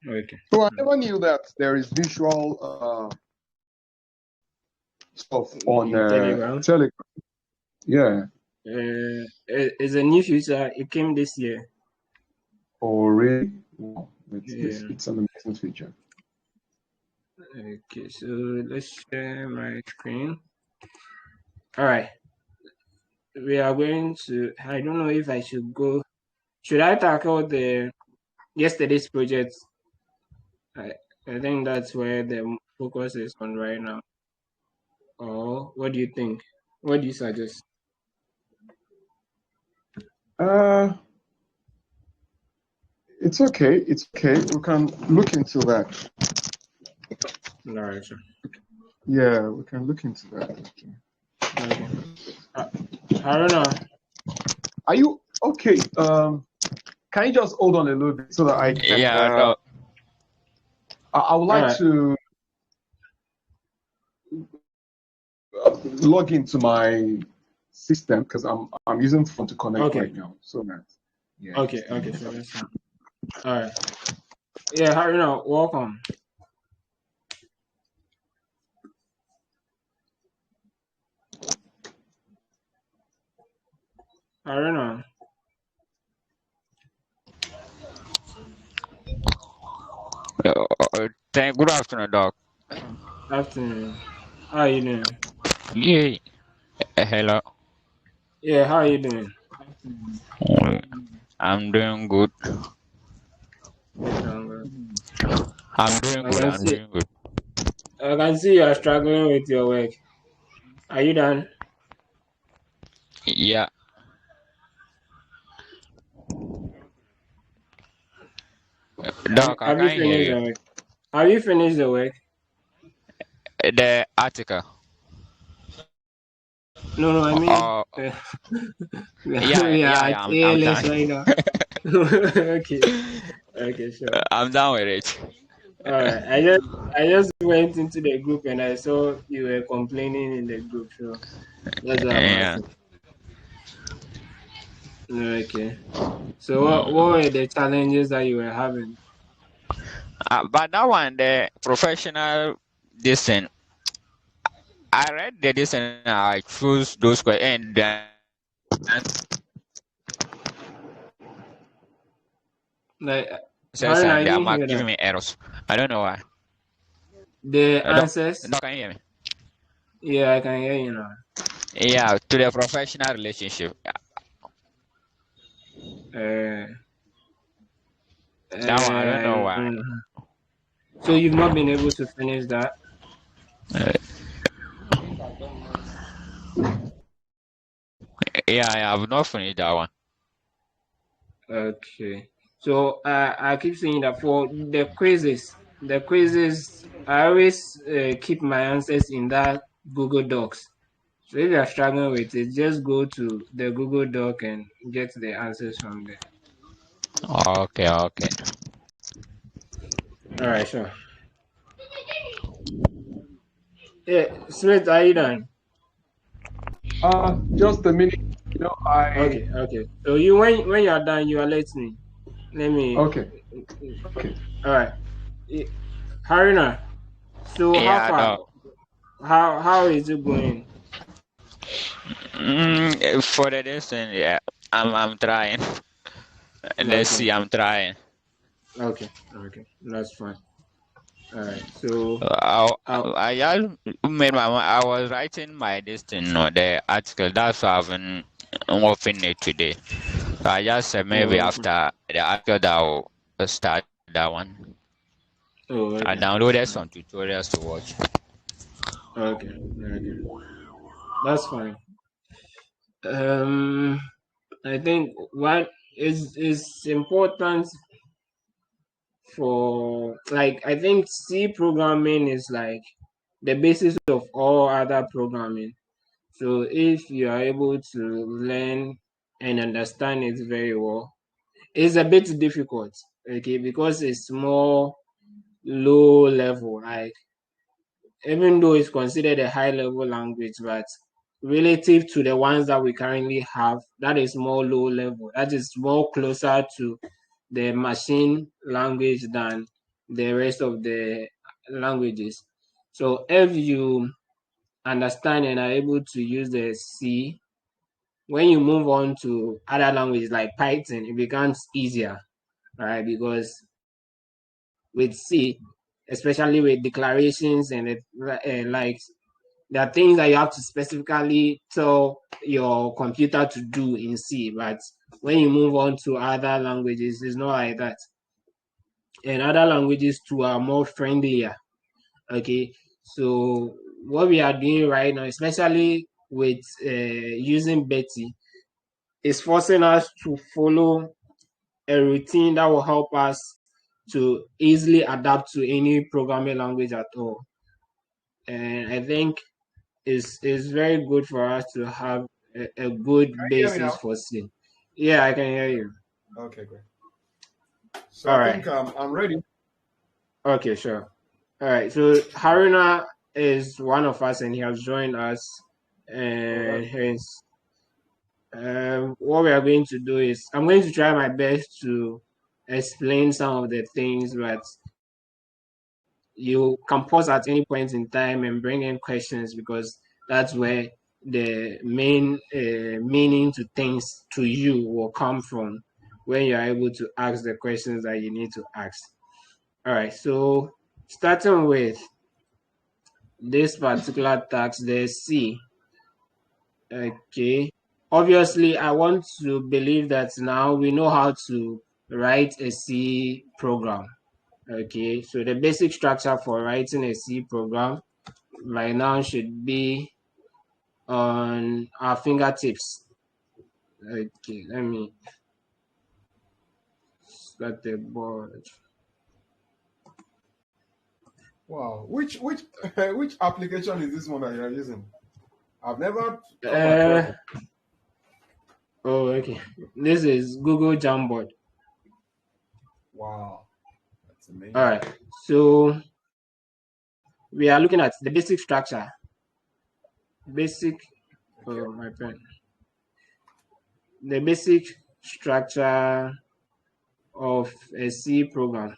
Okay. So I never knew that there is visual stuff on Telegram. Telegram. Yeah. It's a new feature. It came this year. Oh, really? Wow. Yeah. It's an amazing feature. Okay, so let's share my screen. All right. We are going to, I don't know if I should go. Should I tackle the yesterday's project? I think that's where the focus is on right now. Or what do you think? What do you suggest? It's okay. It's okay. We can look into that. All right, sure. Yeah, we can look into that. Okay. I don't know. Are you okay? Can you just hold on a little bit so that I can? Yeah, no. I would like Alright. to log into my system because I'm using phone to connect right now. So that yeah. Okay, so that's fine. All right. Yeah, Haruna, welcome. Haruna. Good afternoon, Doc. Afternoon. How are you doing? Yeah. Hello. Yeah, how are you doing? I'm doing good. You're doing good. I'm doing good. I can see you are struggling with your work. Are you done? Yeah. Doc, I can't hear you. The work? Have you finished the work? The article. No, I mean, yeah. I'm ALX done. right now. Okay, sure. I'm done with it. All right. I just went into the group and I saw you were complaining in the group, so that's why I'm Yeah. asking. Okay. So what were the challenges that you were having? But that one, the professional distance, I read the distance, I choose those questions, and then Like, and I they are didn't hear giving that. me errors. I don't know why. The answers? Doc, can you hear me? Yeah, I can hear you now. Yeah, to the professional relationship. That one, I don't know why. So you've not been able to finish that? Yeah, I've not finished that one. Okay. So I keep saying that for the quizzes, I always keep my answers in that Google Docs. So if you are struggling with it, just go to the Google Doc and get the answers from there. Okay. All right, sure. Yeah, Smith, are you done? Just a minute. Okay. So you when you are done, you are listening. Let me. Okay. All right. Harina. So how Yeah, far? Doc. How is it going? For the distance, yeah, I'm trying. Let's see, I'm trying. Okay, that's fine. All right, so I just made my mind. I was writing my distance, the article. That's why I haven't opened it today. So I just said maybe after the article that I'll start that one. I downloaded some tutorials to watch. Okay, that's fine. I think what is important for, like, I think C programming is like the basis of all other programming. So if you are able to learn and understand it very well, it's a bit difficult, okay, because it's more low level. Like, even though it's considered a high level language, but relative to the ones that we currently have, that is more low level. That is more closer to the machine language than the rest of the languages. So if you understand and are able to use the C, when you move on to other languages like Python, it becomes easier, right? Because with C, especially with declarations and like there are things that you have to specifically tell your computer to do in C, but when you move on to other languages, it's not like that. And other languages too are more friendlier. Okay, so what we are doing right now, especially with using Betty, is forcing us to follow a routine that will help us to easily adapt to any programming language at all. And I think it's very good for us to have a good Can you hear me basis now? for C. Yeah, I can hear you. Okay, great. So All I right. think I'm ready. Okay, sure. All right. So Haruna is one of us, and he has joined us. Oh, And that's hence, what we are going to do is I'm going to try my best to explain some of the things, but you can pause at any point in time and bring in questions because that's where the main meaning to things to you will come from when you're able to ask the questions that you need to ask. All right, so starting with this particular task, the C. Okay, obviously, I want to believe that now we know how to write a C program. Okay, so the basic structure for writing a C program right now should be on our fingertips. Okay, let me start the board. wow. Which which application is this one that you're using? I've never come across Uh, it. oh, okay. This is Google Jamboard. Wow, that's All amazing. right, so we are looking at the basic structure. Basic, Okay. oh, my pen. The basic structure of a C program.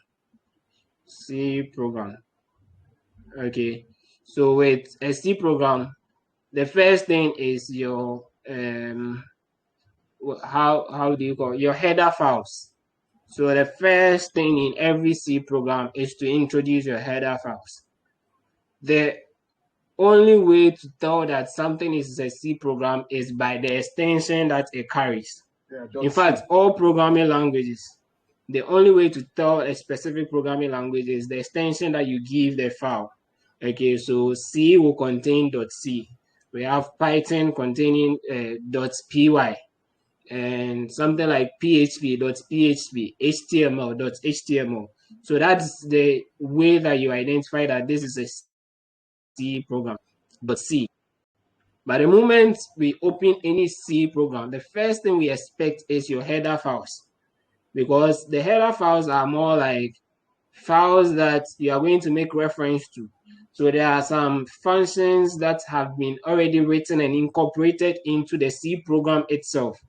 C program. Okay, so with a C program, the first thing is your how do you call it? Your header files. So the first thing in every C program is to introduce your header files. The only way to tell that something is a C program is by the extension that it carries. Yeah, In dot C. fact, all programming languages, the only way to tell a specific programming language is the extension that you give the file. Okay, so C will contain .c. We have Python containing .py, and something like PHP.php, HTML.html. So that's the way that you identify that this is a C program. .c. But the moment we open any C program, the first thing we expect is your header files, because the header files are more like files that you are going to make reference to. So there are some functions that have been already written and incorporated into the C program itself,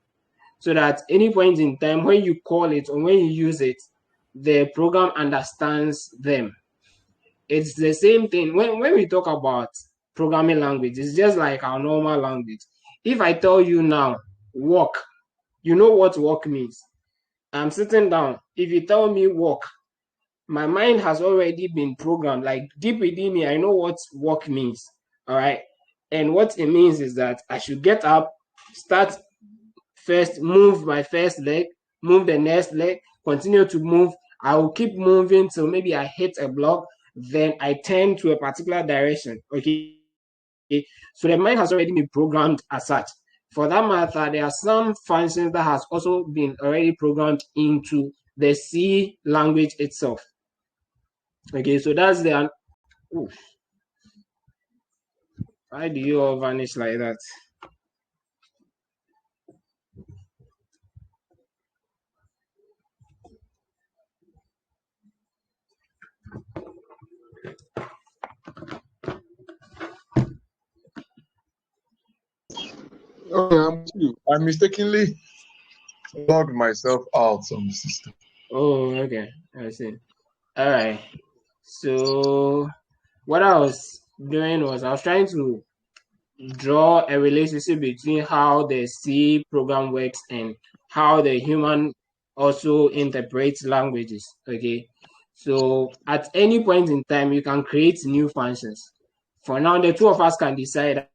so that any point in time when you call it or when you use it, the program understands them. It's the same thing when we talk about programming language. It's just like our normal language. If I tell you now walk, you know what walk means. I'm sitting down. If you tell me walk, my mind has already been programmed. Like deep within me, I know what walk means. All right. And what it means is that I should get up, start first, move my first leg, move the next leg, continue to move. I will keep moving till maybe I hit a block, then I turn to a particular direction. Okay. So the mind has already been programmed as such. For that matter, there are some functions that has also been already programmed into the C language itself. Okay, so that's the. Oof, why do you all vanish like that? Okay, I'm with you. I mistakenly logged myself out on the system. Oh, okay, I see. All right. So what I was doing was I was trying to draw a relationship between how the C program works and how the human also interprets languages. Okay. So at any point in time, you can create new functions. For now, the two of us can decide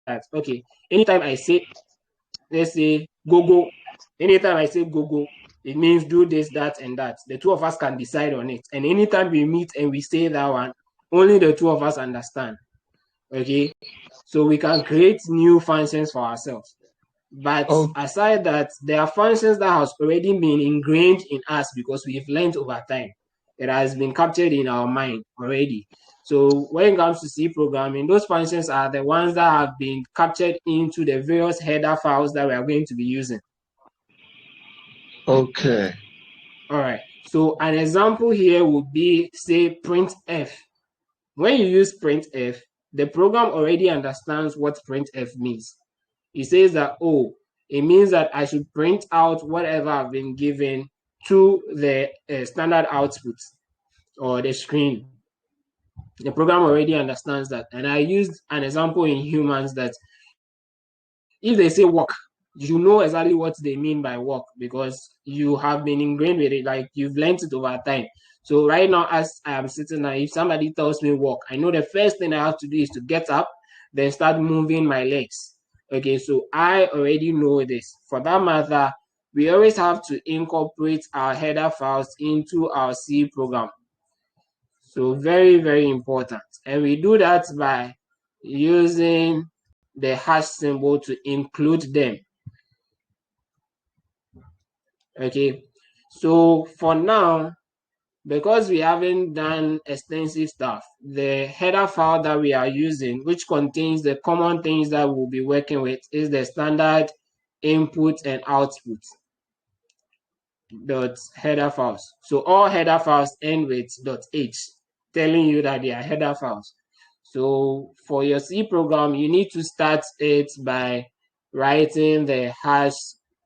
that, okay, anytime I say, let's say, go, anytime I say go, it means do this, that, and that. The two of us can decide on it. And anytime we meet and we say that one, only the two of us understand. Okay. So we can create new functions for ourselves. But aside that, there are functions that has already been ingrained in us because we've learned over time. It has been captured in our mind already. So when it comes to C programming, those functions are the ones that have been captured into the various header files that we are going to be using. Okay. All right. So an example here would be, say, Printf. When you use Printf, the program already understands what Printf means. It says that, oh, it means that I should print out whatever I've been given to the standard output or the screen. The program already understands that. And I used an example in humans that if they say work, you know exactly what they mean by work because you have been ingrained with it, like you've learned it over time. So right now, as I am sitting now, if somebody tells me work, I know the first thing I have to do is to get up, then start moving my legs. Okay, so I already know this. For that matter, we always have to incorporate our header files into our C program. So very, very important. And we do that by using the hash symbol to include them. Okay, so for now, because we haven't done extensive stuff, the header file that we are using, which contains the common things that we'll be working with, is the standard input and output dot header files. So all header files end with .h, telling you that they are header files. So for your C program, you need to start it by writing the hash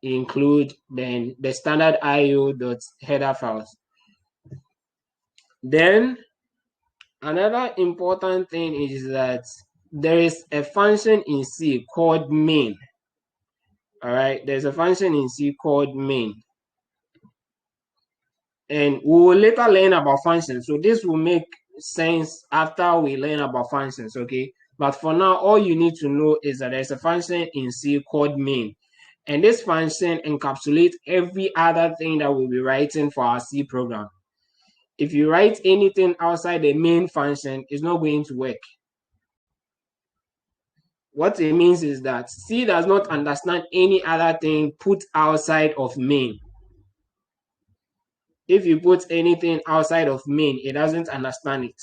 include, then the standard io.header files. Then another important thing is that there is a function in C called main. All right, there's a function in C called main. And we will later learn about functions. So this will make sense after we learn about functions, okay? But for now, all you need to know is that there's a function in C called main. And this function encapsulates every other thing that we'll be writing for our C program. If you write anything outside the main function, it's not going to work. What it means is that C does not understand any other thing put outside of main. If you put anything outside of main, it doesn't understand it.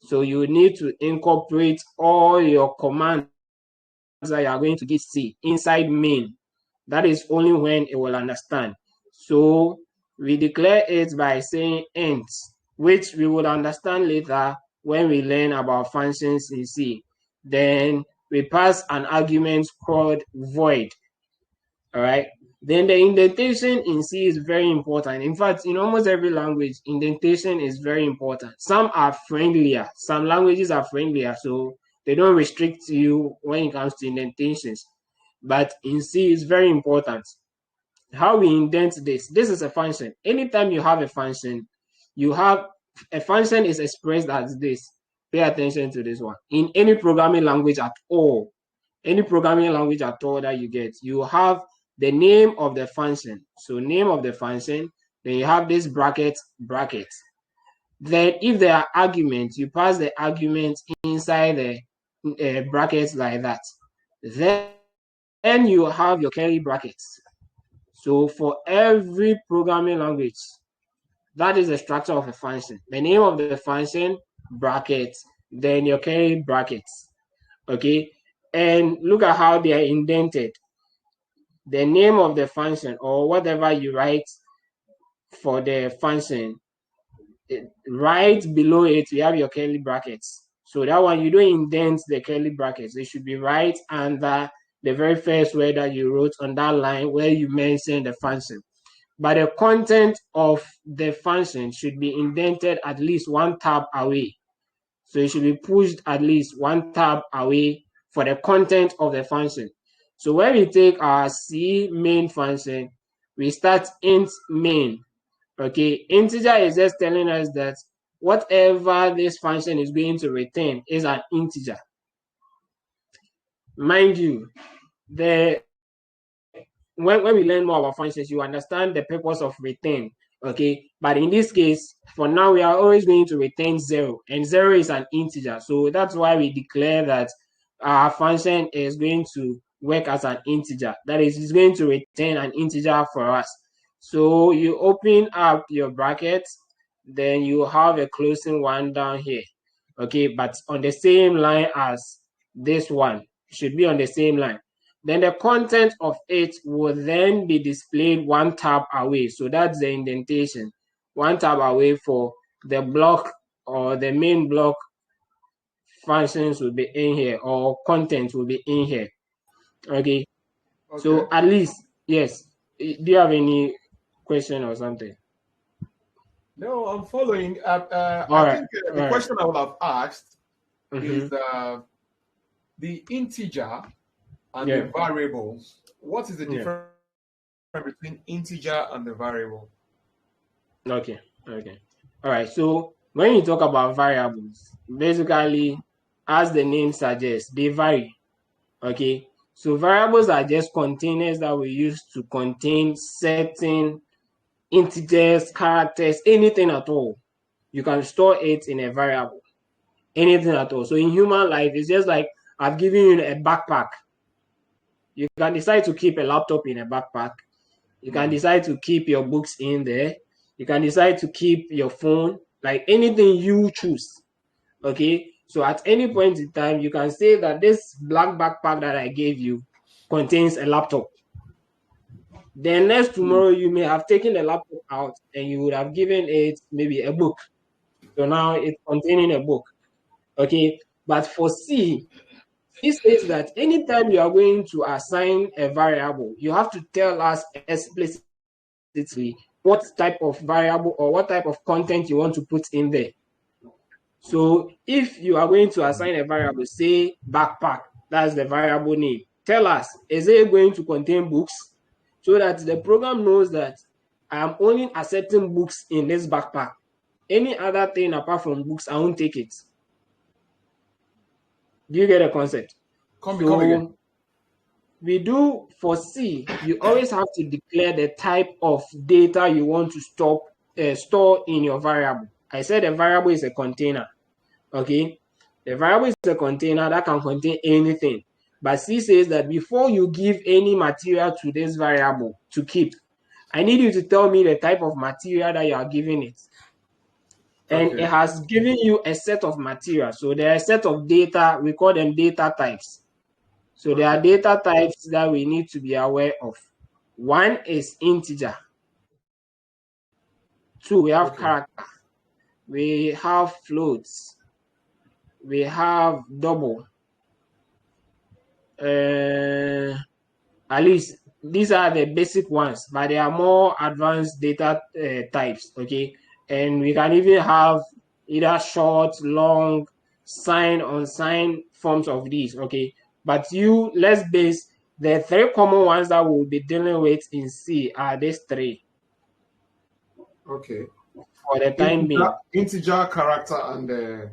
So you need to incorporate all your commands that you are going to give C inside main. That is only when it will understand. So we declare it by saying int, which we will understand later when we learn about functions in C. Then we pass an argument called void. All right. Then the indentation in C is very important. In fact, in almost every language, indentation is very important. Some are friendlier. Some languages are friendlier, so they don't restrict you when it comes to indentations. But in C, it's very important. How we indent this is a function. Anytime you have a function, you have a function is expressed as this. Pay attention to this one. In any programming language at all, any programming language at all that you get, you have the name of the function. So name of the function, then you have this bracket. Then if there are arguments, you pass the argument inside the brackets like that. Then you have your curly brackets. So for every programming language, that is the structure of a function. The name of the function, brackets, then your curly brackets. Okay, and look at how they are indented. The name of the function or whatever you write for the function, right below it, you have your curly brackets. So that one, you don't indent the curly brackets. It should be right under the very first word that you wrote on that line where you mentioned the function. but the content of the function should be indented at least one tab away. So it should be pushed at least one tab away for the content of the function. So when we take our C main function, we start int main. Okay, integer is just telling us that whatever this function is going to return is an integer. Mind you, when we learn more about functions, you understand the purpose of return. Okay, but in this case, for now, we are always going to return 0, and 0 is an integer. So that's why we declare that our function is going to work as an integer. That is, it's going to return an integer for us. So you open up your brackets, then you have a closing one down here. Okay, but on the same line as this one, should be on the same line. Then the content of it will then be displayed one tab away. So that's the indentation. One tab away for the block or the main block functions will be in here, or content will be in here. Okay. So at least, yes. Do you have any question or something? No, I'm following. I think the question I would have asked is the integer and the variables. What is the difference between integer and the variable? Okay. All right. So when you talk about variables, basically, as the name suggests, they vary. Okay. So variables are just containers that we use to contain certain integers, characters, anything at all. You can store it in a variable, anything at all. So in human life, it's just like I've given you a backpack. You can decide to keep a laptop in a backpack. You can decide to keep your books in there. You can decide to keep your phone, like anything you choose. Okay. So at any point in time, you can say that this black backpack that I gave you contains a laptop. Then next tomorrow, you may have taken the laptop out and you would have given it maybe a book. So now it's containing a book. Okay. But for C, it says that anytime you are going to assign a variable, you have to tell us explicitly what type of variable or what type of content you want to put in there. So if you are going to assign a variable, say backpack, that's the variable name, tell us, is it going to contain books? So that the program knows that I am only accepting books in this backpack. Any other thing apart from books, I won't take it. Do you get the concept? Come again. We do for C, you always have to declare the type of data you want to store in your variable. I said a variable is a container. Okay, the variable is a container that can contain anything. But C says that before you give any material to this variable to keep, I need you to tell me the type of material that you are giving it. And it has given you a set of material. So there are a set of data, we call them data types. So there are data types that we need to be aware of. One is integer. Two, we have character. We have floats. We have double. At least these are the basic ones, but there are more advanced data types. Okay, and we can even have either short, long, sign, unsigned forms of these. Okay, but let's base the three common ones that we'll be dealing with in C are these three. Okay. For the time being. Integer, character, and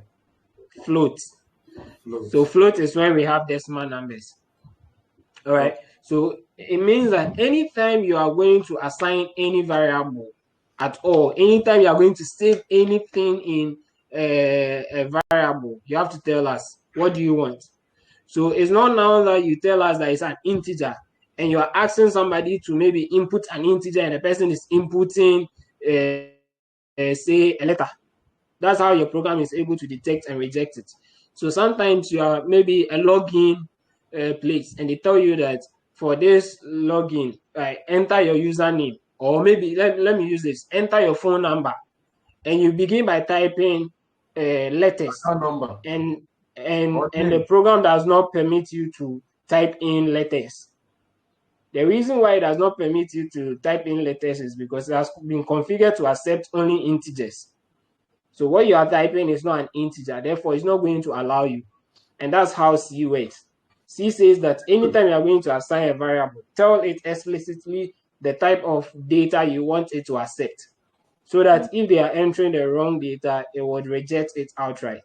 float. So float is when we have decimal numbers. All right. So it means that anytime you are going to assign any variable at all, anytime you are going to save anything in a variable, you have to tell us, what do you want? So it's not now that you tell us that it's an integer and you are asking somebody to maybe input an integer and the person is inputting, say, a letter. That's how your program is able to detect and reject it. So sometimes you are maybe a login place and they tell you that for this login, enter your username, or maybe let me use this, enter your phone number, and you begin by typing letters, and the program does not permit you to type in letters. The reason why it does not permit you to type in letters is because it has been configured to accept only integers. So what you are typing is not an integer, therefore it's not going to allow you. And that's how C works. C says that anytime you are going to assign a variable, tell it explicitly the type of data you want it to accept, so that if they are entering the wrong data, it would reject it outright.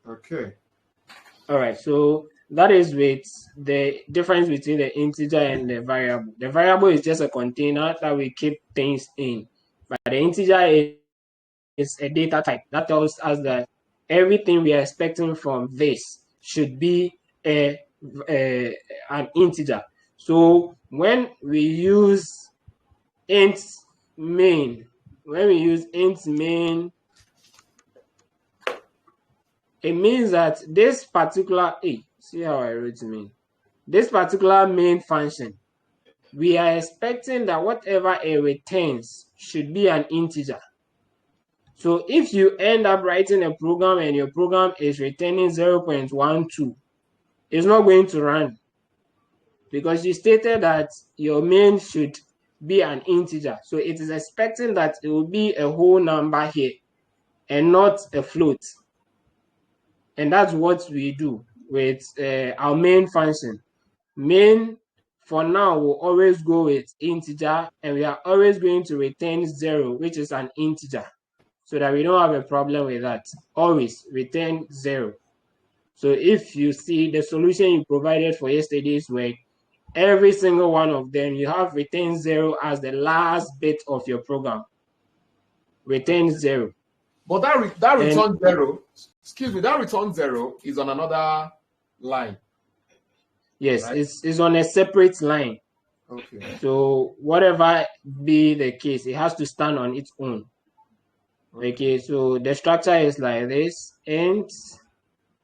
Okay. All right, so that is with the difference between the integer and the variable. The variable is just a container that we keep things in, but the integer is a data type that tells us that everything we are expecting from this should be an integer. So when we use int main, it means that this particular, see how I wrote main? This particular main function, we are expecting that whatever it returns should be an integer. So if you end up writing a program and your program is returning 0.12, it's not going to run, because you stated that your main should be an integer. So it is expecting that it will be a whole number here and not a float. And that's what we do with our main function. Main, for now, will always go with integer, and we are always going to return 0, which is an integer, so that we don't have a problem with that. Always return 0. So if you see the solution you provided for yesterday's work, every single one of them, you have return 0 as the last bit of your program. Return 0. But that return 0, excuse me, that return 0 is on another line. Yes, right? It's on a separate line. Okay. So whatever be the case, it has to stand on its own. Okay, so the structure is like this: int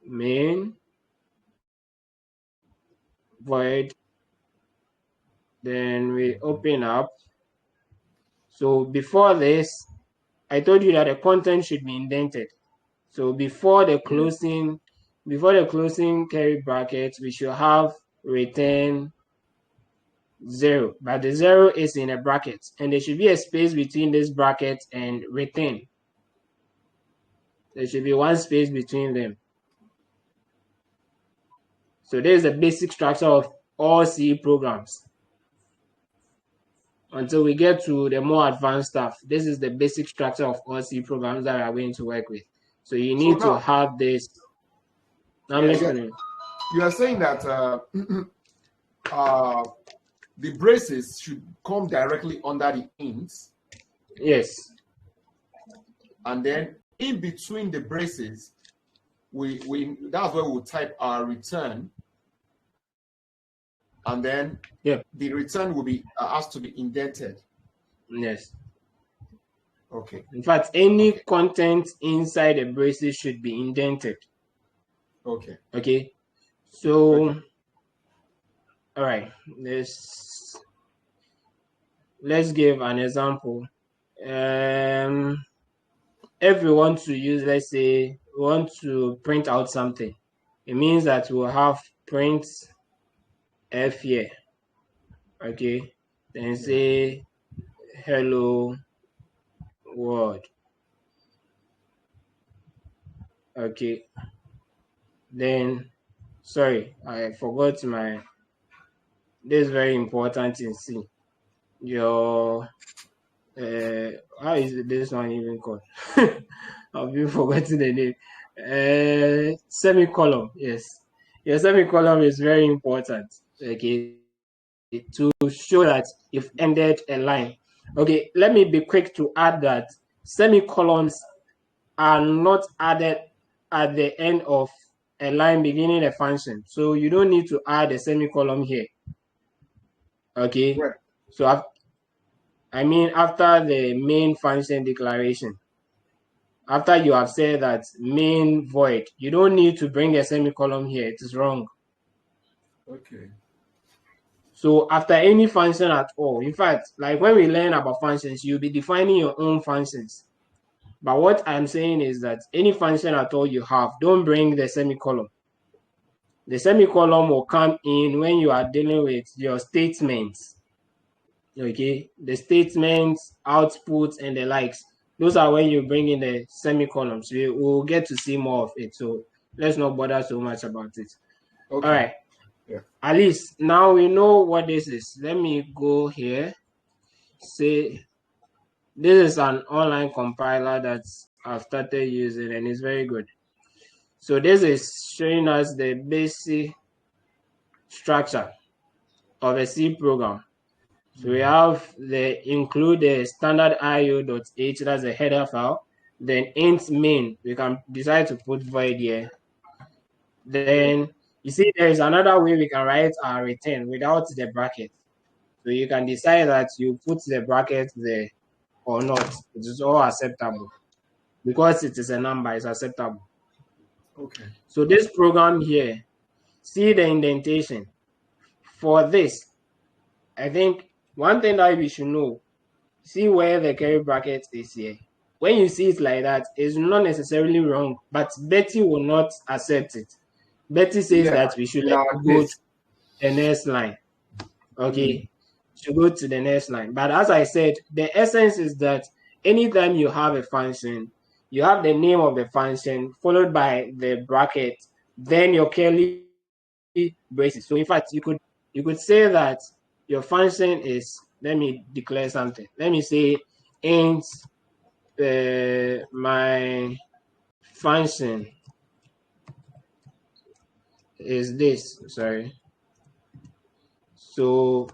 main void, then we open up. So before this, I told you that the content should be indented. So before the closing curly bracket, we should have return 0, but the 0 is in a bracket, and there should be a space between this bracket and return. There should be one space between them. So there's the basic structure of all C programs. Until we get to the more advanced stuff, this is the basic structure of all C programs that we are going to work with. So you need to have this. I'm listening. You are saying that the braces should come directly under the ints. Yes. And then in between the braces, that's where we'll type our return. And then the return will be asked to be indented. Yes. Okay. In fact, any content inside the braces should be indented. Okay. Okay. So, all right. Let's give an example. If we want to use, let's say, we want to print out something, it means that we'll have print F here. Okay. Then say hello world. Okay. Then, sorry, I forgot this is very important in C. Your how is this one even called? I've been forgetting the name. Semicolon. Yes, your semicolon is very important. Okay, to show that you've ended a line. Okay, let me be quick to add that semicolons are not added at the end of a line beginning a function, so you don't need to add a semicolon here. Okay, right. So after the main function declaration, after you have said that main void, you don't need to bring a semicolon here. It is wrong. Okay. So after any function at all, in fact, like when we learn about functions, you'll be defining your own functions. But what I'm saying is that any function at all you have, don't bring the semicolon. The semicolon will come in when you are dealing with your statements. Okay, the statements, outputs, and the likes. Those are when you bring in the semicolons. We will get to see more of it. So let's not bother so much about it. Okay. All right. Yeah. At least now we know what this is. Let me go here. Say this is an online compiler that I've started using and it's very good. So this is showing us the basic structure of a C program. So we have the include the standard io.h, that's a header file. Then int main, we can decide to put void here. Then you see there is another way we can write our return without the bracket. So you can decide that you put the bracket there or not. It is all acceptable. Because it is a number, it's acceptable. Okay. So this program here, see the indentation. For this, I think one thing that we should know, see where the curly bracket is here. When you see it like that, it's not necessarily wrong, but Betty will not accept it. Betty says that we should go to the next line. Okay, should go to the next line. But as I said, the essence is that anytime you have a function, you have the name of the function followed by the bracket, then your curly braces. So in fact, you could say that your function is, let me declare something. Let me say int my function is this. Sorry. So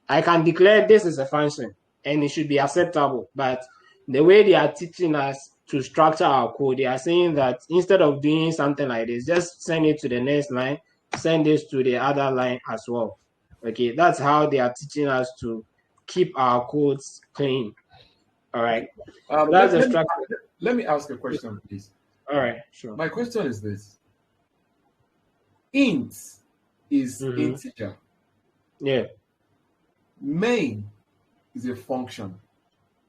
I can declare this is a function and it should be acceptable. But the way they are teaching us to structure our code, they are saying that instead of doing something like this, just send it to the next line, send this to the other line as well. Okay, that's how they are teaching us to keep our codes clean. All right. So that's the structure. Let me ask a question, please. All right, sure. My question is this. Int is integer. Yeah. Main is a function.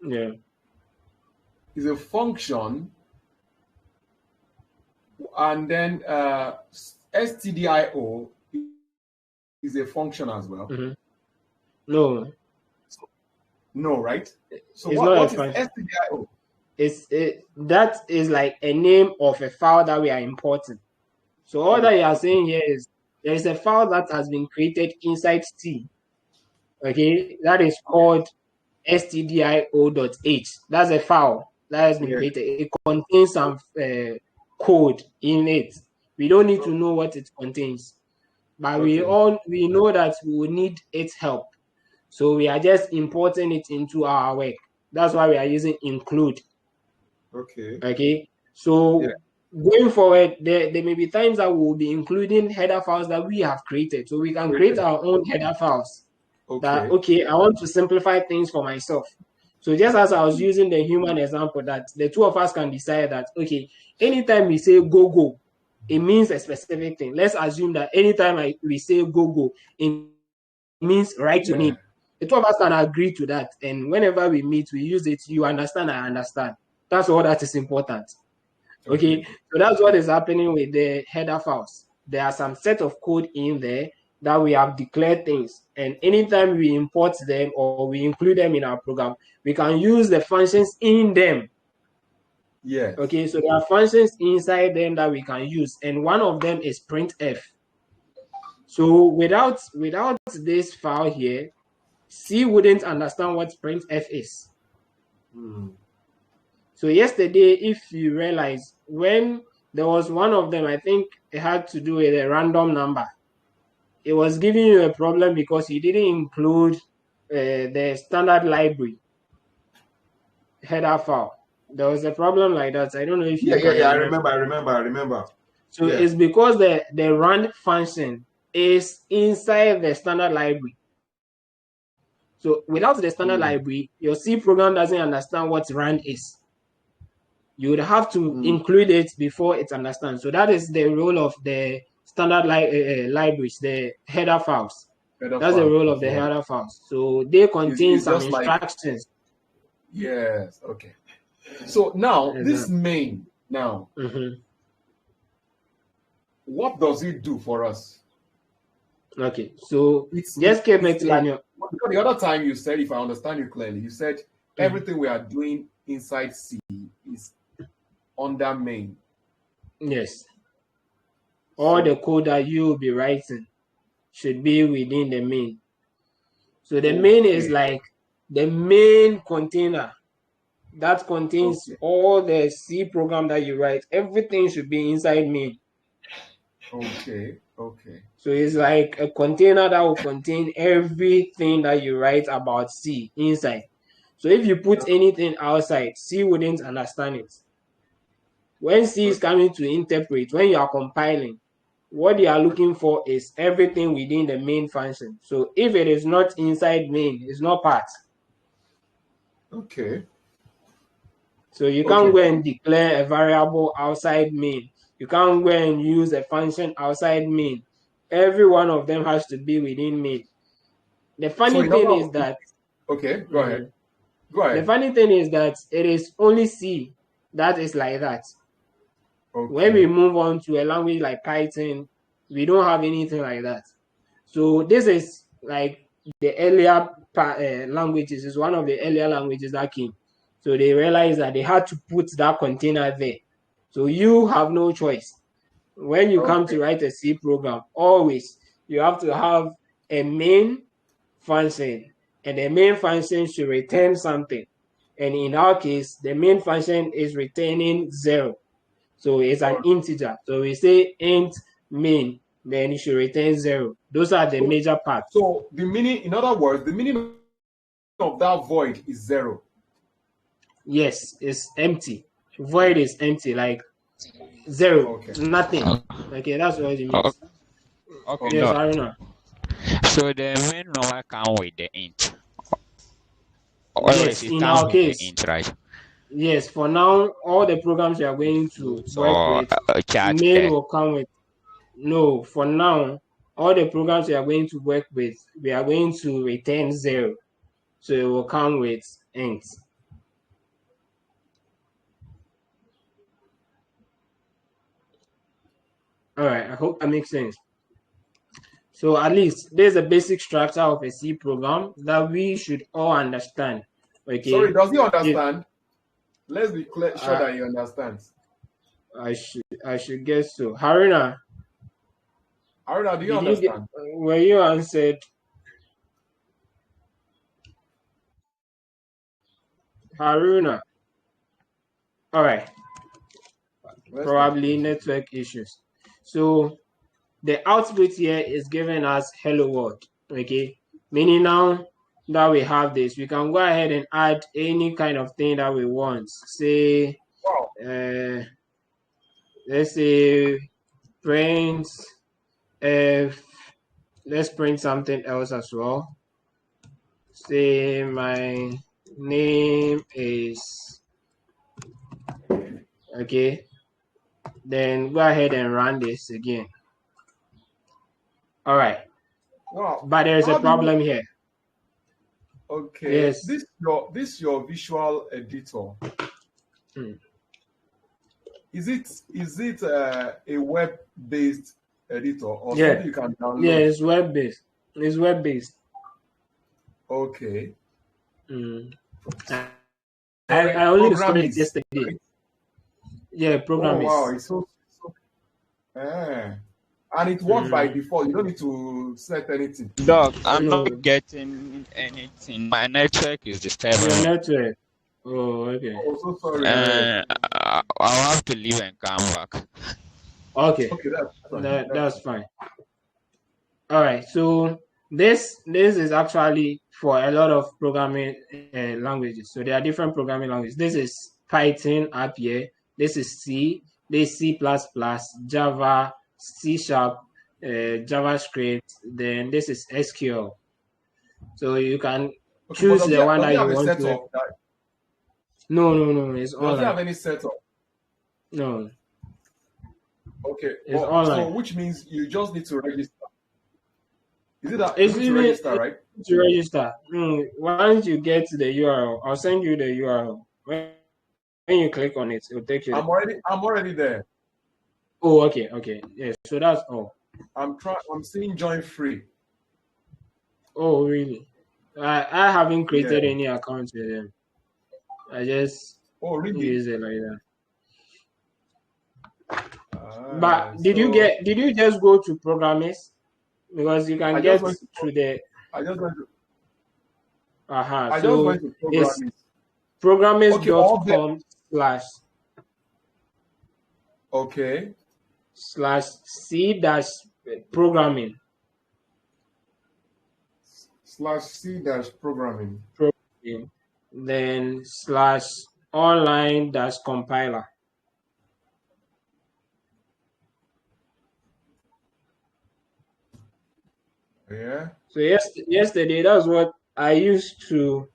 Yeah. Is a function, and then stdio is a function as well. No. No, right? So it's what is stdio? That is like a name of a file that we are importing. So all that you are saying here is there is a file that has been created inside C. Okay, that is called stdio.h. That's a file that has been created. It contains some code in it. We don't need to know what it contains, but we know that we will need its help. So we are just importing it into our work. That's why we are using include. Okay. So going forward, there may be times that we will be including header files that we have created. So we can create our own header files. That I want to simplify things for myself. So just as I was using the human example, that the two of us can decide that anytime we say go, it means a specific thing. Let's assume that anytime we say go, it means write your name. The two of us can agree to that, and whenever we meet, we use it. You understand, I understand. That's all that is important. Okay, so that's what is happening with the header files. There are some set of code in there that we have declared things, and anytime we import them or we include them in our program, we can use the functions in them. Okay, so there are functions inside them that we can use, and one of them is printf. So without this file here, C wouldn't understand what printf is. So yesterday, if you realize, when there was one of them, I think it had to do with a random number. It was giving you a problem because you didn't include the standard library header file. There was a problem like that. I don't know if you I remember. So it's because the rand function is inside the standard library. So without the standard library, your C program doesn't understand what rand is. You would have to include it before it understands. So that is the role of the standard libraries, the header files. That's the role of the header files. So they contain some instructions. Yes. Okay. So now this main now. what does it do for us? Okay, so just keep it in your. Because the other time you said, if I understand you clearly, you said everything we are doing inside C is under main. Yes. All the code that you will be writing should be within the main. So the main is like the main container that contains all the C program that you write. Everything should be inside main. Okay. So it's like a container that will contain everything that you write about C inside. So if you put anything outside, C wouldn't understand it. When C is coming to interpret, when you are compiling, what they are looking for is everything within the main function. So if it is not inside main, it's not part. Okay. So you can't go and declare a variable outside main. You can't go and use a function outside main. Every one of them has to be within main. The funny thing is that... Okay, go ahead. Go ahead. The funny thing is that it is only C that is like that. Okay. When we move on to a language like Python, we don't have anything like that. So this is like the earlier languages. Is one of the earlier languages that came. So they realized that they had to put that container there. So you have no choice. When you come to write a C program, always you have to have a main function, and the main function should return something. And in our case, the main function is returning 0. So it's an integer. So we say int main, then it should return 0. Those are the major parts. So the meaning, in other words, the meaning of that void is 0. Yes, it's empty. Void is empty, like 0, nothing. Okay, that's what it means. Okay, yes, no. I don't know. So the main number come with the int. Yes, in our case, int, right? Yes, for now, all the programs we are going to work with, main will come with. No, for now, all the programs we are going to work with, we are going to return 0. So it will come with int. All right, I hope that makes sense. So at least there's a basic structure of a C program that we should all understand. Okay. Sorry, does he understand? Let's be sure that he understands. I should guess so. Haruna, do you understand? Were you answered? Haruna. All right. Probably network issues. So the output here is giving us hello world. Okay. Meaning now that we have this, we can go ahead and add any kind of thing that we want. Say, let's say print if, let's print something else as well. Say my name is, okay. Then go ahead and run this again. All right. Wow. But there's a problem here. Okay. Yes. This your visual editor. Is it a web-based editor or something you can download? Yeah, it's web-based. It's web-based. Okay. I only discovered it yesterday. Right? Yeah, programming. Oh, wow, it's so and it works by default. You don't need to set anything. Dog, I'm not getting anything. My network is disturbing. Your network. Oh, okay. Oh, so sorry. I'll have to leave and come back. Okay. Okay, that's fine. All right. So this is actually for a lot of programming languages. So there are different programming languages. This is Python up here. This is C. This is C++, Java, C#, JavaScript. Then this is SQL. So you can choose the one that you want to. No. It's all. Does it have any setup? No. Okay. It's online. So which means you just need to register. Is it that you need to register, right? To register. Once you get to the URL, I'll send you the URL. When you click on it, it'll take you. I'm already there. Oh, okay. Yes, so that's all. I'm seeing join free. Oh, really? I haven't created any account with them. I just use it like that. But did you just go to programmers? Because you can get to the. I just went to. I just went to programmers.com /c -programming /c-programming then /online-compiler. Yeah. So yesterday, that's what I used to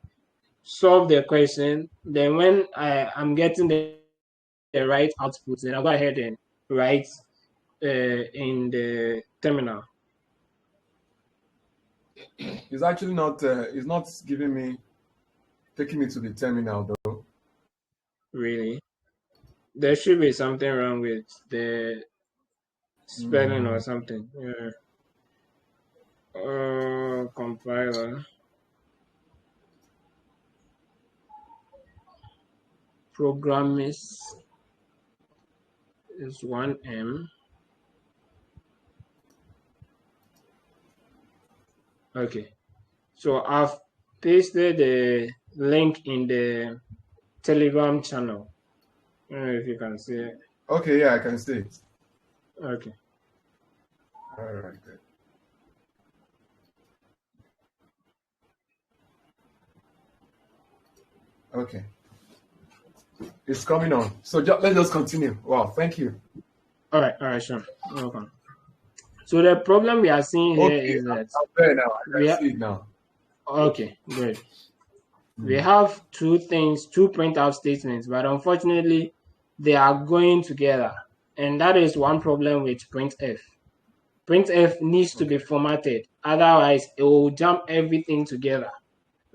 solve the question. Then when I'm getting the right output, then I'll go ahead and write in the terminal. It's actually not. It's not taking me to the terminal though. Really? There should be something wrong with the spelling or something. Yeah. Compiler. Programmers is 1M. Okay. So I've pasted the link in the Telegram channel. I don't know if you can see it. Okay, yeah, I can see it. Okay. All right. Okay. It's coming on. So let's just continue. Wow, thank you. All right, sure. Welcome. So the problem we are seeing here is that I'm there now. I can see it now. Okay, good. We have two print-out statements, but unfortunately, they are going together, and that is one problem with printf. Printf needs to be formatted, otherwise it will jump everything together.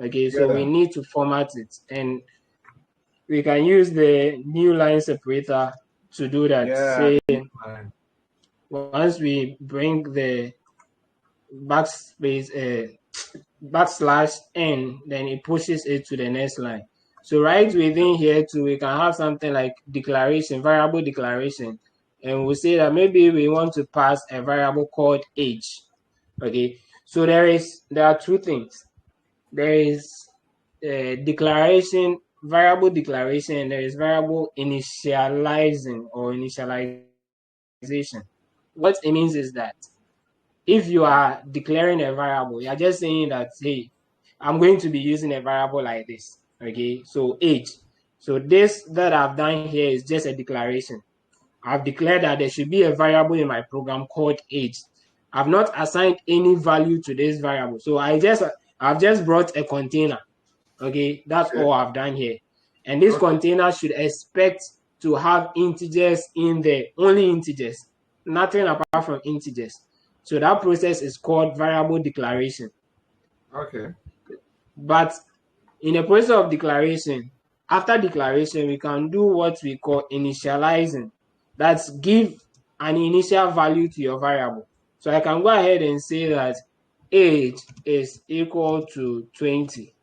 Okay, so we need to format it, and we can use the new line separator to do that. Say, once we bring the \n, then it pushes it to the next line. So right within here too, we can have something like declaration, variable declaration, and we'll say that maybe we want to pass a variable called age. Okay, so there are two things. There is declaration, variable declaration, and there is variable initializing or initialization. What it means is that if you are declaring a variable, you are just saying that, hey, I'm going to be using a variable like this. Okay, so age. So this that I've done here is just a declaration. I've declared that there should be a variable in my program called age. I've not assigned any value to this variable. So I've just brought a container. Okay, that's all I've done here. And this container should expect to have integers in there, only integers, nothing apart from integers. So that process is called variable declaration. Okay. But in the process of declaration, after declaration, we can do what we call initializing. That's give an initial value to your variable. So I can go ahead and say that age is equal to 20.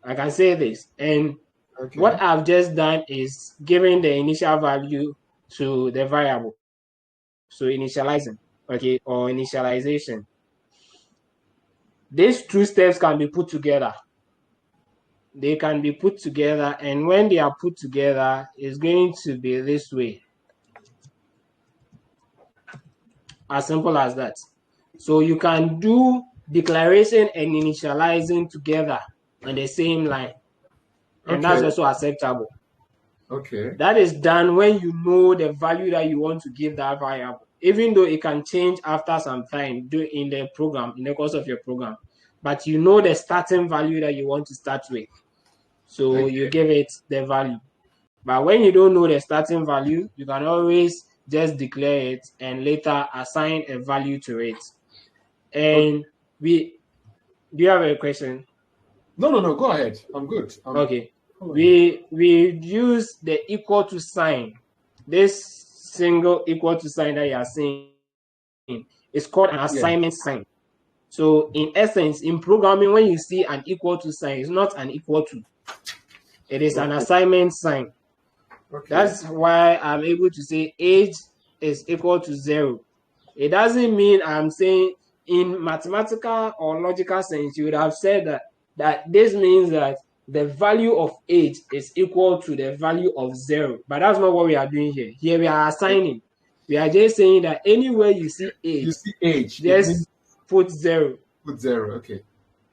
I can say this. And what I've just done is giving the initial value to the variable. So initializing, okay, or initialization. These two steps can be put together. They can be put together, and when they are put together, it's going to be this way. As simple as that. So you can do declaration and initializing together on the same line. And that's also acceptable. Okay. That is done when you know the value that you want to give that variable, even though it can change after some time in the program, in the course of your program. But you know the starting value that you want to start with. So you give it the value. But when you don't know the starting value, you can always just declare it and later assign a value to it. And do you have a question? No, go ahead. I'm good. Okay. We use the equal to sign. This single equal to sign that you are seeing is called an assignment sign. So in essence, in programming, when you see an equal to sign, it's not an equal to. It is an assignment sign. That's why I'm able to say age is equal to 0. It doesn't mean I'm saying in mathematical or logical sense, you would have said that this means that the value of age is equal to the value of 0. But that's not what we are doing here. Here we are assigning. We are just saying that anywhere you see age, just put 0. Put 0, okay.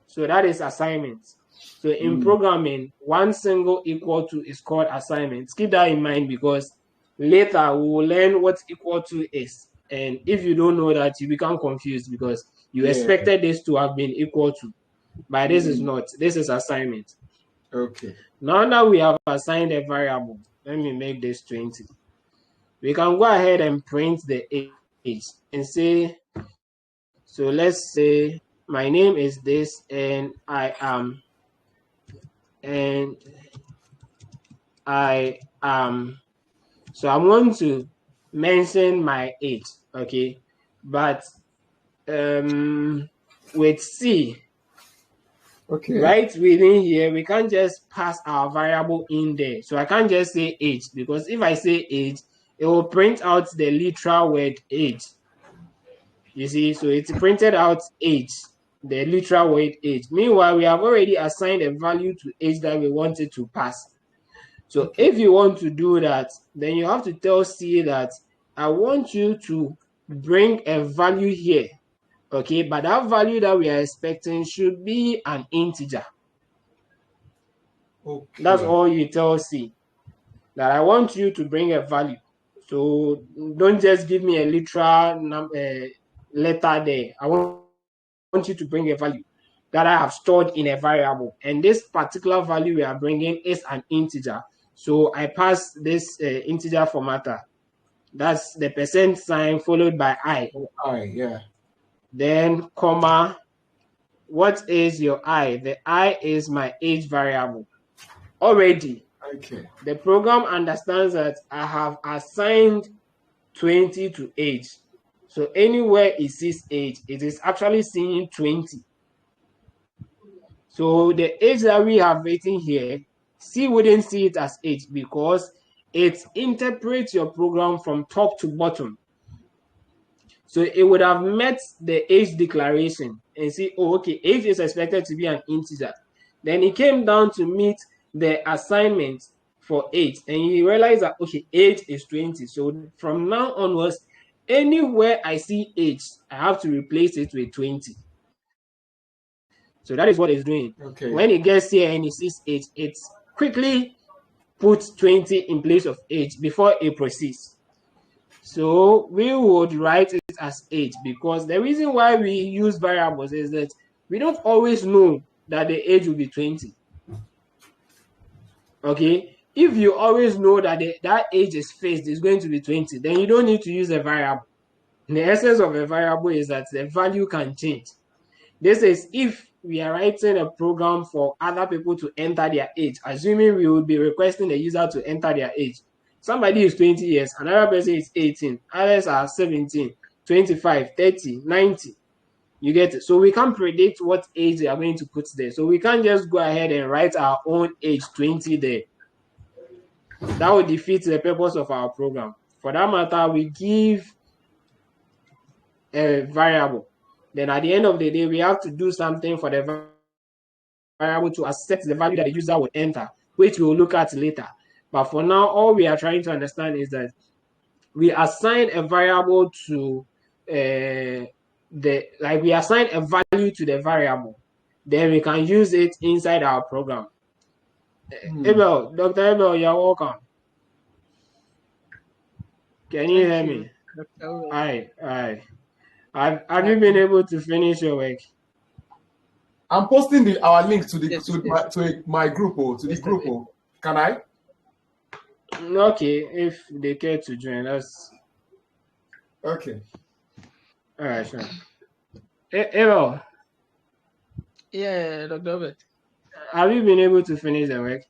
So that is assignment. So in programming, one single equal to is called assignment. Keep that in mind because later we will learn what equal to is. And if you don't know that, you become confused because you expected this to have been equal to. But this is not. This is assignment. Okay. Now that we have assigned a variable, let me make this 20. We can go ahead and print the age and say, so let's say my name is this and I am so I'm going to mention my age, okay? But with C, okay, right within here, we can't just pass our variable in there. So I can't just say age because if I say age, it will print out the literal word age. You see, so it's printed out age, the literal word age. Meanwhile, we have already assigned a value to age that we wanted to pass. So if you want to do that, then you have to tell C that I want you to bring a value here, okay? But that value that we are expecting should be an integer. Okay. That's all you tell C, that I want you to bring a value. So don't just give me a literal letter there. I want you to bring a value that I have stored in a variable. And this particular value we are bringing is an integer. So I pass this integer formatter. That's the % sign followed by I. Yeah. Then comma, what is your I? The I is my age variable. Already, the program understands that I have assigned 20 to age. So anywhere it sees age, it is actually seeing 20. So the age that we have written here, C wouldn't see it as age because it interprets your program from top to bottom. So it would have met the age declaration and see, oh, okay, age is expected to be an integer. Then it came down to meet the assignment for age, and you realize that, okay, age is 20. So from now onwards, anywhere I see age, I have to replace it with 20. So that is what it's doing. Okay. When it gets here and it sees age, it quickly puts 20 in place of age before it proceeds. So we would write it as age because the reason why we use variables is that we don't always know that the age will be 20. Okay, if you always know that that age is fixed, is going to be 20, then you don't need to use a variable. The essence of a variable is that the value can change. This is if we are writing a program for other people to enter their age, assuming we will be requesting the user to enter their age. Somebody is 20 years, another person is 18, others are 17, 25, 30, 90. You get it? So we can't predict what age they are going to put there. So we can't just go ahead and write our own age 20 there. That would defeat the purpose of our program. For that matter, we give a variable. Then at the end of the day, we have to do something for the variable to accept the value that the user will enter, which we will look at later. But for now, all we are trying to understand is that we assign a variable to we assign a value to the variable. Then we can use it inside our program. Abel, Dr. Abel, you're welcome. Can you hear me? All right. Have you been able to finish your work? I'm posting our link to my group to the group. Can I? Okay, if they care to join us. Okay. All right, sure. Errol. Yeah, Dr. Robert. Have you been able to finish the work?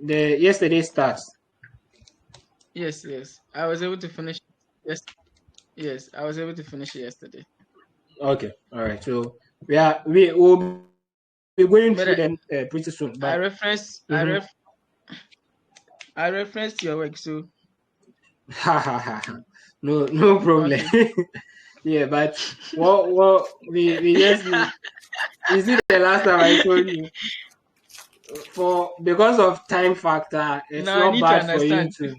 The yesterday's task. Yes, yes. I was able to finish. Yes, yes. I was able to finish it yesterday. Okay, all right. So we will be going But through them pretty soon. I But referenced I referenced your work, so no problem. okay. Yeah, but what we just need. Is it the last time I told you? For because of time factor, it's Now I not need to bad for you understand.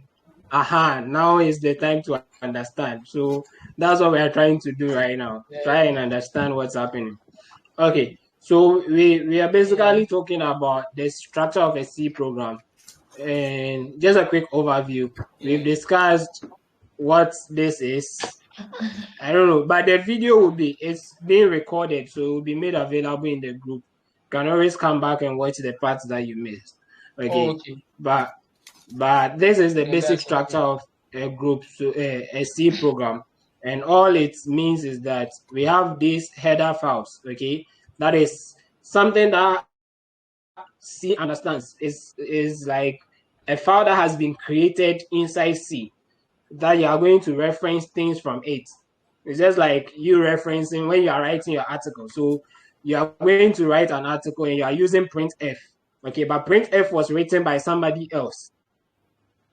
to. Now is the time to understand. So that's what we are trying to do right now. Yeah, Try and understand what's happening. Okay, so we are yeah, basically talking about the structure of a C program. And just a quick overview. We've yeah. discussed what this is. I don't know, but the video it's being recorded, so it will be made available in the group. You can always come back and watch the parts that you missed. Oh, Okay, okay. but this is the Yeah, basic that's structure okay. of a group, so a C program, and all it means is that we have these header files. Okay, that is something that C understands is like a file that has been created inside C that you are going to reference things from it. It's just like you referencing when you are writing your article. So you are going to write an article and you are using printf. Okay, but printf was written by somebody else.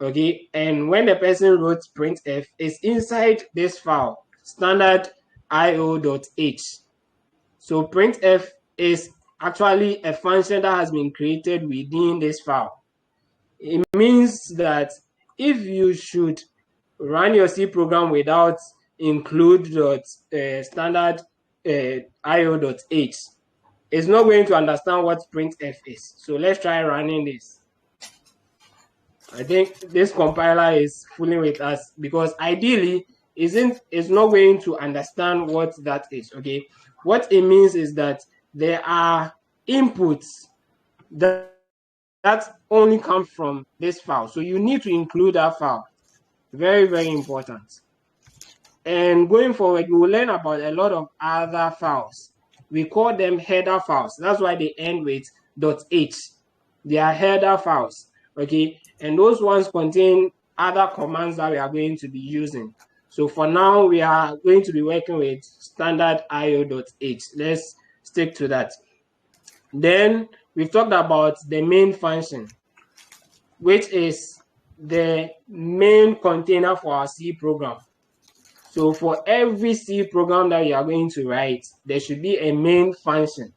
Okay, and when the person wrote printf, it's inside this file, standard io.h. So printf is actually a function that has been created within this file. It means that if you should run your C program without include standard io.h, it's not going to understand what printf is. So let's try running this. I think this compiler is fooling with us because ideally it's not going to understand what that is. Okay, what it means is that there are inputs that only come from this file, so you need to include that file. Very, very important. And going forward, we will learn about a lot of other files. We call them header files. That's why they end with .h. They are header files, okay? And those ones contain other commands that we are going to be using. So for now, we are going to be working with standard io.h. Let's stick to that. Then we've talked about the main function, which is the main container for our C program. So for every C program that you are going to write, there should be a main function.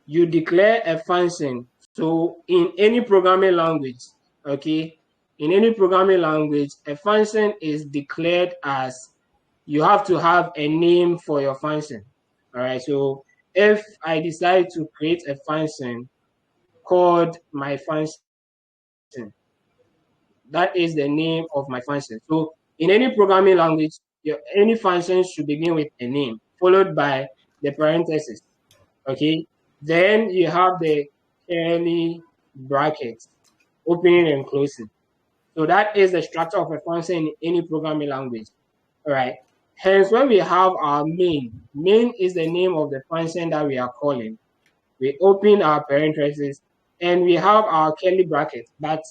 You declare a function. So in any programming language, okay, in any programming language, a function is declared as you have to have a name for your function. All right. So if I decide to create a function called my function, that is the name of my function. So in any programming language, any function should begin with a name, followed by the parentheses. Okay. Then you have the curly brackets, opening and closing. So that is the structure of a function in any programming language. All right. Hence, when we have our main is the name of the function that we are calling. We open our parentheses and we have our curly brackets, but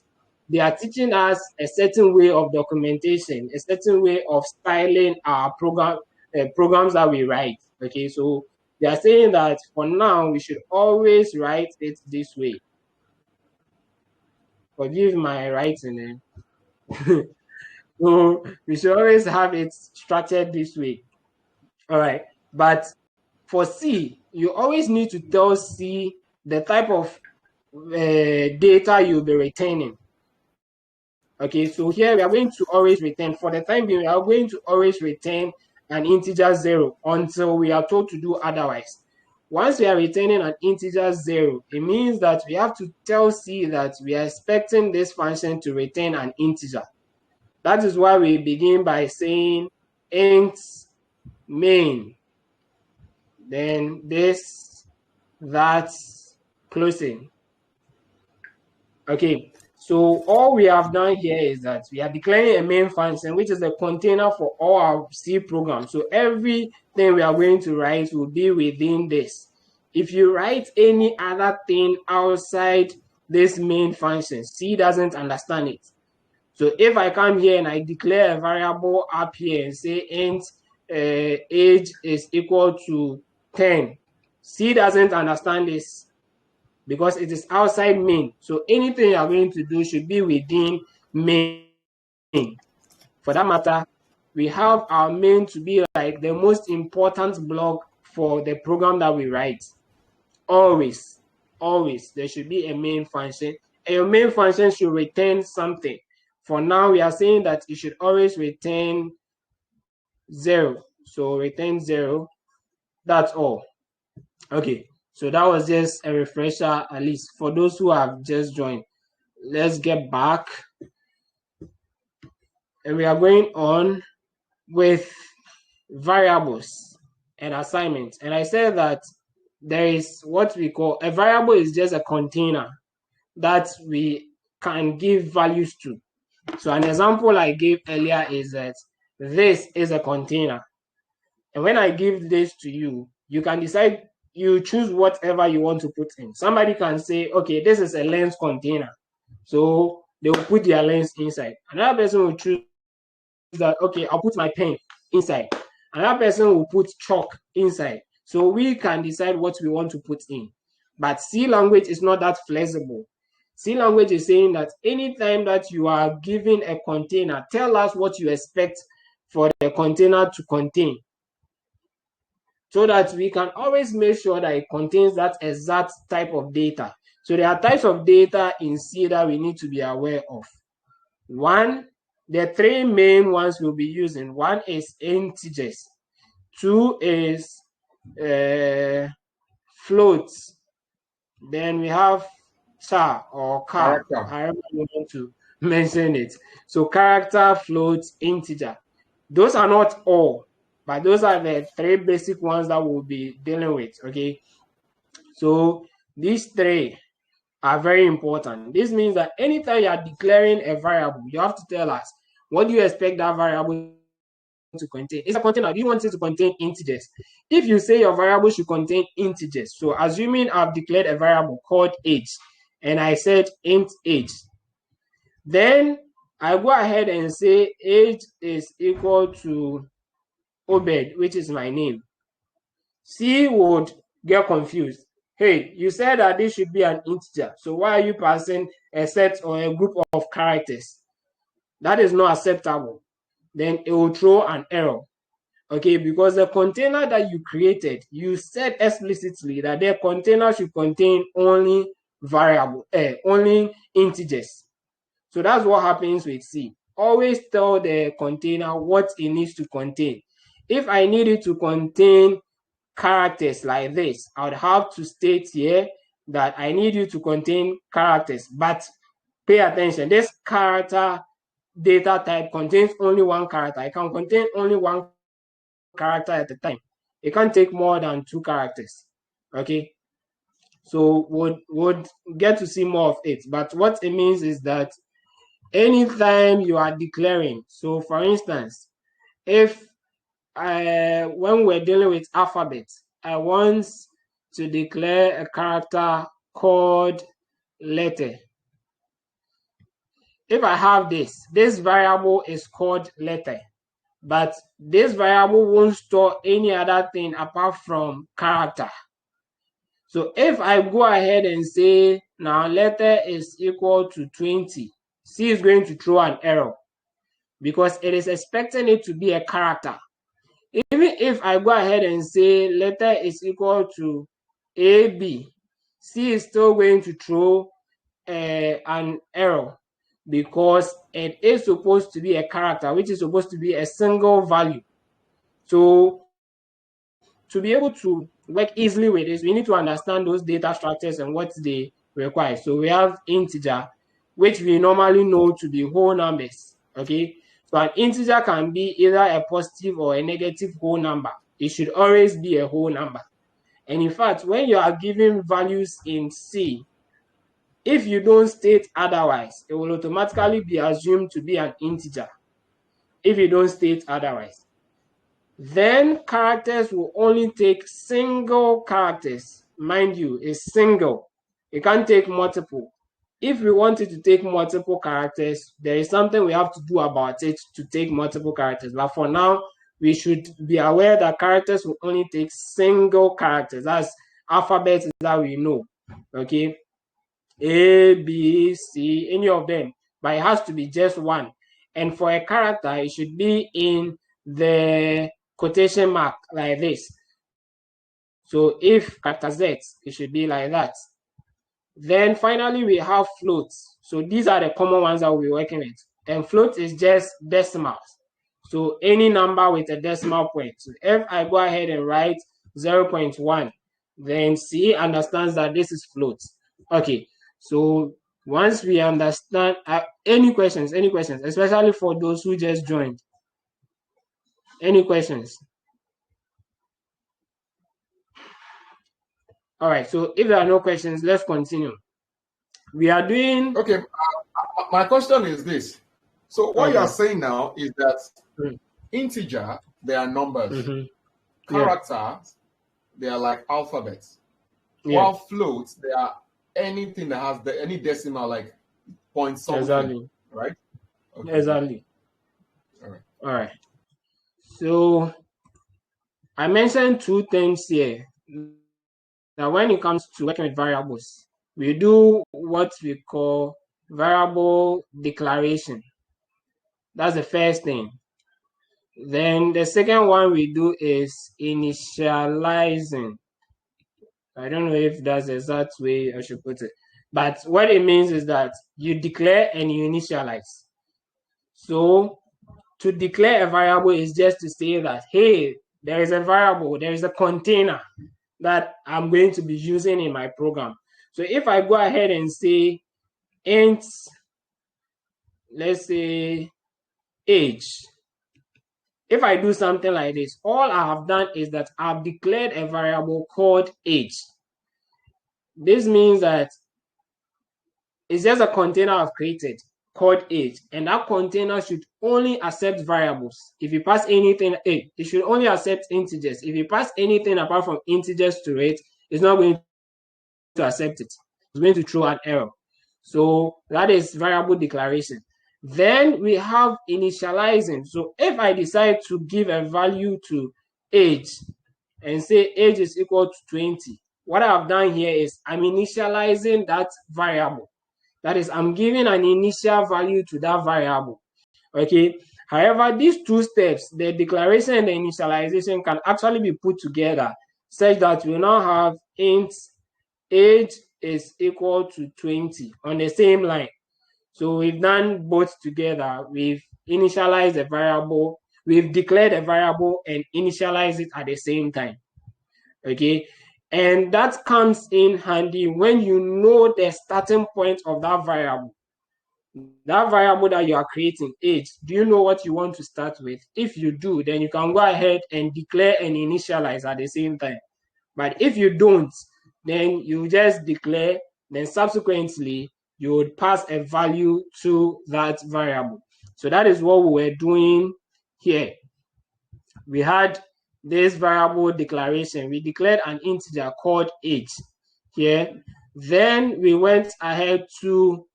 they are teaching us a certain way of documentation, a certain way of styling our programs that we write. Okay, so they are saying that for now we should always write it this way. Forgive my writing. So we should always have it structured this way. All right, but for C, you always need to tell C the type of data you'll be retaining. Okay, so here we are going to always return, for the time being, we are going to always return an integer 0 until we are told to do otherwise. Once we are returning an integer 0, it means that we have to tell C that we are expecting this function to return an integer. That is why we begin by saying int main, then this, that, closing. Okay, so all we have done here is that we are declaring a main function, which is the container for all our C programs. So everything we are going to write will be within this. If you write any other thing outside this main function, C doesn't understand it. So if I come here and I declare a variable up here and say int age is equal to 10, C doesn't understand this because it is outside main. So anything you are going to do should be within main. For that matter, we have our main to be like the most important block for the program that we write. Always there should be a main function, and your main function should return something. For now, we are saying that it should always return 0. So return 0. That's all. Okay, so that was just a refresher, at least for those who have just joined. Let's get back, and we are going on with variables and assignments. And I said that there is what we call a variable is just a container that we can give values to. So an example I gave earlier is that this is a container, and when I give this to you, you can decide, you choose whatever you want to put in. Somebody can say, okay, this is a lens container, so they will put their lens inside. Another person will choose that, okay, I'll put my pen inside. Another person will put chalk inside. So we can decide what we want to put in. But C language is not that flexible. C language is saying that anytime that you are given a container, tell us what you expect for the container to contain, so that we can always make sure that it contains that exact type of data. So there are types of data in C that we need to be aware of. One, the three main ones we'll be using. One is integers. Two is floats. Then we have char or car, however you want to mention it. So character, floats, integer. Those are not all, but those are the three basic ones that we'll be dealing with, okay? So these three are very important. This means that anytime you are declaring a variable, you have to tell us, what do you expect that variable to contain? Is a container, do you want it to contain integers? If you say your variable should contain integers, so assuming I've declared a variable called age, and I said int age, then I go ahead and say age is equal to Obed, which is my name. C would get confused. Hey, you said that this should be an integer, so why are you passing a set or a group of characters? That is not acceptable. Then it will throw an error. Okay, because the container that you created, you said explicitly that the container should contain only only integers. So that's what happens with C. Always tell the container what it needs to contain. If I need it to contain characters like this, I would have to state here that I need you to contain characters, but pay attention, this character data type contains only one character. It can contain only one character at a time. It can't take more than 2 characters. Okay, so would get to see more of it, but what it means is that anytime you are declaring, so for instance, if when we're dealing with alphabet, I want to declare a character called letter. If I have this variable is called letter, but this variable won't store any other thing apart from character. So if I go ahead and say now letter is equal to 20, C is going to throw an error because it is expecting it to be a character. Even if I go ahead and say letter is equal to AB, C is still going to throw an error because it is supposed to be a character, which is supposed to be a single value. So to be able to work easily with this, we need to understand those data structures and what they require. So we have integer, which we normally know to be whole numbers, okay? So an integer can be either a positive or a negative whole number. It should always be a whole number. And in fact, when you are giving values in C, if you don't state otherwise, it will automatically be assumed to be an integer if you don't state otherwise. Then characters will only take single characters. Mind you, it's single. It can't take multiple. if we want it to take multiple characters, there is something we have to do about it to take multiple characters. But for now, we should be aware that characters will only take single characters. That's alphabets that we know. Okay, A, B, C, any of them, but it has to be just one. And for a character, it should be in the quotation mark like this. So if character Z, it should be like that. Then finally, we have floats. So these are the common ones that we'll be working with. And float is just decimals. So any number with a decimal point. So if I go ahead and write 0.1, then C understands that this is float. Okay, so once we understand, any questions, especially for those who just joined? Any questions? All right, so if there are no questions, let's continue. We are doing... Okay, my question is this. So what you are saying now is that integer, they are numbers. Characters, they are like alphabets. While floats, they are anything that has any decimal, like point something. Exactly. Right? Okay. Exactly. All right. So I mentioned two things here. Now, when it comes to working with variables, we do what we call variable declaration. That's the first thing. Then the second one we do is initializing. I don't know if that's the exact way I should put it. But what it means is that you declare and you initialize. So to declare a variable is just to say that, hey, there is a variable, there is a container that I'm going to be using in my program. So if I go ahead and say int, let's say age, if I do something like this, all I have done is that I've declared a variable called age. This means that it's just a container I've created called age, and that container should only accept variables. If you pass anything, it should only accept integers. If you pass anything apart from integers to it, it's not going to accept it. It's going to throw an error. So that is variable declaration. Then we have initializing. So if I decide to give a value to age and say age is equal to 20, what I've done here is I'm initializing that variable. That is, I'm giving an initial value to that variable. Okay. However, these two steps, the declaration and the initialization, can actually be put together such that we now have int age is equal to 20 on the same line. So we've done both together. We've initialized a variable, we've declared a variable and initialized it at the same time. Okay. And that comes in handy when you know the starting point of that variable. That variable that you are creating, age, do you know what you want to start with? If you do, then you can go ahead and declare and initialize at the same time. But if you don't, then you just declare, then subsequently you would pass a value to that variable. So that is what we were doing here. We had this variable declaration. We declared an integer called age here. Then we went ahead to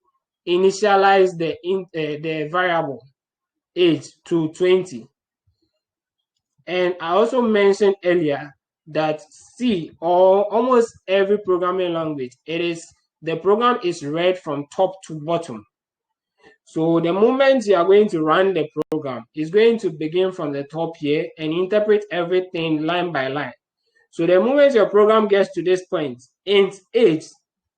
initialize the variable age to 20. And I also mentioned earlier that C, or almost every programming language, the program is read from top to bottom. So the moment you are going to run the program, it's going to begin from the top here and interpret everything line by line. So the moment your program gets to this point, int age,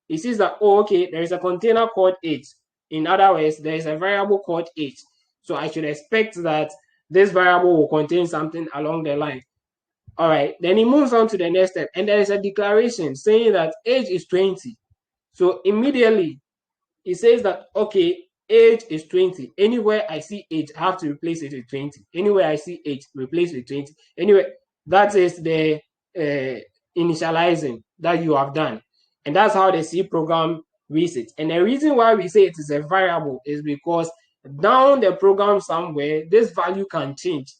it sees that, oh, okay, there is a container called age. In other words, there is a variable called age. So I should expect that this variable will contain something along the line. All right, then it moves on to the next step, and there is a declaration saying that age is 20. So immediately it says that, okay, age is 20. Anywhere I see age, I have to replace it with 20. Anywhere I see age, replace with 20. Anyway, that is the initializing that you have done. And that's how the C program reads it. And the reason why we say it is a variable is because down the program somewhere, this value can change.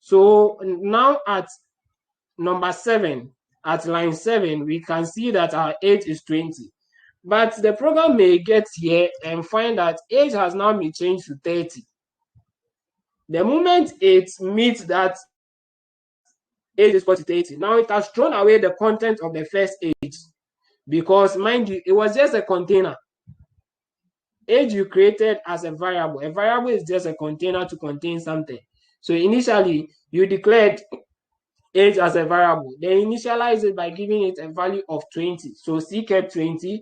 So now at number 7, at line 7, we can see that our age is 20. But the program may get here and find that age has now been changed to 30. The moment it meets that age is equal to 30, now it has thrown away the content of the first age, because mind you, it was just a container. Age you created as a variable. A variable is just a container to contain something. So initially you declared age as a variable, then initialize it by giving it a value of 20. So C kept 20,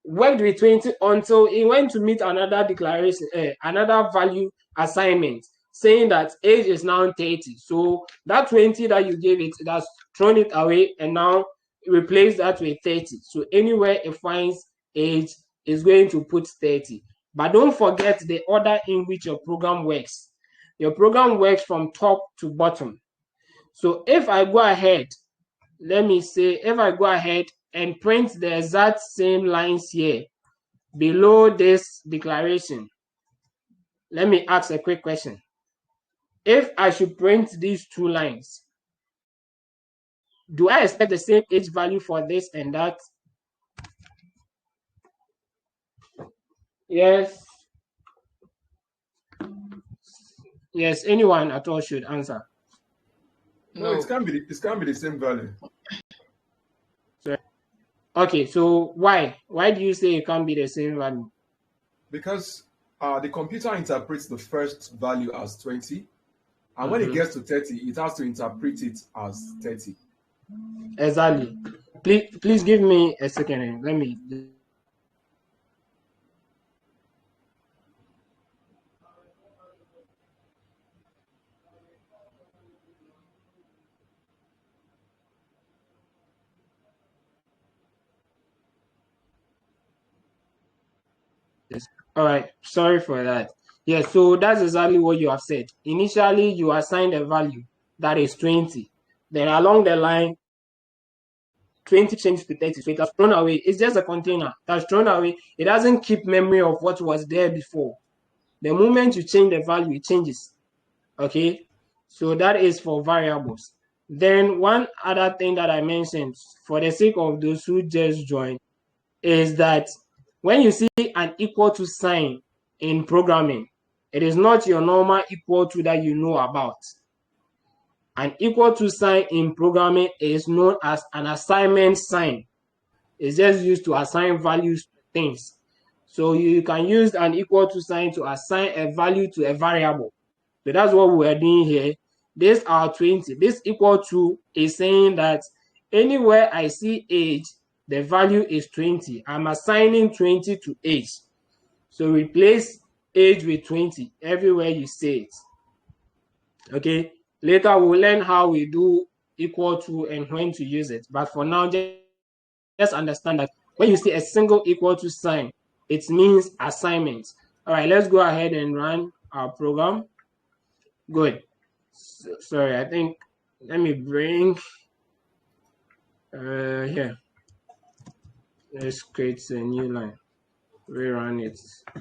worked with 20 until it went to meet another declaration, another value assignment, saying that age is now 30. So that 20 that you gave it, it has thrown it away and now replace that with 30. So anywhere it finds age is going to put 30. But don't forget the order in which your program works. Your program works from top to bottom. So if I go ahead, let me say, if I go ahead and print the exact same lines here below this declaration, let me ask a quick question. If I should print these two lines, do I expect the same age value for this and that? Yes. Yes, anyone at all should answer. No, it can't be the same value. So, okay, so why? Why do you say it can't be the same value? Because the computer interprets the first value as 20, and when it gets to 30, it has to interpret it as 30. Exactly. Please give me a second. Let me. Yes. All right. Sorry for that. Yes. So that's exactly what you have said. Initially, you assigned a value that is 20. Then along the line, 20 changed to 30. So it has thrown away. It's just a container that's thrown away. It doesn't keep memory of what was there before. The moment you change the value, it changes. Okay. So that is for variables. Then one other thing that I mentioned, for the sake of those who just joined, is that when you see an equal to sign in programming, it is not your normal equal to that you know about. An equal to sign in programming is known as an assignment sign. It's just used to assign values to things. So you can use an equal to sign to assign a value to a variable. So that's what we're doing here. This are 20. This equal to is saying that anywhere I see age, the value is 20. I'm assigning 20 to age. So replace age with 20 everywhere you say it. Okay. Later we'll learn how we do equal to and when to use it. But for now, just understand that when you see a single equal to sign, it means assignment. All right, let's go ahead and run our program. Good. So, sorry, I think, let me bring here. Let's create a new line. Rerun it.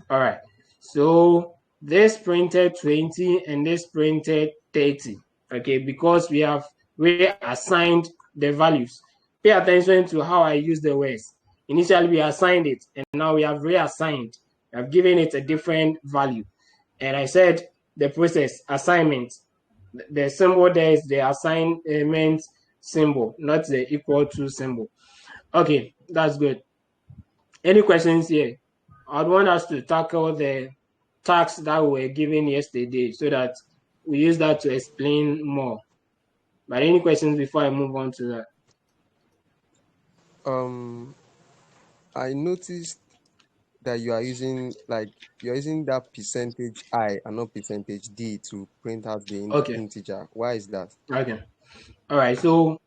All right. So this printed 20 and this printed 30. Okay, because we have reassigned the values. Pay attention to how I use the words. Initially we assigned it and now we have reassigned. I've given it a different value. And I said the process assignment. The symbol there is the assignment symbol, not the equal to symbol. Okay, that's good. Any questions here? I'd want us to tackle the tasks that were given yesterday so that we use that to explain more. But any questions before I move on to that? I noticed that you're using that percentage I and not percentage D to print out the integer. Why is that? Okay. All right. So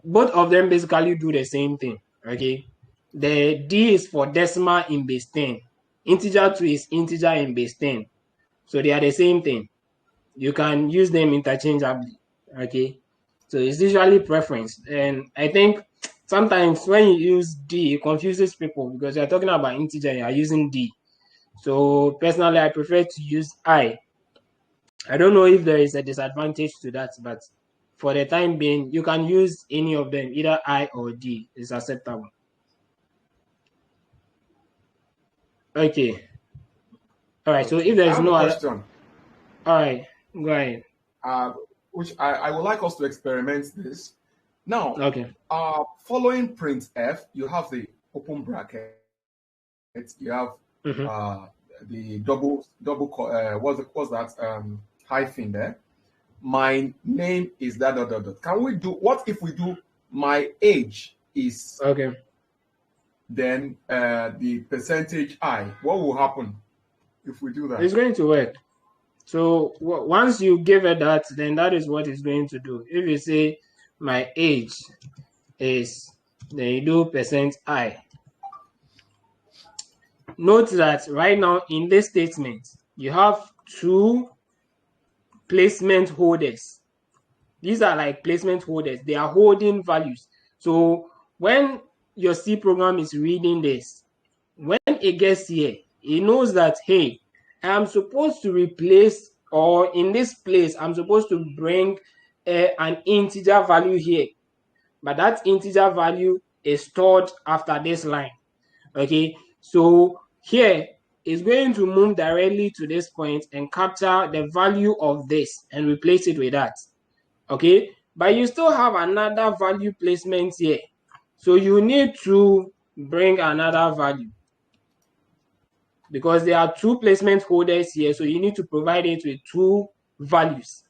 both of them basically do the same thing. Okay. The D is for decimal in base 10. Integer 2 is integer in base 10. So they are the same thing. You can use them interchangeably. Okay. So it's usually preference. And I think sometimes when you use D, it confuses people because you're talking about integer, you're using D. So personally, I prefer to use I. I don't know if there is a disadvantage to that, but for the time being, you can use any of them, either I or D is acceptable. Okay. All right. Okay. So if there's no other question. All right. Go ahead. Which I would like us to experiment this. Now, okay. Following printf, you have the open bracket. You have the double what's that hyphen there. My name is that dot dot dot. Can we do what if we do my age is okay? Then the percentage I. What will happen if we do that? It's going to work. So once you give it that, then that is what it's going to do. If you say my age is, then you do %I. Note that right now in this statement, you have two placement holders. These are like placement holders. They are holding values. So when your C program is reading this, when it gets here, it knows that, hey, I'm supposed to replace, or in this place, I'm supposed to bring an integer value here. But that integer value is stored after this line. Okay, so here is going to move directly to this point and capture the value of this and replace it with that. Okay, but you still have another value placement here. So you need to bring another value, because there are two placement holders here, so you need to provide it with two values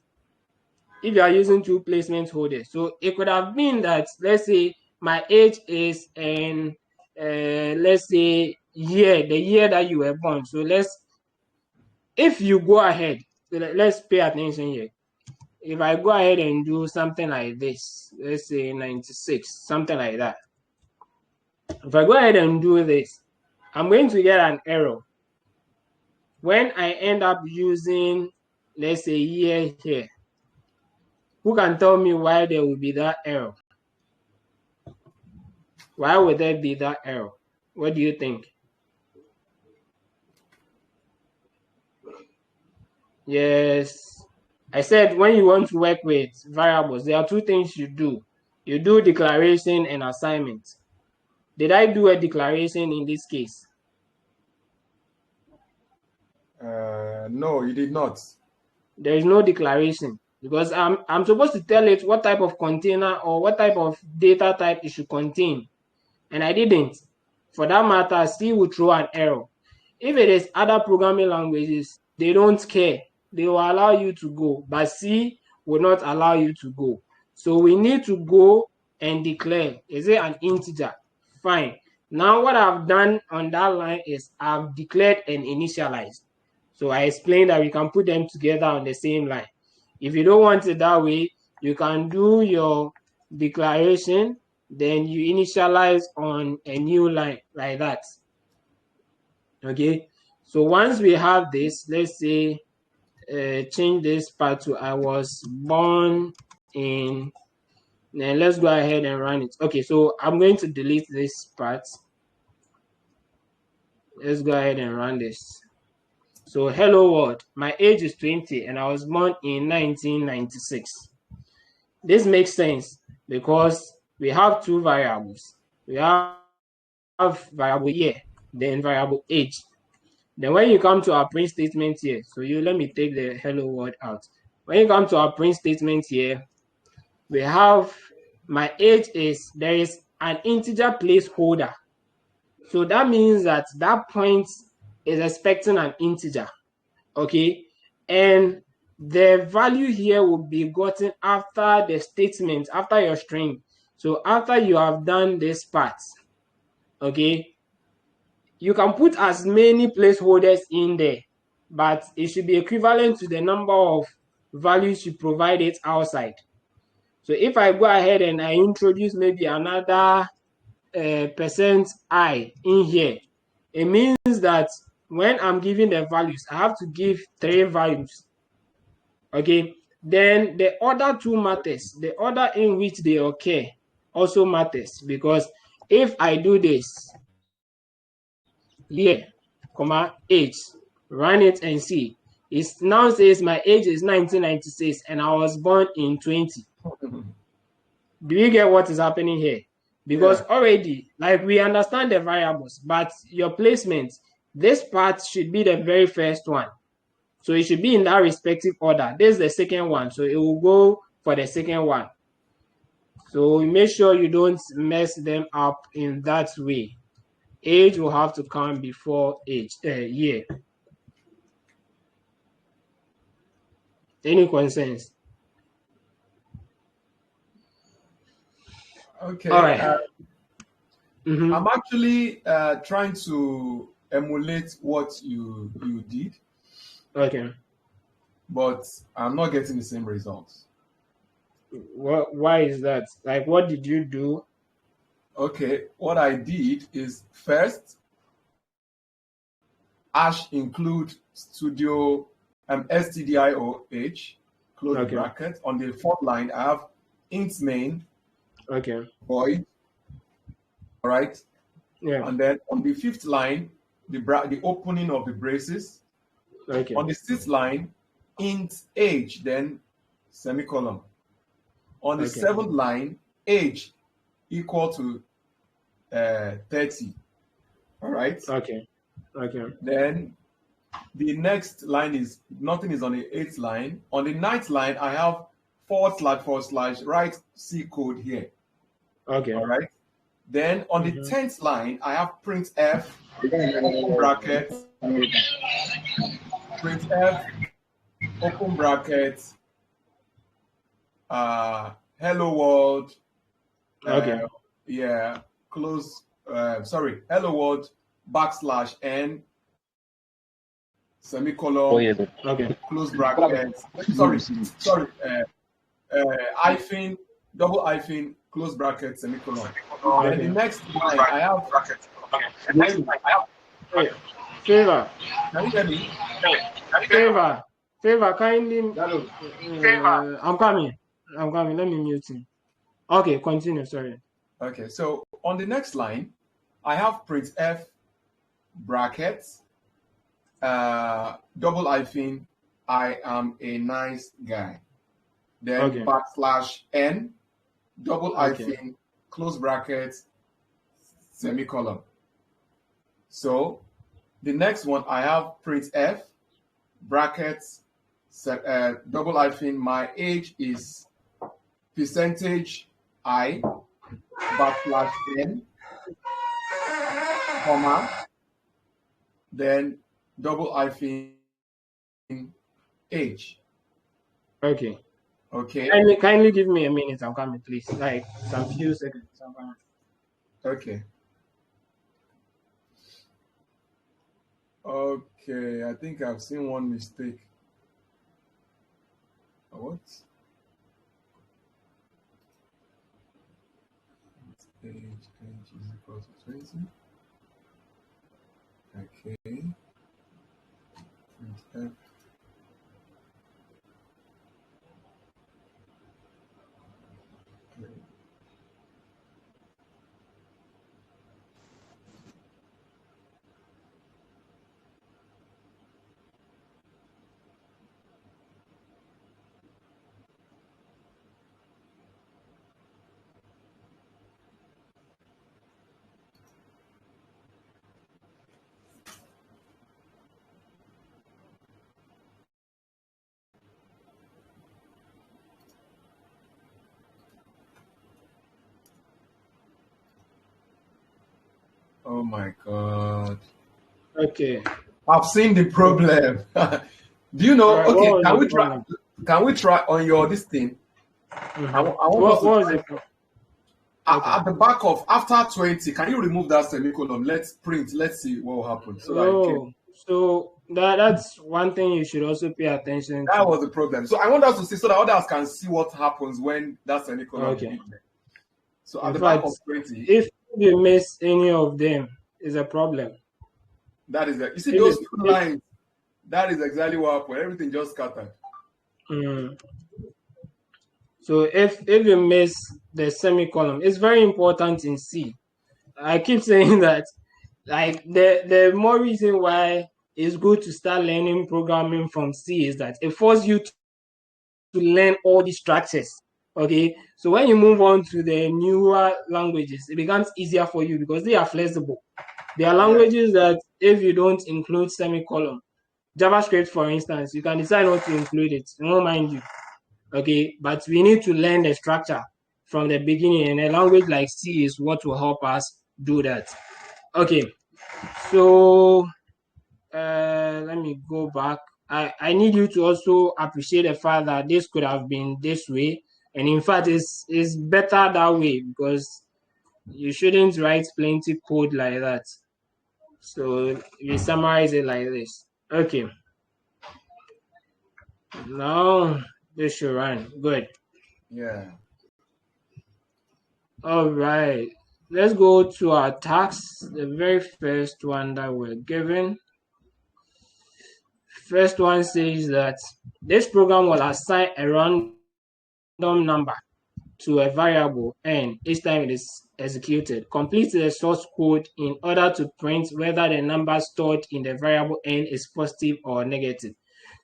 if you are using two placement holders. So it could have been that, let's say my age is in let's say the year that you were born. So if you go ahead, let's pay attention here. If I go ahead and do something like this, let's say 96, something like that. If I go ahead and do this, I'm going to get an error. When I end up using, let's say, year here, who can tell me why there will be that error? Why would there be that error? What do you think? Yes, I said when you want to work with variables, there are two things you do. You do declaration and assignment. Did I do a declaration in this case? No, you did not. There is no declaration, because I'm supposed to tell it what type of container or what type of data type it should contain, and I didn't. For that matter, C will throw an error. If it is other programming languages, they don't care. They will allow you to go, but C will not allow you to go. So we need to go and declare. Is it an integer? Fine. Now what I've done on that line is I've declared and initialized. So I explained that we can put them together on the same line. If you don't want it that way, you can do your declaration, then you initialize on a new line like that. Okay, so once we have this, let's say change this part to I was born in, then let's go ahead and run it. Okay, so I'm going to delete this part. Let's go ahead and run this. So hello world, my age is 20 and I was born in 1996. This makes sense because we have two variables. We have variable year, then variable age. Then when you come to our print statement here, so let me take the hello world out. When you come to our print statement here, we have my age is, there is an integer placeholder. So that means that that point is expecting an integer. Okay, and the value here will be gotten after the statement, after your string. So after you have done this part, okay, you can put as many placeholders in there, but it should be equivalent to the number of values you provide it outside. So if I go ahead and I introduce maybe another %I in here, it means that when I'm giving the values, I have to give 3 values. Okay, then the other two matters. The order in which they occur also matters, because if I do this, year, age, run it and see. It now says my age is 1996 and I was born in 20. Do you get what is happening here? Because already, like, we understand the variables, but your placement this part should be the very first one. So it should be in that respective order. This is the second one, so it will go for the second one. So make sure you don't mess them up in that way. Age will have to come before year. Any concerns? Okay. All right. I'm actually trying to emulate what you did. Okay. But I'm not getting the same results. Why is that? Like, what did you do? Okay, what I did is first include studio stdioh close bracket. On the fourth line, I have int main void. All right. Yeah. And then on the fifth line, the opening of the braces. Okay. On the sixth line, int age, then semicolon. On the seventh line, age equal to 30. All right. Okay. Then the next line is nothing is on the eighth line. On the ninth line, I have // write C code here. Okay. All right. Then on the 10th line, I have printf open bracket, printf open bracket, hello world. Close. Hello world \n semicolon. Close bracket. Hyphen, double hyphen, close bracket, semicolon. Then the next line I have bracket. Favor. Can you hear me? Favor, kindly. I'm coming. Let me mute him. Okay, continue. Sorry. Okay, so on the next line, I have printf brackets, double hyphen, I am a nice guy. Then \n, double hyphen, close brackets, semicolon. So the next one, I have printf brackets, double hyphen, my age is %i \n, comma, then double hyphen age. Okay. Okay. Kindly give me a minute. I'm coming, please. Like some few seconds. I'm coming. Okay. Okay, I think I've seen one mistake. What? Age is equal to 20. Okay. Printf. Oh my God. Okay. I've seen the problem. Do you know? Okay, can we try? Can we try on your this thing? What was it? At the back of after 20, can you remove that semicolon? Let's print. Let's see what will happen. So that's one thing you should also pay attention to. That was the problem. So I want us to see so that others can see what happens when that semicolon is there. So at the back of 20, if you miss any of them, is a problem. That is it. You see those two lines. That is exactly what happened. Everything just scattered. So if you miss the semicolon, it's very important in C. I keep saying that, like the more reason why it's good to start learning programming from C is that it forces you to learn all these structures. Okay, so when you move on to the newer languages, it becomes easier for you because they are flexible. There are languages that if you don't include semicolon, JavaScript, for instance, you can decide not to include it. It won't mind you. Okay, but we need to learn the structure from the beginning, and a language like C is what will help us do that. Okay, so let me go back. I need you to also appreciate the fact that this could have been this way, and in fact it's better that way, because you shouldn't write plenty code like that. So we summarize it like this. Okay, now this should run good. Yeah. All right, let's go to our tasks. The very first one that we're given. First one says that this program will assign a random number to a variable n each time it is executed. Complete the source code in order to print whether the number stored in the variable n is positive or negative.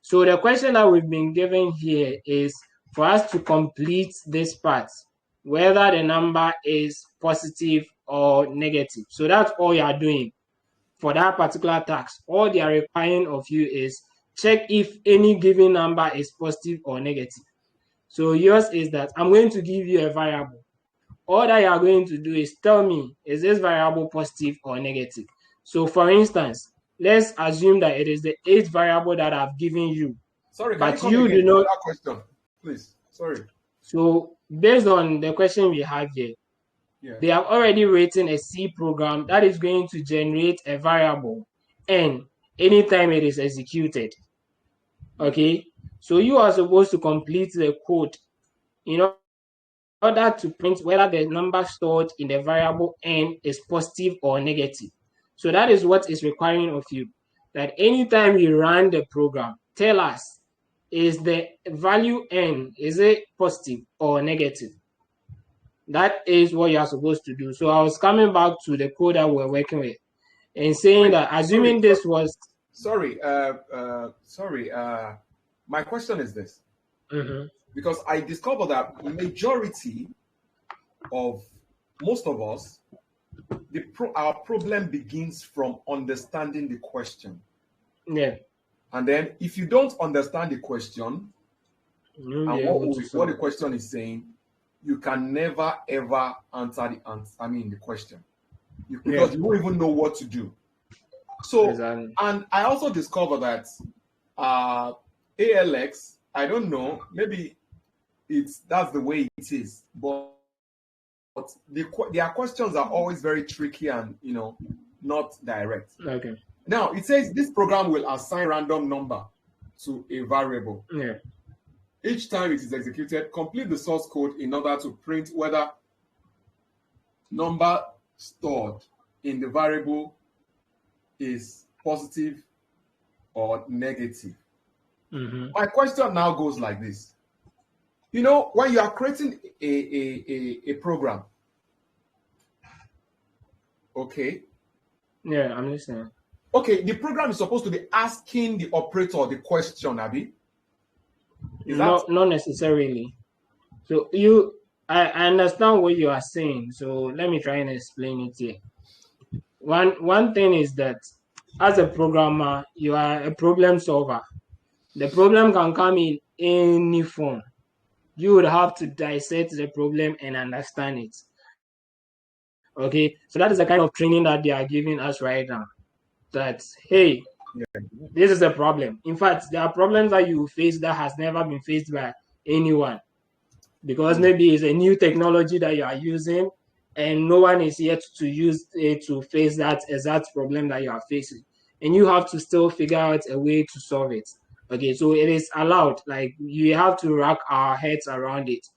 So the question that we've been given here is for us to complete this part, whether the number is positive or negative. So that's all you are doing for that particular task. All they are requiring of you is check if any given number is positive or negative. So yours is that I'm going to give you a variable. All that you are going to do is tell me, is this variable positive or negative? So for instance, let's assume that it is the 8th variable that I've given you. Sorry, but you do not. That question, please. Sorry. So based on the question we have here, they have already written a C program that is going to generate a variable n anytime it is executed. Okay, so you are supposed to complete the code in order to print whether the number stored in the variable n is positive or negative. So that is what is requiring of you, that anytime you run the program, tell us, is the value n, is it positive or negative? That is what you are supposed to do. So I was coming back to the code that we're working with and saying that assuming this was... my question is this. Because I discovered that majority of most of us, our problem begins from understanding the question. Yeah. And then if you don't understand the question and what the question is saying, you can never ever answer the question. Because you don't even know what to do. So, exactly. And I also discovered that ALX, I don't know, maybe that's the way it is, but their questions are always very tricky and not direct. Okay. Now it says this program will assign random number to a variable. Yeah. Each time it is executed, complete the source code in order to print whether number stored in the variable is positive or negative. My question now goes like this. When you are creating a program, okay? Yeah, I'm listening. Okay, the program is supposed to be asking the operator the question, Abi. Not necessarily. So I understand what you are saying. So let me try and explain it here. One thing is that as a programmer, you are a problem solver. The problem can come in any form. You would have to dissect the problem and understand it. Okay, so that is the kind of training that they are giving us right now. That, hey, this is a problem. In fact, there are problems that you face that has never been faced by anyone, because maybe it's a new technology that you are using and no one is yet to use it to face that exact problem that you are facing, and you have to still figure out a way to solve it. Okay, so it is allowed, like you have to wrap our heads around it,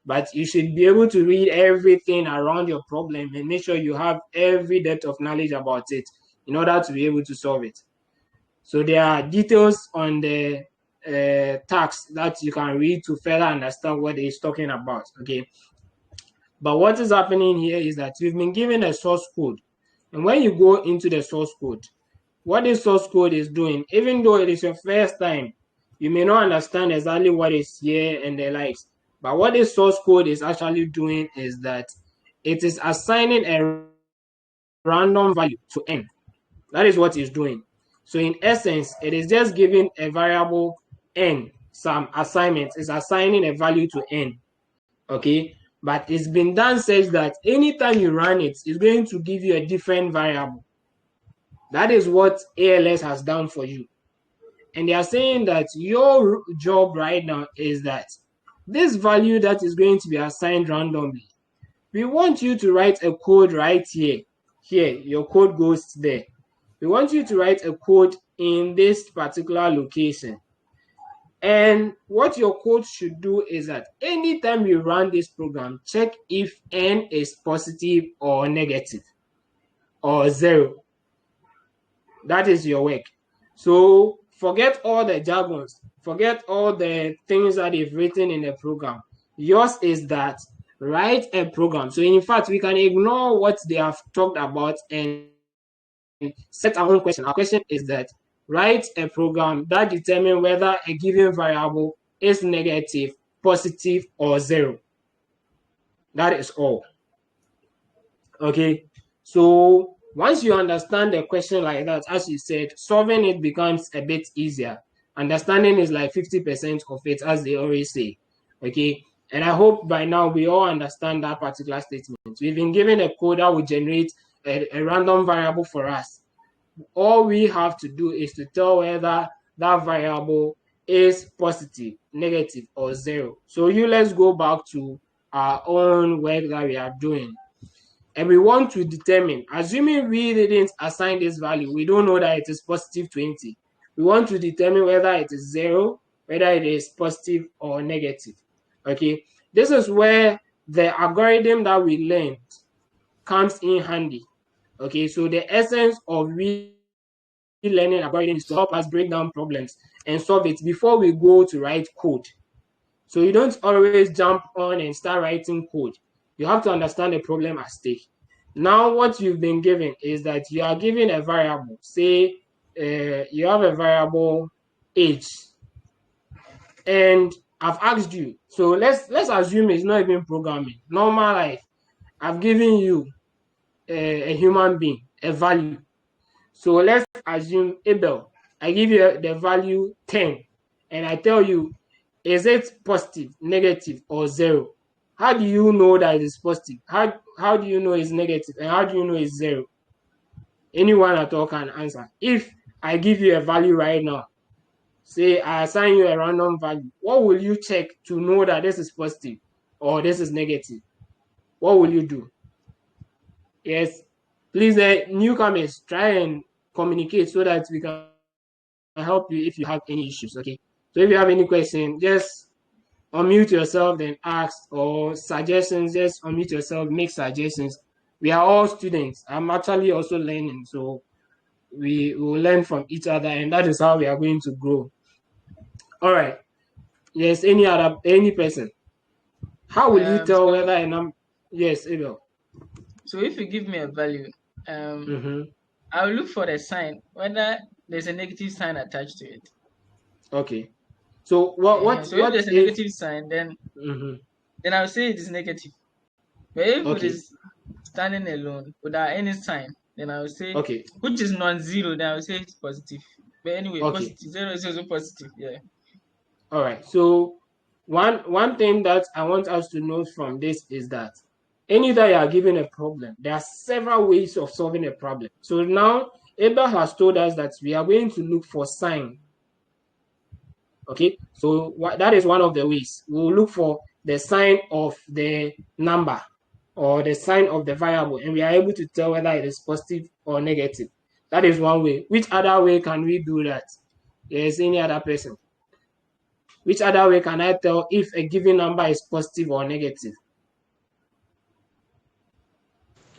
but you should be able to read everything around your problem and make sure you have every depth of knowledge about it in order to be able to solve it. So there are details on the task that you can read to further understand what it's talking about. Okay, but what is happening here is that you've been given a source code, and when you go into the source code, what this source code is doing, even though it is your first time, you may not understand exactly what is here and the likes, but what this source code is actually doing is that it is assigning a random value to n. That is what it's doing. So in essence, it is just giving a variable n some assignment. It's assigning a value to n. Okay, but it's been done such that anytime you run it, it's going to give you a different variable. That is what ALX has done for you. And they are saying that your job right now is that this value that is going to be assigned randomly, we want you to write a code right here. Here, your code goes there. We want you to write a code in this particular location. And what your code should do is that anytime you run this program, check if n is positive or negative or 0. That is your work. So forget all the jargons, forget all the things that they've written in the program. Yours is that write a program. So in fact, we can ignore what they have talked about and set our own question. Our question is that write a program that determines whether a given variable is negative, positive, or 0. That is all. Okay, so once you understand the question like that, as you said, solving it becomes a bit easier. Understanding is like 50% of it, as they always say. Okay, and I hope by now we all understand that particular statement. We've been given a code that will generate a random variable for us. All we have to do is to tell whether that variable is positive, negative, or 0. So let's go back to our own work that we are doing. And we want to determine, assuming we didn't assign this value, we don't know that it is positive 20. We want to determine whether it is 0, whether it is positive or negative. Okay, this is where the algorithm that we learned comes in handy. Okay, so the essence of learning algorithm is to help us break down problems and solve it before we go to write code. So you don't always jump on and start writing code. You have to understand the problem at stake. Now, what you've been given is that you are given a variable. Say you have a variable age, and I've asked you. So let's assume it's not even programming. Normal life. I've given you a human being, a value. So let's assume Abel. I give you the value 10, and I tell you, is it positive, negative, or 0? How do you know that it is positive? How do you know it's negative? And how do you know it's 0? Anyone at all can answer. If I give you a value right now, say I assign you a random value, what will you check to know that this is positive or this is negative? What will you do? Yes, please, newcomers, try and communicate so that we can help you if you have any issues. Okay, so if you have any question, just unmute yourself, then ask, or suggestions, just unmute yourself, make suggestions. We are all students. I'm actually also learning, so we will learn from each other, and that is how we are going to grow. All right. Yes, any person. How will you tell whether a number? Yes, Abel. So if you give me a value, I'll look for the sign, whether there's a negative sign attached to it. Okay. So what if there's a negative sign, then I'll say it is negative. But if it is standing alone without any sign, then I'll say which is non-zero, then I'll say it's positive. But anyway, positive 0 is also positive. Yeah. All right. So one thing that I want us to know from this is that anytime you are given a problem, there are several ways of solving a problem. So now Abel has told us that we are going to look for sign. Okay, so that is one of the ways. We'll look for the sign of the number or the sign of the variable, and we are able to tell whether it is positive or negative. That is one way. Which other way can we do that? Yes, any other person? Which other way can I tell if a given number is positive or negative?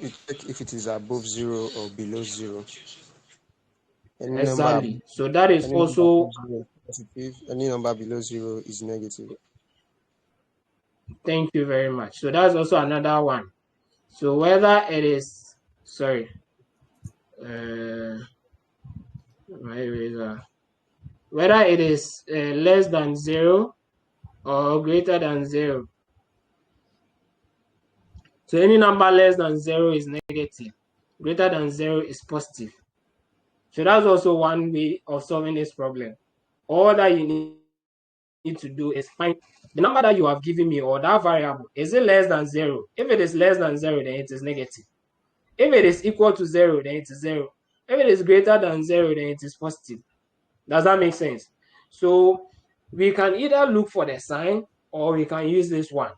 You check if it is above 0 or below 0. Exactly. So that is also positive. Any number below 0 is negative. Thank you very much. So that's also another one. So whether it is, sorry, my eraser, whether it is less than 0 or greater than 0. So any number less than 0 is negative. greater than 0 is positive. So that's also one way of solving this problem. All that you need to do is find the number that you have given me, or that variable. Is it less than 0? If it is less than 0, then it is negative. If it is equal to 0, then it is 0. If it is greater than 0, then it is positive. Does that make sense? So we can either look for the sign or we can use this one.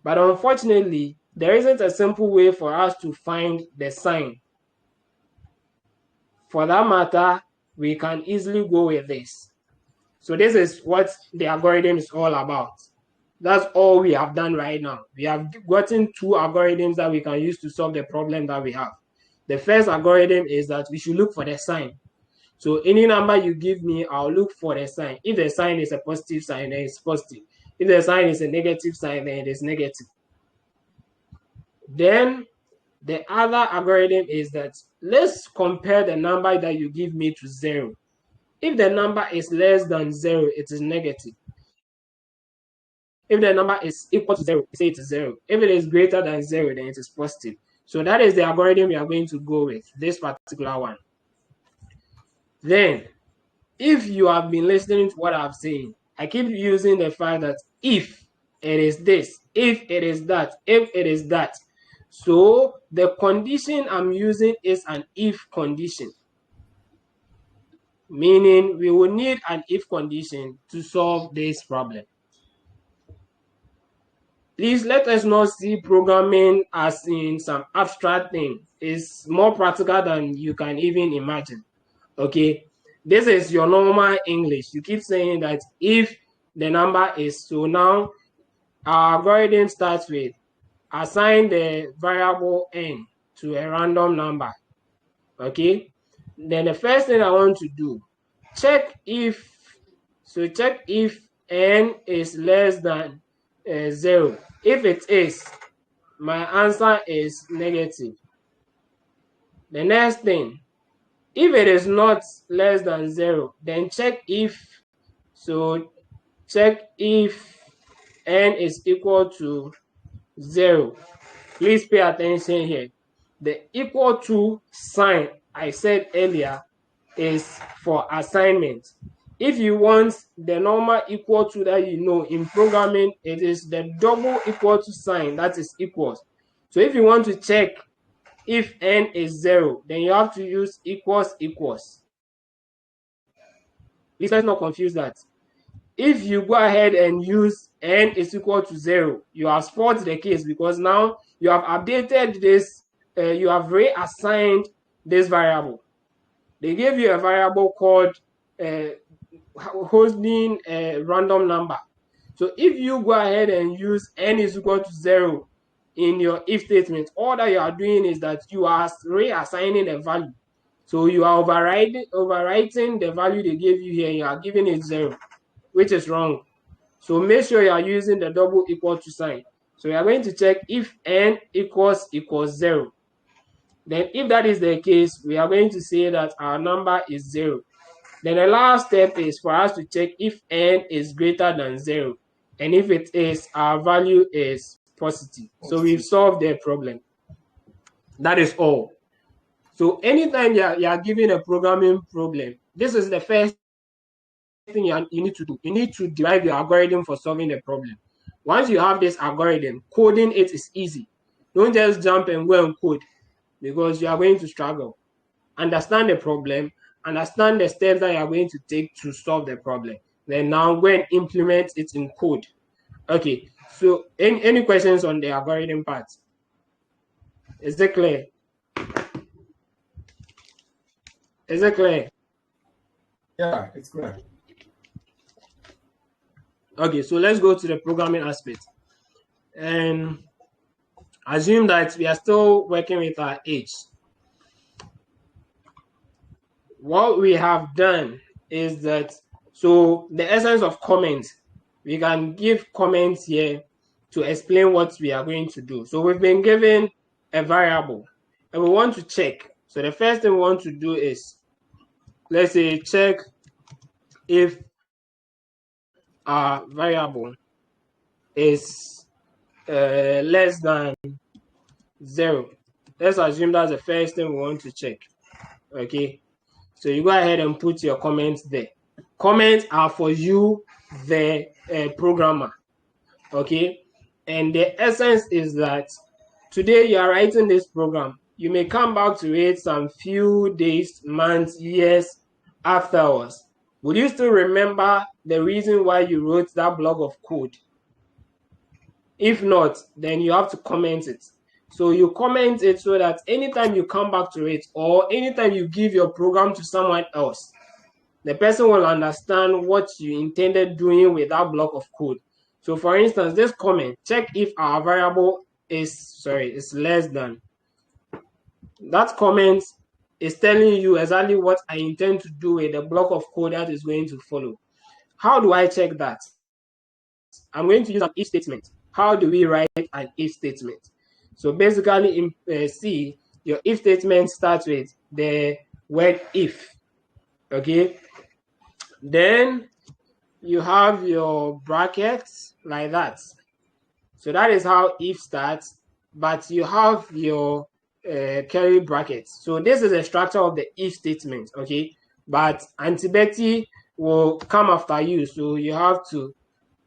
But unfortunately, there isn't a simple way for us to find the sign. For that matter, we can easily go with this. So this is what the algorithm is all about. That's all we have done right now. We have gotten 2 algorithms that we can use to solve the problem that we have. The first algorithm is that we should look for the sign. So any number you give me, I'll look for the sign. If the sign is a positive sign, then it's positive. If the sign is a negative sign, then it is negative. Then the other algorithm is that let's compare the number that you give me to 0. If the number is less than 0, it is negative. If the number is equal to 0, say it is 0. If it is greater than 0, then it is positive. So that is the algorithm we are going to go with, this particular one. Then, if you have been listening to what I'm saying, I keep using the fact that if it is this, if it is that, if it is that. So the condition I'm using is an if condition, meaning we will need an if condition to solve this problem. Please let us not see programming as in some abstract thing. It's more practical than you can even imagine. Okay, this is your normal English. You keep saying that if the number is, so now our algorithm starts with assign the variable n to a random number. Okay, then the first thing I want to do, check if n is less than 0. If it is, my answer is negative. The next thing, if it is not less than 0, then check if n is equal to 0. Please pay attention here. The equal to sign I said earlier is for assignment. If you want the normal equal to that you know in programming, it is the double equal to sign that is equals. So if you want to check if n is 0, then you have to use equals equals. Please let's not confuse that. If you go ahead and use n is equal to 0, you have spoiled the case because now you have updated this, you have reassigned this variable. They gave you a variable called holding a random number. So if you go ahead and use n is equal to 0 in your if statement, all that you are doing is that you are reassigning a value. So you are overwriting the value they gave you here, and you are giving it 0, which is wrong. So make sure you are using the double equal to sign. So we are going to check if n equals 0. Then if that is the case, we are going to say that our number is 0. Then the last step is for us to check if n is greater than 0. And if it is, our value is positive. So we've solved the problem. That is all. So anytime you are given a programming problem, this is the first thing you need to do. You need to derive your algorithm for solving the problem. Once you have this algorithm, coding it is easy. Don't just jump and go and code because you are going to struggle. Understand the problem, understand the steps that you are going to take to solve the problem. Then now go and implement it in code. Okay, so any questions on the algorithm part? Is it clear? Is it clear? Yeah, it's clear. Okay, so let's go to the programming aspect. And assume that we are still working with our age. What we have done is that, so the essence of comments, we can give comments here to explain what we are going to do. So we've been given a variable and we want to check. So the first thing we want to do is, let's say, check if our variable is less than 0. Let's assume that's the first thing we want to check. Okay, so you go ahead and put your comments there. Comments are for you, the programmer. Okay, and the essence is that today you are writing this program. You may come back to it some few days, months, years afterwards. Would you still remember the reason why you wrote that block of code? If not, then you have to comment it. So you comment it so that anytime you come back to it, or anytime you give your program to someone else, the person will understand what you intended doing with that block of code. So for instance, this comment, check if our variable is less than. That comment is telling you exactly what I intend to do with the block of code that is going to follow. How do I check that? I'm going to use an if statement. How do we write an if statement? So basically in C, your if statement starts with the word if. Okay. Then you have your brackets like that. So that is how if starts, but you have your curly brackets. So this is the structure of the if statement, okay? But Auntie Betty will come after you, so you have to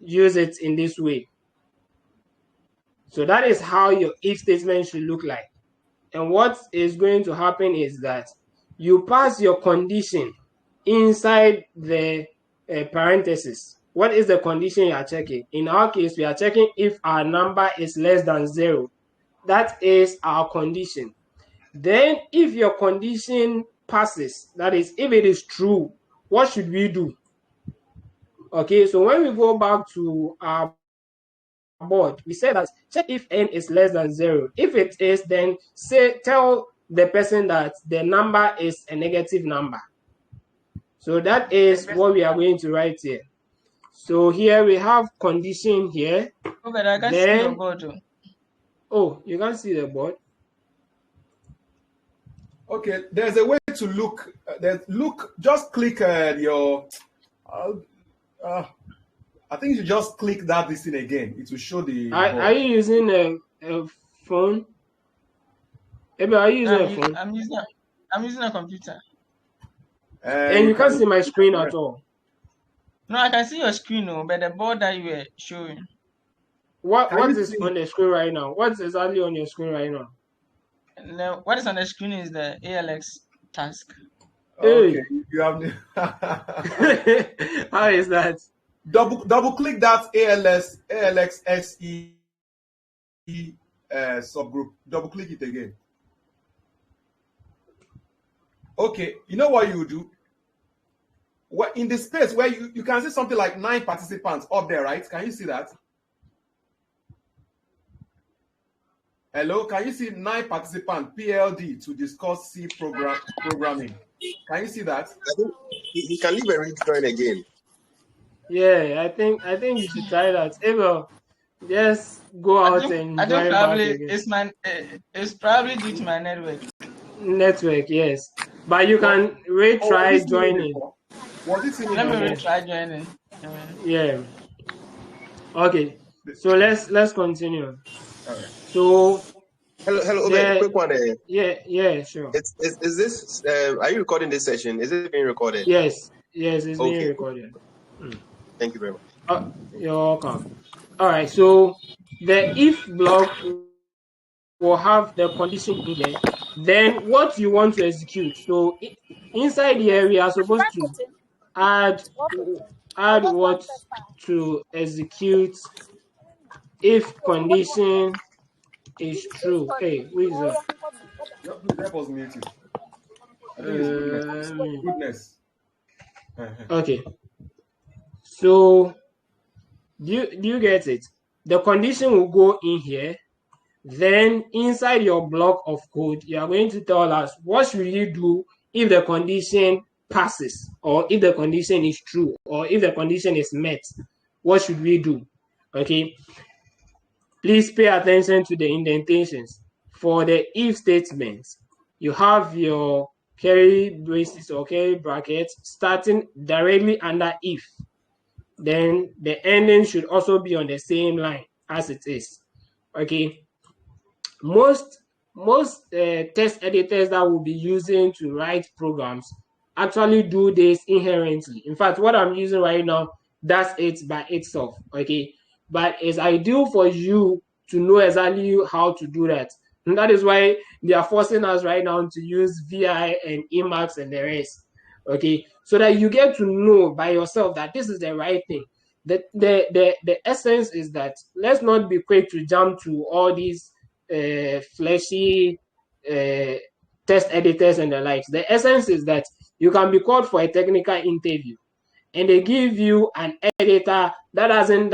use it in this way. So that is how your if statement should look like. And what is going to happen is that you pass your condition inside the parenthesis. What is the condition you are checking? In our case, we are checking if our number is less than 0. That is our condition. Then if your condition passes, that is, if it is true, what should we do? Okay, so when we go back to our board, we said that check if n is less than 0. If it is, then tell the person that the number is a negative number. So that is what we are going to write here. So here we have condition here. Oh, but I can see your board. Oh, you can see the board. Okay, there's a way to look. Just click your. I think you just click that this thing again. It will show the. Are you using a phone? Maybe are you using a phone? I'm using a computer. And you can't see my screen at all. No, I can see your screen, but the board that you were showing. What is on the screen right now? What's exactly on your screen right now? No, what is on the screen is the ALX task. Okay, you have. How is that? Double click that ALX SE subgroup. Double click it again. Okay, you know what you do? In the space where you can see something like 9 participants up there, right? Can you see that? Hello, can you see 9 participants PLD to discuss C programming? Can you see that? I think he can leave and rejoin again. Yeah, I think you should try that. Abel, just go out and join back again. It's probably due to my network. Network, yes. But you can retry joining. Let me retry joining. Yeah. Okay. So let's continue. All right. So hello, quick one. Yeah, sure. Is this are you recording this session? Is it being recorded? Yes, it's being recorded. Thank you very much. You're welcome. All right, so the if block will have the condition in there. Then what you want to execute. So inside here we are supposed to add what to execute if condition is true. Hey, who is that? That was muted. I think it's goodness. Okay. So do you get it? The condition will go in here. Then inside your block of code, you are going to tell us what should you do if the condition passes, or if the condition is true, or if the condition is met. What should we do? Okay. Please pay attention to the indentations. For the if statements, you have your curly braces or curly brackets starting directly under if. Then the ending should also be on the same line as it is. Okay. Most most test editors that we'll be using to write programs actually do this inherently. In fact, what I'm using right now does it by itself, okay? But it's ideal for you to know exactly how to do that. And that is why they are forcing us right now to use VI and Emacs and the rest, okay? So that you get to know by yourself that this is the right thing. The essence is that let's not be quick to jump to all these fleshy test editors and the likes. The essence is that you can be called for a technical interview and they give you an editor that doesn't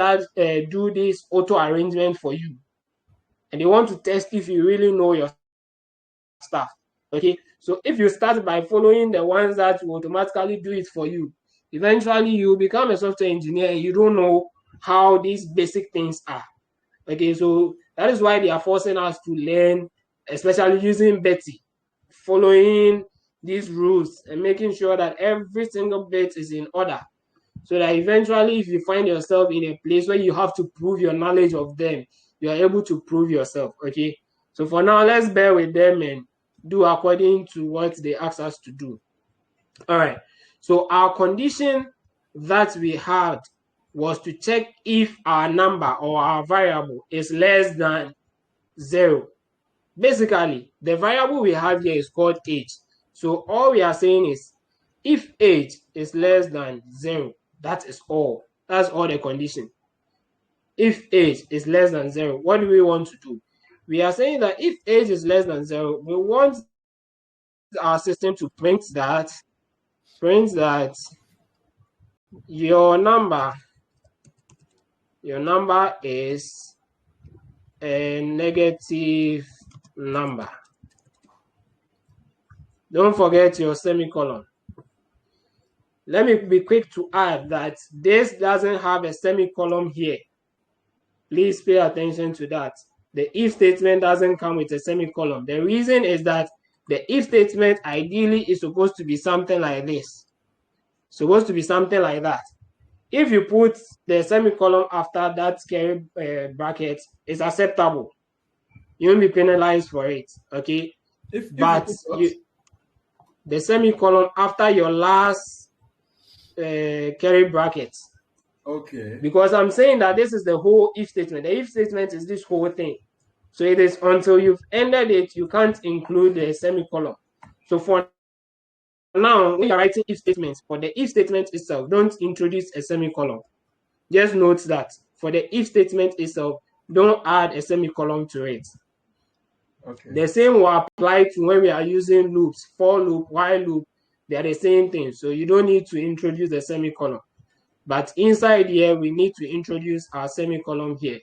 do this auto arrangement for you, and they want to test if you really know your stuff, okay? So if you start by following the ones that will automatically do it for you, eventually you become a software engineer and you don't know how these basic things are, okay? So that is why they are forcing us to learn, especially using Betty, following these rules and making sure that every single bit is in order, so that eventually if you find yourself in a place where you have to prove your knowledge of them, you are able to prove yourself, okay? So for now, let's bear with them and do according to what they ask us to do. All right. So our condition that we had was to check if our number or our variable is less than 0. Basically, the variable we have here is called age. So all we are saying is if age is less than 0, that is all. That's all the condition. If age is less than 0, what do we want to do? We are saying that if age is less than 0, we want our system to print that your number is a negative number. Don't forget your semicolon. Let me be quick to add that this doesn't have a semicolon here. Please pay attention to that. The if statement doesn't come with a semicolon. The reason is that the if statement ideally is supposed to be something like this. Supposed to be something like that. If you put the semicolon after that curly bracket, it's acceptable. You won't be penalized for it, okay? But the semicolon after your last curly bracket. Okay. Because I'm saying that this is the whole if statement. The if statement is this whole thing. So it is until you've ended it, you can't include the semicolon. So for now, when you're writing if statements, for the if statement itself, don't introduce a semicolon. Just note that for the if statement itself, don't add a semicolon to it. Okay. The same will apply to when we are using loops, for loop, while loop, they are the same thing. So you don't need to introduce a semicolon. But inside here, we need to introduce our semicolon here.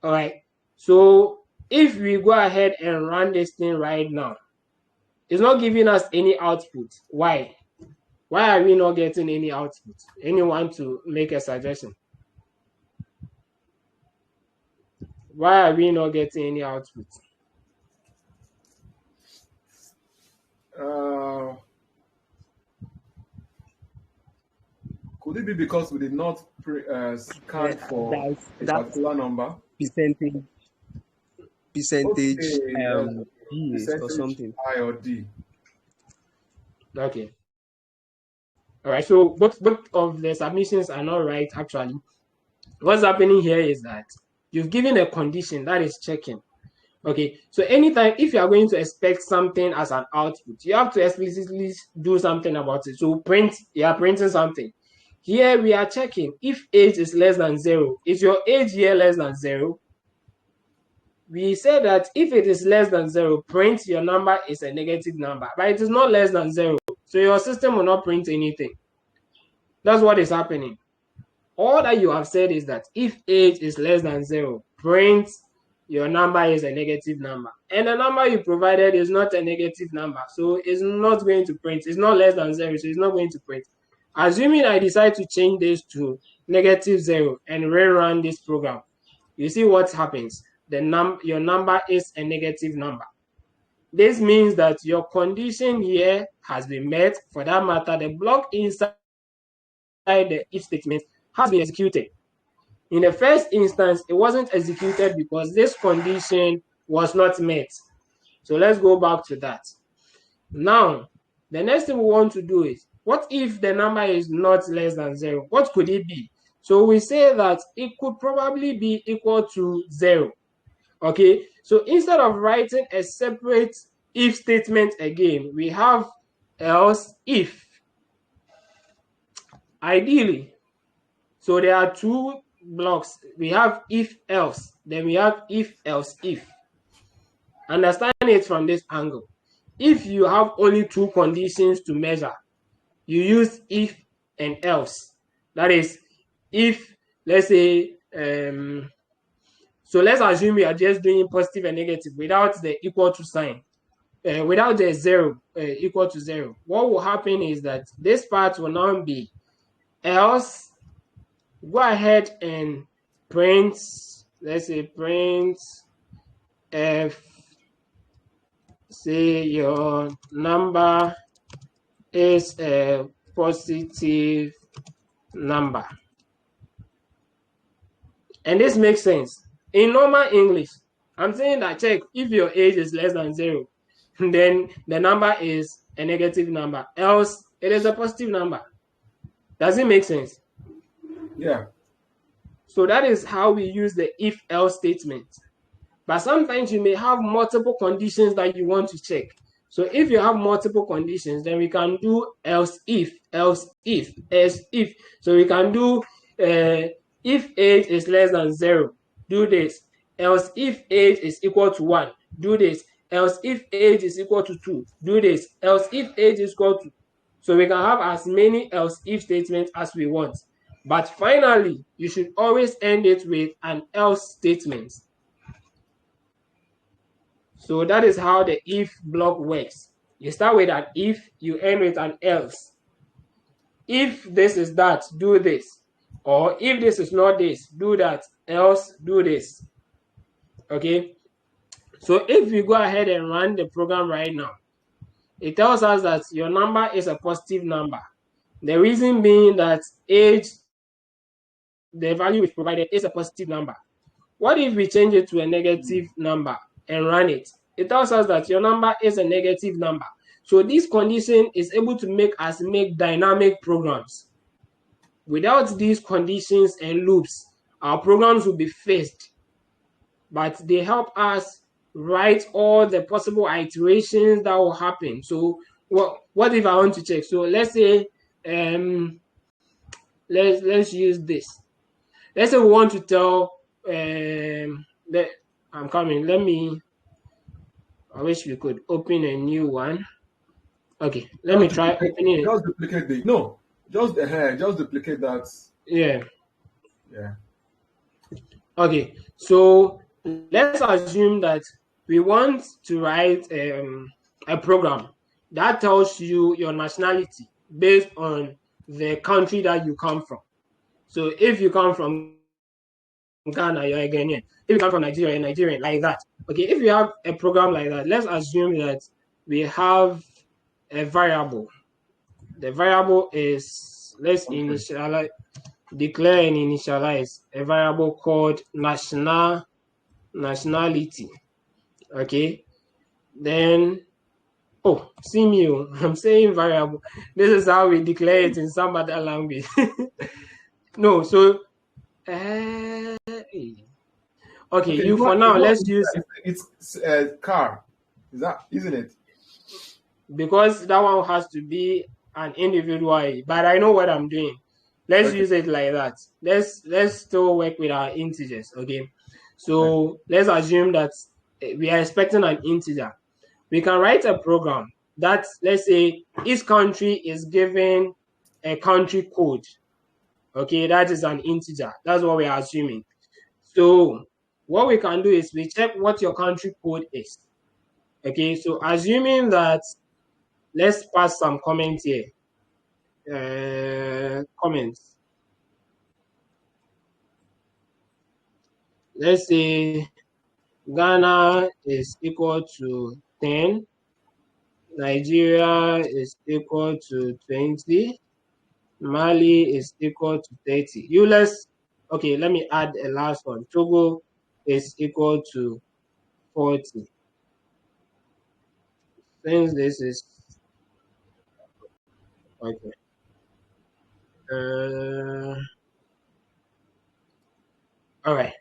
All right. So if we go ahead and run this thing right now, it's not giving us any output. Why? Why are we not getting any output? Anyone to make a suggestion? Why are we not getting any output? Could it be because we did not scan for a particular number? Percentage Okay, D or something. I or D. Okay. All right. So both of the submissions are not right, actually. What's happening here is that you've given a condition that is checking. Okay. So anytime if you are going to expect something as an output, you have to explicitly do something about it. So you are printing something. Here we are checking if age is less than 0. Is your age here less than 0? We say that if it is less than 0, print your number is a negative number, but it is not less than 0. So your system will not print anything. That's what is happening. All that you have said is that if age is less than 0, print your number is a negative number. And the number you provided is not a negative number. So it's not going to print. It's not less than 0, so it's not going to print. Assuming I decide to change this to -0 and rerun this program, you see what happens. Your number is a negative number. This means that your condition here has been met. For that matter, the block inside the if statement has been executed. In the first instance, it wasn't executed because this condition was not met. So let's go back to that. Now, the next thing we want to do is, what if the number is not less than 0? What could it be? So we say that it could probably be equal to 0. Okay, so instead of writing a separate if statement again, we have else if. Ideally, so there are two blocks. We have if else, then we have if else if. Understand it from this angle. If you have only two conditions to measure, you use if and else. That is, if, let's say, so let's assume we are just doing positive and negative without the equal to sign, without the 0 equal to 0. What will happen is that this part will now be else. Go ahead and print, let's say print f, say your number is a positive number. And this makes sense. In normal English, I'm saying that check if your age is less than 0, then the number is a negative number, else it is a positive number. Does it make sense? Yeah. So that is how we use the if else statement. But sometimes you may have multiple conditions that you want to check. So if you have multiple conditions, then we can do else if, else if, else if. So we can do if age is less than 0, do this. Else if age is equal to 1, do this. Else if age is equal to 2, do this. Else if age is equal to. So we can have as many else if statements as we want. But finally, you should always end it with an else statement. So that is how the if block works. You start with an if, you end with an else. If this is that, do this. Or if this is not this, do that, else do this. Okay? So if we go ahead and run the program right now, it tells us that your number is a positive number. The reason being that age, the value is provided, is a positive number. What if we change it to a negative number and run it? It tells us that your number is a negative number. So this condition is able to make us make dynamic programs. Without these conditions and loops, our programs will be fixed. But they help us write all the possible iterations that will happen. So what if I want to check? So let's say let's use this. Let's say we want to tell that I'm coming. I wish we could open a new one. Okay, let me try opening it. Just duplicate just duplicate that. Yeah. Yeah. Okay, so let's assume that we want to write a program that tells you your nationality based on the country that you come from. So if you come from Ghana, you're a Ghanaian. If you come from Nigeria, you're Nigerian, like that. Okay, if you have a program like that, let's assume that we have a variable. The variable is, let's initialize, declare and initialize a variable called nationality. Okay, then see me, I'm saying variable. This is how we declare it in some other language. No, so okay, you for now, let's use it's car. Isn't it? Because that one has to be an individual, but I know what I'm doing. Let's use it like that. Let's still work with our integers, okay? So let's assume that we are expecting an integer. We can write a program that, let's say, each country is given a country code. Okay, that is an integer. That's what we are assuming. So what we can do is we check what your country code is. Okay, so assuming that, let's pass some comments here. Comments. Let's say Ghana is equal to 10. Nigeria is equal to 20. Mali is equal to 30. Okay, let me add a last one. Togo is equal to 40. since this is okay. All right.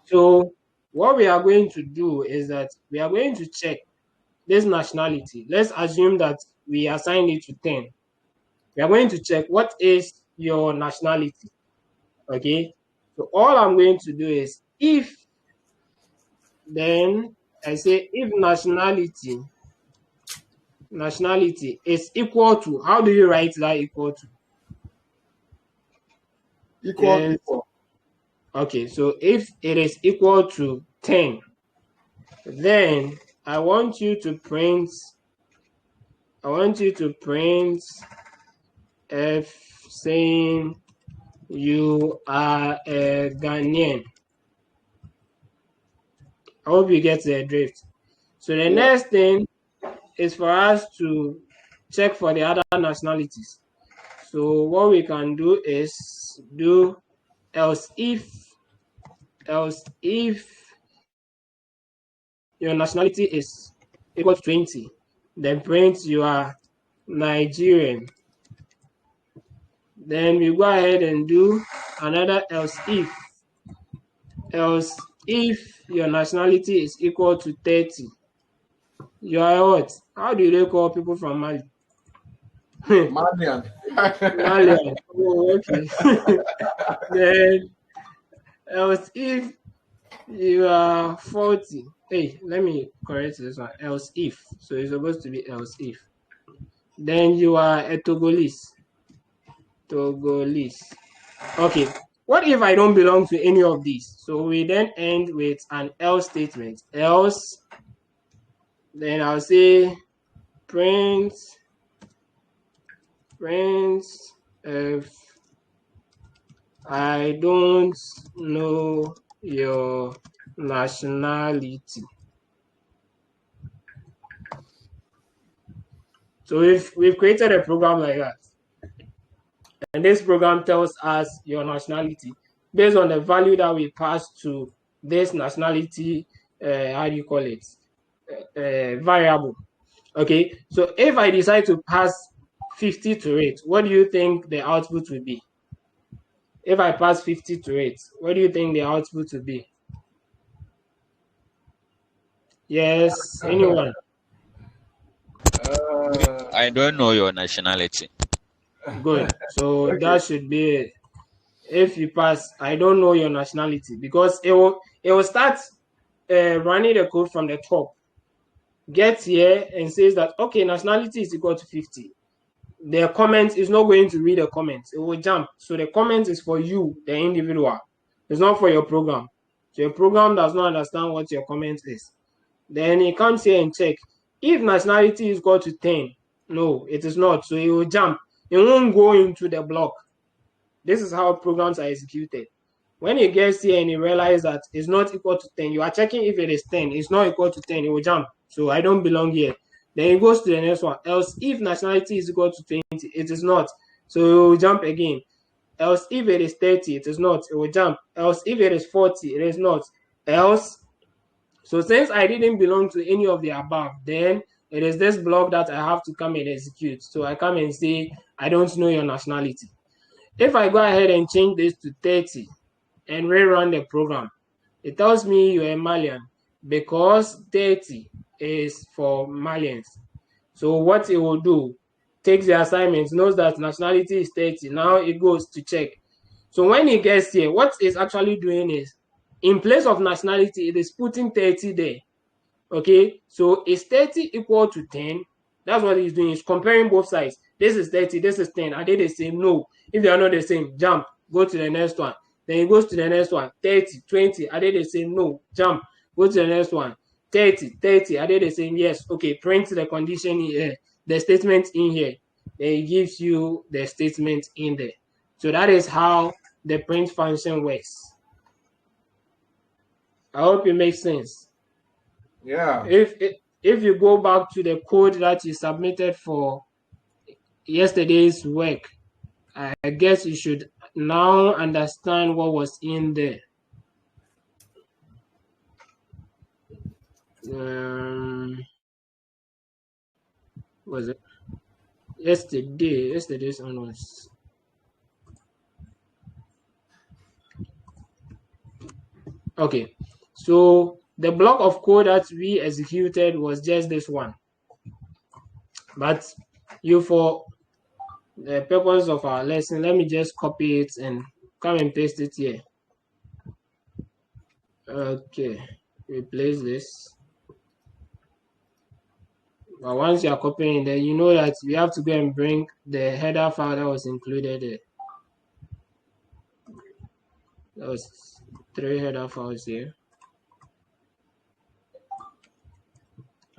So what we are going to do is that we are going to check this nationality. Let's assume that we assign it to 10. We are going to check what is your nationality. Okay. So all I'm going to do is if, then I say if nationality is equal to, how do you write that equal to? Equal. Okay, so if it is equal to 10, then I want you to print F saying you are a Ghanaian. I hope you get the drift. So the next thing is for us to check for the other nationalities. So what we can do is do else if your nationality is equal to 20, then print you are Nigerian. Then we go ahead and do another else if your nationality is equal to 30, you are what? How do they call people from Mali? Malian. Malian. Oh, okay. Then else if you are 40. Hey, let me correct this one. Else if. So it's supposed to be else if. Then you are a Togolese. Okay. What if I don't belong to any of these? So we then end with an else statement. Else, then I'll say print if I don't know your nationality. So if we've created a program like that, and this program tells us your nationality based on the value that we pass to this nationality, how do you call it, variable. Okay, so if I decide to pass 50 to it, what do you think the output will be? If I pass 50 to it, what do you think the output will be? Yes, anyone? I don't know your nationality. Good. So okay, that should be it. If you pass, I don't know your nationality, because it will start running the code from the top. Get here and says that okay, nationality is equal to 50. The comment is not going to read the comments. It will jump. So the comment is for you, the individual. It's not for your program. So your program does not understand what your comment is. Then it comes here and check. If nationality is equal to 10, no, it is not. So it will jump. It won't go into the block. This is how programs are executed. When it gets here and you realize that it's not equal to 10, you are checking if it is 10. It's not equal to 10, it will jump. So I don't belong here. Then it goes to the next one. Else, if nationality is equal to 20, it is not. So it will jump again. Else, if it is 30, it is not. It will jump. Else, if it is 40, it is not. Else, so since I didn't belong to any of the above, then it is this block that I have to come and execute. So I come and say, I don't know your nationality. If I go ahead and change this to 30 and rerun the program, it tells me you're a Malian because 30 is for Malians. So what it will do, takes the assignment, knows that nationality is 30. Now it goes to check. So when it gets here, what it's actually doing is, in place of nationality, it is putting 30 there. Okay, so is 30 equal to 10? That's what he's doing. He's comparing both sides. This is 30, this is 10. Are they the same? No. If they are not the same, jump, go to the next one. Then he goes to the next one. 30, 20. Are they the same? No. Jump, go to the next one. 30, 30. Are they the same? Yes. Okay, print the condition here, the statement in here. Then it gives you the statement in there. So that is how the print function works. I hope it makes sense. Yeah. If you go back to the code that you submitted for yesterday's work, I guess you should now understand what was in there. Was it yesterday's onwards? Okay, so the block of code that we executed was just this one, but for the purpose of our lesson, let me just copy it and come and paste it here. Okay, replace this. But once you are copying, then you know that we have to go and bring the header file that was included there. There was 3 header files here.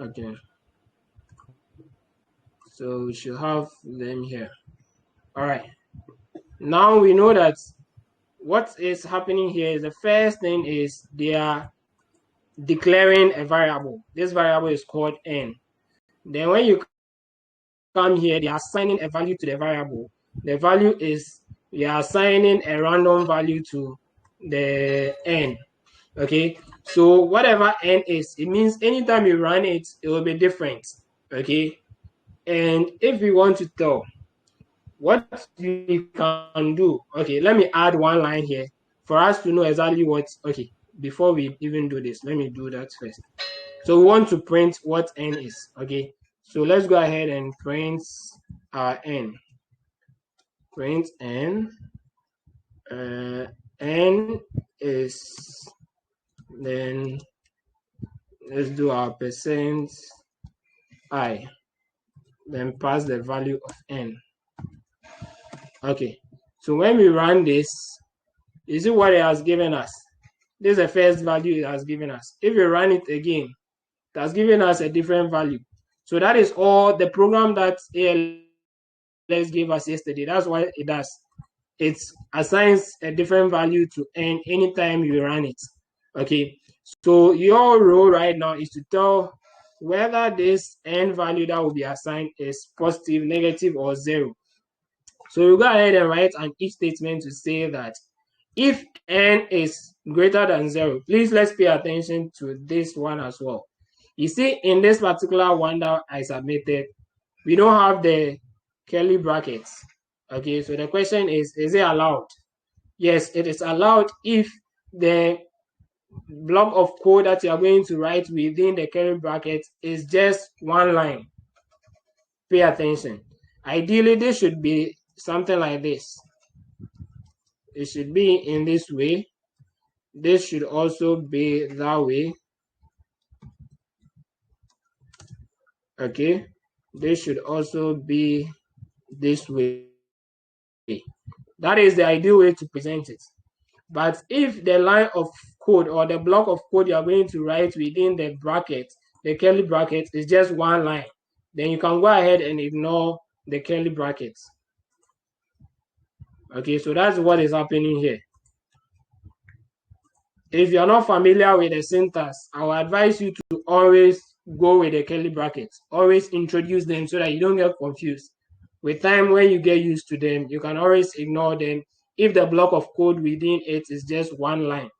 Okay, so we should have them here. All right, now we know that what is happening here is the first thing is they are declaring a variable. This variable is called n. Then when you come here, they are assigning a value to the variable. The value is, we are assigning a random value to the n. Okay, so whatever n is, it means anytime you run it, it will be different. Okay, and if we want to tell what we can do, okay, let me add one line here for us to know exactly what, okay, before we even do this, let me do that first. So we want to print what n is. Okay, so let's go ahead and print our n. Print n. N is, then let's do our percent I, then pass the value of n. Okay, so when we run this, you see what it has given us. This is the first value it has given us. If we run it again, it has given us a different value. So that is all the program that ALX gave us yesterday. That's why it does. It assigns a different value to n anytime you run it. Okay, so your role right now is to tell whether this n value that will be assigned is positive, negative, or 0. So you go ahead and write an if statement to say that if n is greater than 0, please let's pay attention to this one as well. You see, in this particular one that I submitted, we don't have the curly brackets. Okay, so the question is it allowed? Yes, it is allowed if the block of code that you are going to write within the curly bracket is just one line. Pay attention. Ideally, this should be something like this. It should be in this way. This should also be that way. Okay, this should also be this way. That is the ideal way to present it. But if the line of code or the block of code you are going to write within the bracket, the curly bracket, is just one line, then you can go ahead and ignore the curly brackets. Okay, so that's what is happening here. If you're not familiar with the syntax, I would advise you to always go with the curly brackets. Always introduce them so that you don't get confused. With time, when you get used to them, you can always ignore them if the block of code within it is just one line.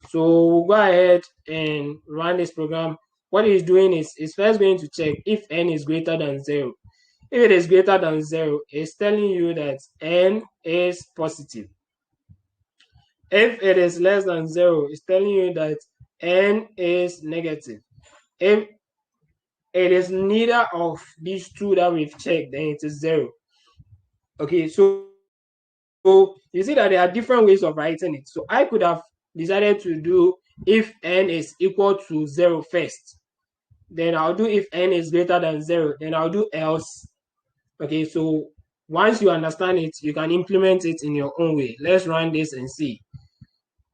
So we'll go ahead and run this program. What it's doing is it's first going to check if n is greater than 0. If it is greater than 0, it's telling you that n is positive. If it is less than 0, it's telling you that n is negative. If it is neither of these two that we've checked, then it is 0. Okay, so you see that there are different ways of writing it. So I could have decided to do if n is equal to 0 first. Then I'll do if n is greater than 0. Then I'll do else. Okay, so once you understand it, you can implement it in your own way. Let's run this and see.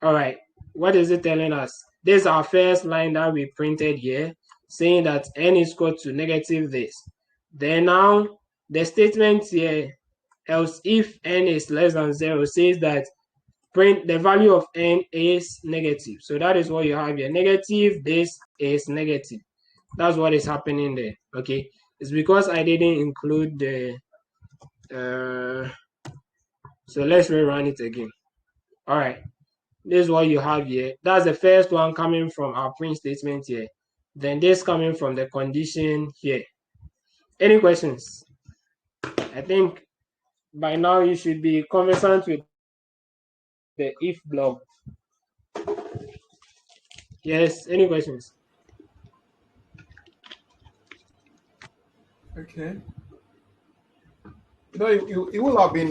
All right, what is it telling us? This is our first line that we printed here, saying that n is equal to negative this. Then now the statement here, else if n is less than 0, says that print the value of n is negative. So that is what you have here. Negative, this is negative. That's what is happening there. Okay, it's because I didn't include the so let's rerun it again. All right, this is what you have here. That's the first one coming from our print statement here. Then this coming from the condition here. Any questions? I think by now you should be conversant with the if block. Yes, any questions? Okay. You know, it will have been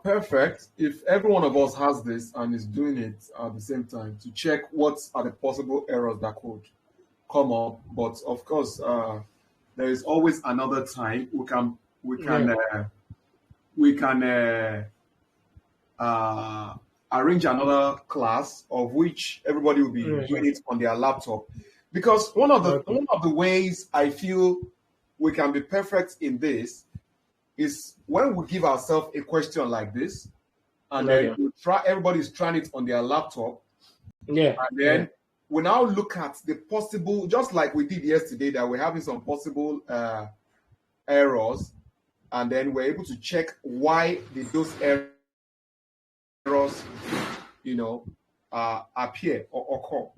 perfect if every one of us has this and is doing it at the same time to check what are the possible errors that could come up. But of course, there is always another time we can arrange another class of which everybody will be doing it on their laptop, because one of the ways I feel we can be perfect in this is when we give ourselves a question like this, and then everybody's trying it on their laptop, and then we now look at the possible, just like we did yesterday, that we're having some possible errors, and then we're able to check why did those errors appear or occur.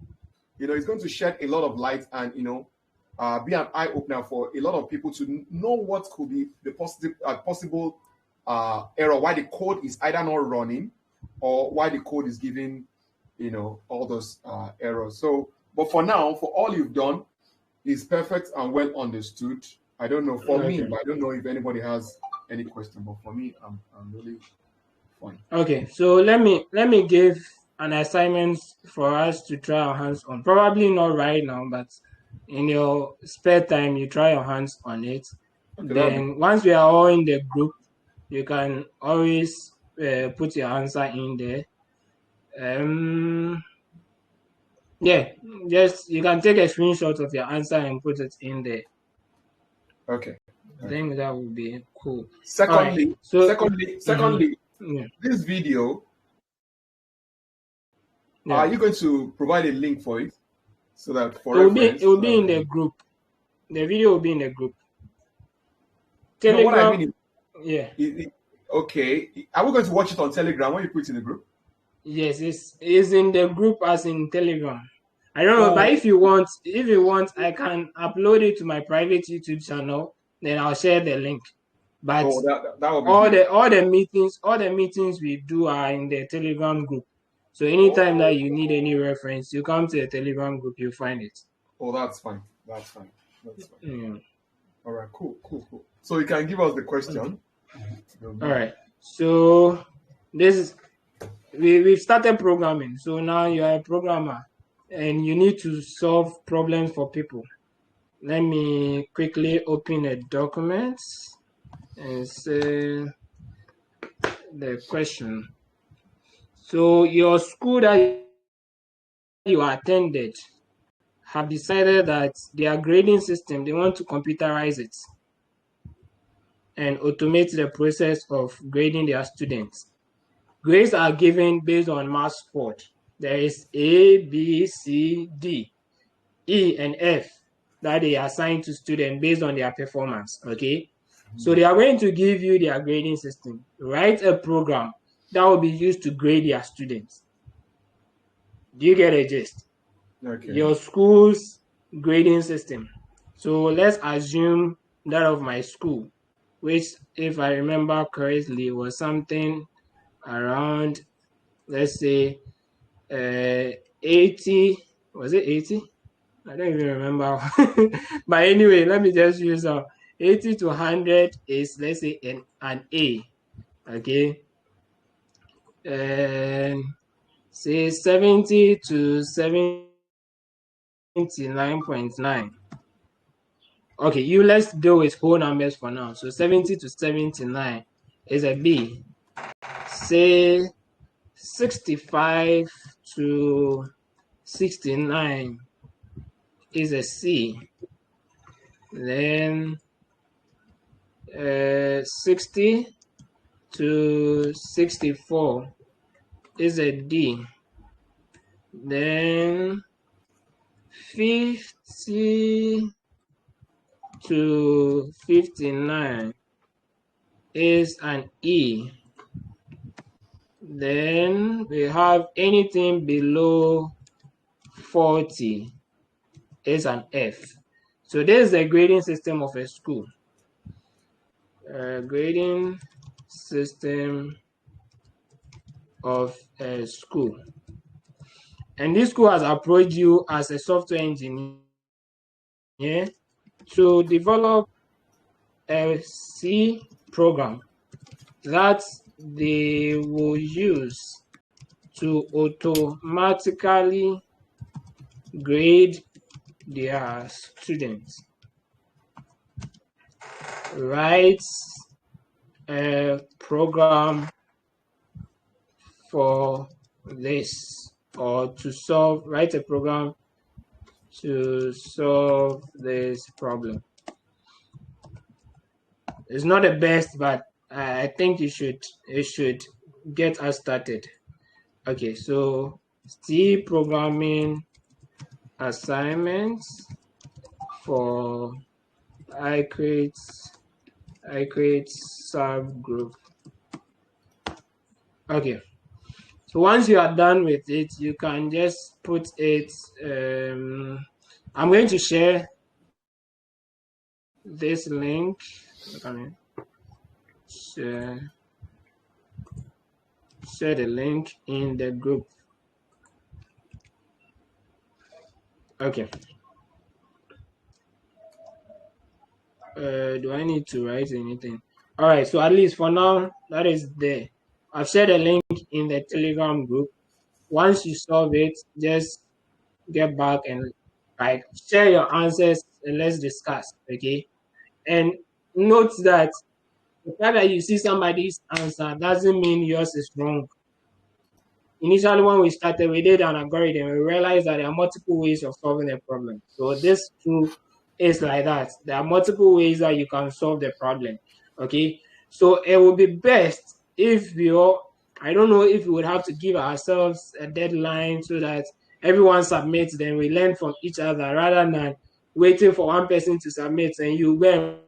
It's going to shed a lot of light and be an eye opener for a lot of people to know what could be the possible error, why the code is either not running or why the code is giving all those errors. So, but for now, for all you've done is perfect and well understood. I don't know for me, but I don't know if anybody has any question. But for me, I'm really fine. Okay, so let me give an assignment for us to try our hands on. Probably not right now, but in your spare time, you try your hands on it. Okay, then once we are all in the group, you can always put your answer in there. Yeah, just you can take a screenshot of your answer and put it in there. Okay. I think that would be cool. Secondly, right. So, secondly, this video, are you going to provide a link for it so that for reference? It will be in the group. The video will be in the group. Telegram. No, what I mean is, okay. Are we going to watch it on Telegram when you put it in the group? Yes, it's in the group as in Telegram. I don't know, but if you want, I can upload it to my private YouTube channel. Then I'll share the link. But that will be all the meetings we do are in the Telegram group. So anytime that you need any reference, you come to the Telegram group, you find it. Oh, that's fine. That's fine. All right, cool. So you can give us the question. All right. So this is we've started programming. So now you are a programmer and you need to solve problems for people. Let me quickly open a document and say the question. So your school that you attended have decided that their grading system, they want to computerize it and automate the process of grading their students. Grades are given based on mass scored. There is A, B, C, D, E, and F that they assign to students based on their performance, okay? So they are going to give you their grading system. Write a program that will be used to grade their students. Do you get a gist? Okay. Your school's grading system. So let's assume that of my school, which, if I remember correctly, was something around, let's say, 80. Was it 80? I don't even remember. But anyway, let me just use 80 to 100 is, let's say, an A. Okay. And say 70 to 79.9. Okay, let's deal with whole numbers for now. So 70 to 79 is a B. Say 65 to 69 is a C. Then 60 to 64 is a D. Then 50 to 59 is an E. Then we have anything below 40 is an F. So this is the grading system of a school. Grading system of a school. And this school has approached you as a software engineer to develop a C program that they will use to automatically grade their students. Write a program for this, or to write a program to solve this problem. It's not the best, but I think it should get us started. Okay, so C programming assignments for I create subgroup. Okay, so once you are done with it, you can just put it. I'm going to share this link. Share the link in the group. Okay. Do I need to write anything? All right, so at least for now, that is there. I've shared a link in the Telegram group. Once you solve it, just get back and share your answers and let's discuss, okay? And note that the fact that you see somebody's answer doesn't mean yours is wrong. Initially, when we started, we did an algorithm. We realized that there are multiple ways of solving a problem. So this too is like that. There are multiple ways that you can solve the problem. Okay, so it would be best if we all, I don't know if we would have to give ourselves a deadline so that everyone submits, then we learn from each other rather than waiting for one person to submit and you go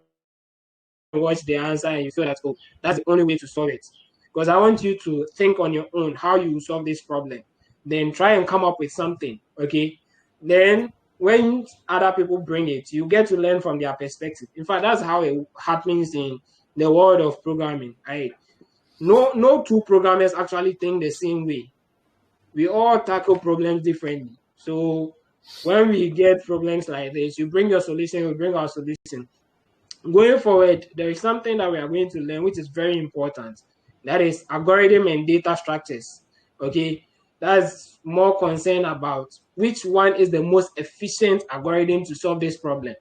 and watch the answer and you feel that, oh, that's the only way to solve it. Because I want you to think on your own how you solve this problem. Then try and come up with something, okay? Then when other people bring it, you get to learn from their perspective. In fact, that's how it happens in the world of programming. No two programmers actually think the same way. We all tackle problems differently. So when we get problems like this, you bring your solution, we bring our solution. Going forward, there is something that we are going to learn which is very important. That is algorithm and data structures. Okay, that's more concerned about which one is the most efficient algorithm to solve this problem.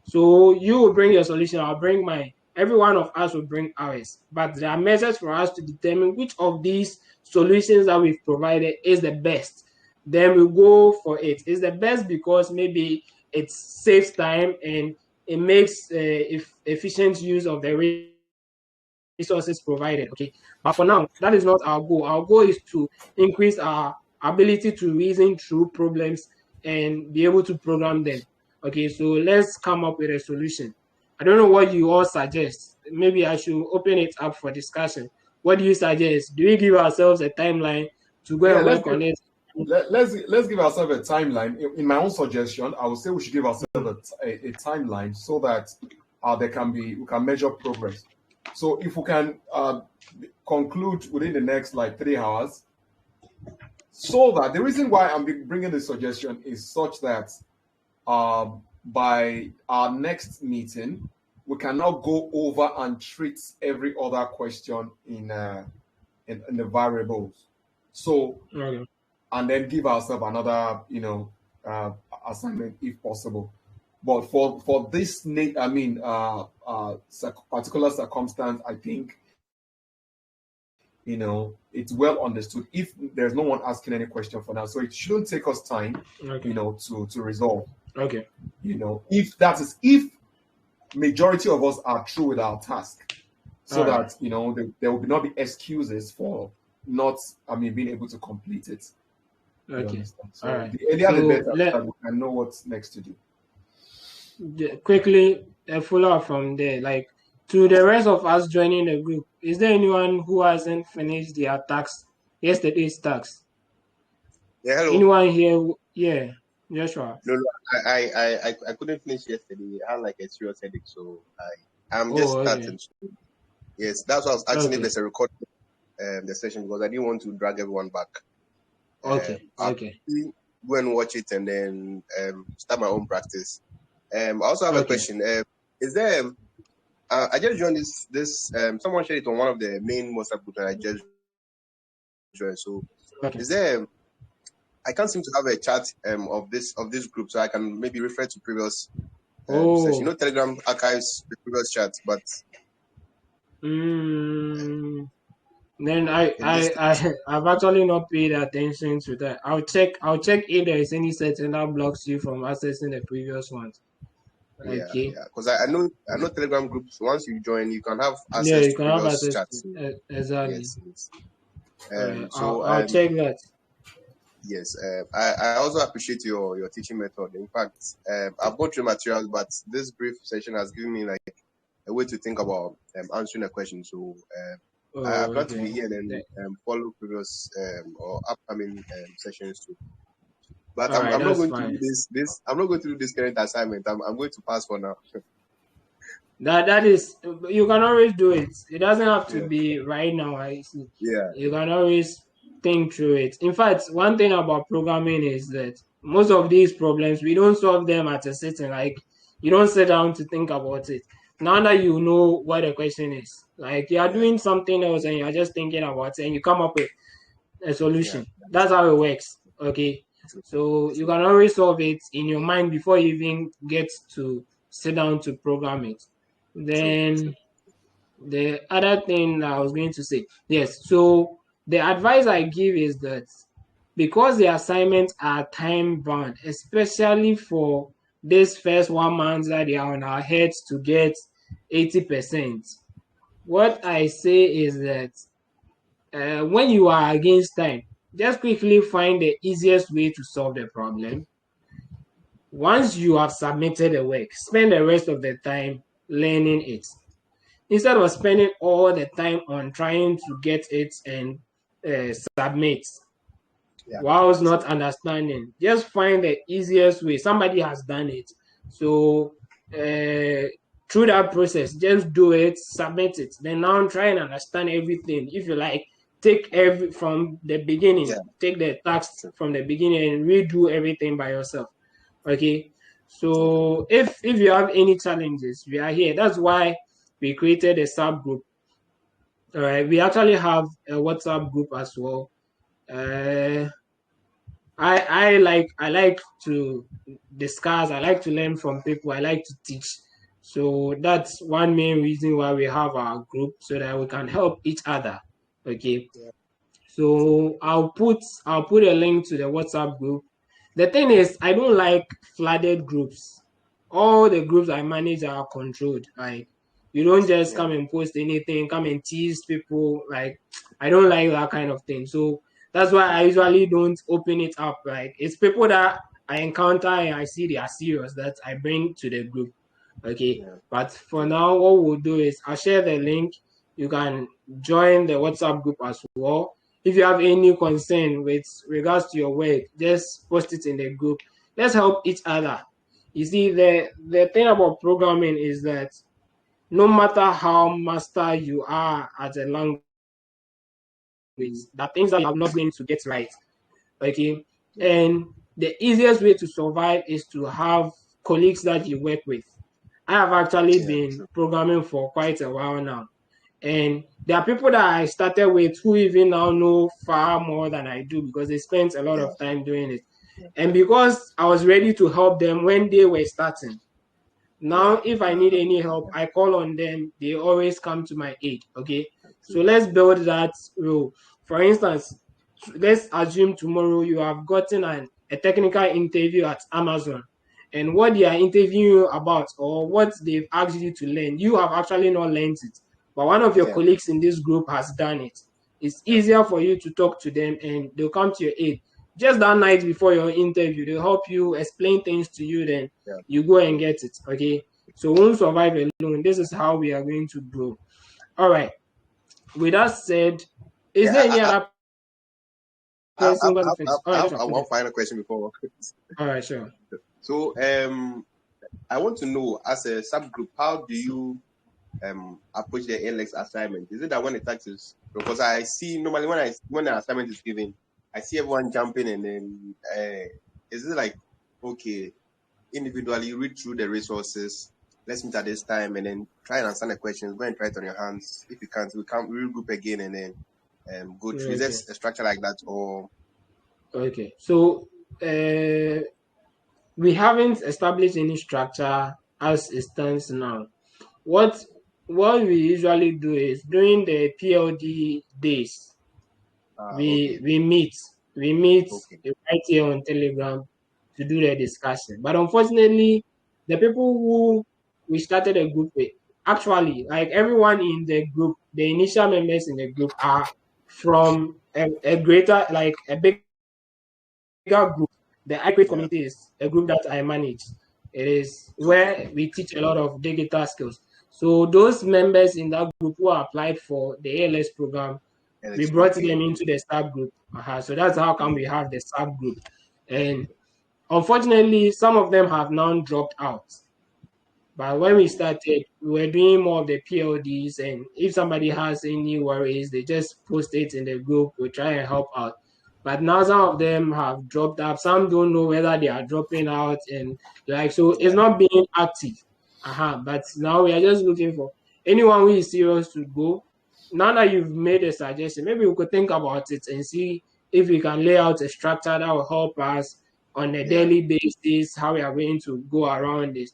So you will bring your solution, I'll bring mine. Every one of us will bring ours. But there are measures for us to determine which of these solutions that we've provided is the best. Then we go for it. It's the best because maybe it saves time and it makes efficient use of the resources provided. Okay, but for now, that is not our goal. Our goal is to increase our ability to reason through problems and be able to program them. Okay, so let's come up with a solution. I don't know what you all suggest. Maybe I should open it up for discussion. What do you suggest? Do we give ourselves a timeline to go and work on it? Let's give ourselves a timeline. In my own suggestion, I would say we should give ourselves a timeline so that we can measure progress. So if we can conclude within the next 3 hours, so that the reason why I'm bringing this suggestion is such that by our next meeting, we can now go over and treat every other question in the variables. So, and then give ourselves another, assignment if possible. But for this, particular circumstance, I think, it's well understood. If there's no one asking any question for now, so it shouldn't take us time, to resolve. Okay. If majority of us are through with our task, so that there will not be excuses for not being able to complete it. Okay. So the earlier the better, that we can know what's next to do. Quickly, a follow-up from there, to the rest of us joining the group, is there anyone who hasn't finished their task, yesterday's task? Yeah, hello. Anyone here? Yeah. Yeah, sure. No, I couldn't finish yesterday. I had like a serious headache, so I'm just starting. So, yes, that's why I was asking if there's a recording the session, because I didn't want to drag everyone back. I'll go and watch it and then start my own practice. I also have a question. Is there I just joined this someone shared it on one of the main WhatsApp groups that I just joined. So is there I can't seem to have a chat of this group, so I can maybe refer to previous session. You know, Telegram archives the previous chats, but then I've actually not paid attention to that. I'll check if there is any setting that blocks you from accessing the previous ones. Yeah, because I know Telegram groups. Once you join, you can have access you to can have previous access chats. to, exactly. Yes. I'll check that. Yes, I also appreciate your teaching method. In fact, I've gone through materials, but this brief session has given me like a way to think about answering a question. So I plan to be here and follow previous or upcoming sessions too. But I'm not going to do this. I'm not going to do this current assignment. I'm going to pass for now. That is, you can always do it. It doesn't have to be right now. You can always think through it. In fact, one thing about programming is that most of these problems we don't solve them at a sitting. Like, you don't sit down to think about it. Now that you know what the question is, like you are doing something else and you are just thinking about it and you come up with a solution. That's how it works. Okay. So you can always solve it in your mind before you even get to sit down to program it. Then the other thing I was going to say, yes. So the advice I give is that because the assignments are time bound, especially for this first 1 month that they are on our heads to get 80%, what I say is that when you are against time, just quickly find the easiest way to solve the problem. Once you have submitted the work, spend the rest of the time learning it. Instead of spending all the time on trying to get it and submit whilst not understanding, just find the easiest way. Somebody has done it. So through that process, just do it, submit it. Then now try and understand everything. If you like, take from the beginning, take the task from the beginning and redo everything by yourself. Okay. So if you have any challenges, we are here. That's why we created a subgroup. All right. We actually have a WhatsApp group as well. I like to discuss. I like to learn from people. I like to teach. So that's one main reason why we have our group, so that we can help each other. Okay. So I'll put a link to the WhatsApp group. The thing is, I don't like flooded groups. All the groups I manage are controlled. Like, you don't just come and post anything, come and tease people. Like, I don't like that kind of thing. So that's why I usually don't open it up. Like, it's people that I encounter and I see they are serious that I bring to the group. Okay. But for now, what we'll do is I'll share the link. You can join the WhatsApp group as well. If you have any concern with regards to your work, just post it in the group. Let's help each other. You see, the thing about programming is that no matter how master you are at a language, there are things that you are not going to get right. Okay. And the easiest way to survive is to have colleagues that you work with. I have actually been programming for quite a while now. And there are people that I started with who even now know far more than I do because they spent a lot of time doing it. And because I was ready to help them when they were starting, now if I need any help, I call on them. They always come to my aid. Okay. So let's build that rule. For instance, let's assume tomorrow you have gotten a technical interview at Amazon, and what they are interviewing you about or what they've asked you to learn, you have actually not learned it, but one of your colleagues in this group has done it. It's easier for you to talk to them and they'll come to your aid. Just that night before your interview, they'll help you explain things to you, then you go and get it. Okay. So we won't survive alone. This is how we are going to grow. All right. With that said, is there any other person got to fix. I have one final question before. All right, sure. So I want to know, as a subgroup, how do you approach the ALX assignment? Is it that when the task is, because I see normally when an assignment is given, I see everyone jumping, and then is it like, okay, individually read through the resources, let's meet at this time, and then try and answer the questions, go and try it on your hands. If you can't, we regroup again and then go through. Is there a structure like that, or? Okay, so we haven't established any structure as it stands now. What we usually do is during the PLD days, we meet right here on Telegram to do the discussion. But unfortunately, the people who we started a group with, actually, like everyone in the group, the initial members in the group are from a greater, like a bigger group. The iCreate community is a group that I manage. It is where we teach a lot of digital skills. So those members in that group who applied for the ALS program, we brought them into the subgroup. So that's how come we have the subgroup. And unfortunately, some of them have now dropped out. But when we started, we were doing more of the PLDs, and if somebody has any worries, they just post it in the group. We try and help out. But now some of them have dropped out. Some don't know whether they are dropping out, and like so, it's not being active. But now we are just looking for anyone who is serious to go. Now that you've made a suggestion, maybe we could think about it and see if we can lay out a structure that will help us on a daily basis, how we are going to go around this.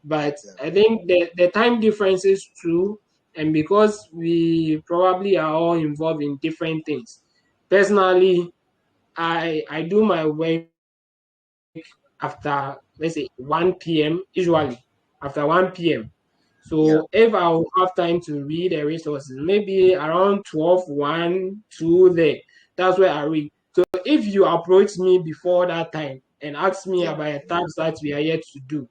But I think the time differences too, and because we probably are all involved in different things. Personally, I do my work after, let's say, 1 p.m. usually after 1 p.m. So if I will have time to read the resources, maybe around 12, 1, 2 there, that's where I read. So if you approach me before that time and ask me about a task that we are yet to do,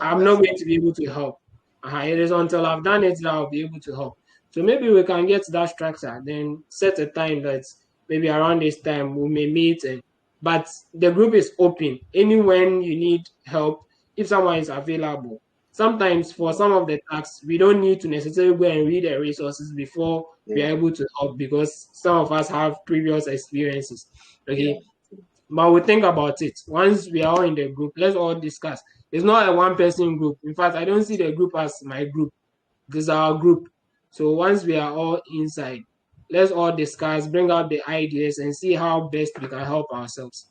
I'm not going to be able to help. It is until I've done it that I'll be able to help. So maybe we can get that structure, then set a time that maybe around this time we may meet. But the group is open. Anyone you need help, if someone is available. Sometimes for some of the tasks, we don't need to necessarily go and read the resources before we are able to help, because some of us have previous experiences. Okay. But we think about it. Once we are all in the group, let's all discuss. It's not a one-person group. In fact, I don't see the group as my group. This is our group. So once we are all inside, let's all discuss, bring out the ideas, and see how best we can help ourselves.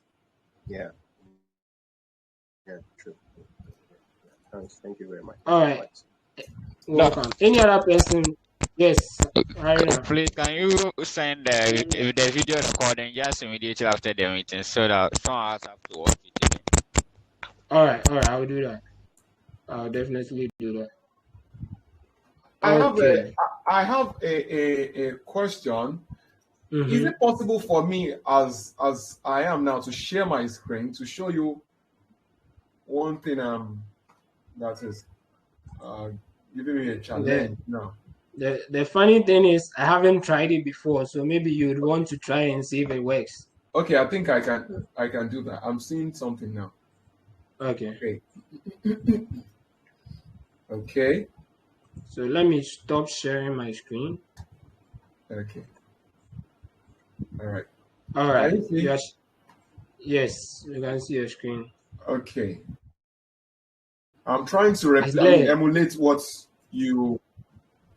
Yeah, true. Thank you very much. All right. Welcome. Any other person? Yes. Please, can you send the video recording just immediately after the meeting so that someone else have to watch it again? All right. I will do that. I'll definitely do that. I have a question. Mm-hmm. Is it possible for me, as I am now, to share my screen to show you one thing that is giving me a challenge now? The funny thing is, I haven't tried it before, so maybe you'd want to try and see if it works. Okay, I think I can do that. I'm seeing something now. Okay. Okay. So let me stop sharing my screen. Okay. All right. Can you see? Yes, you can see your screen. Okay. I'm trying to emulate what you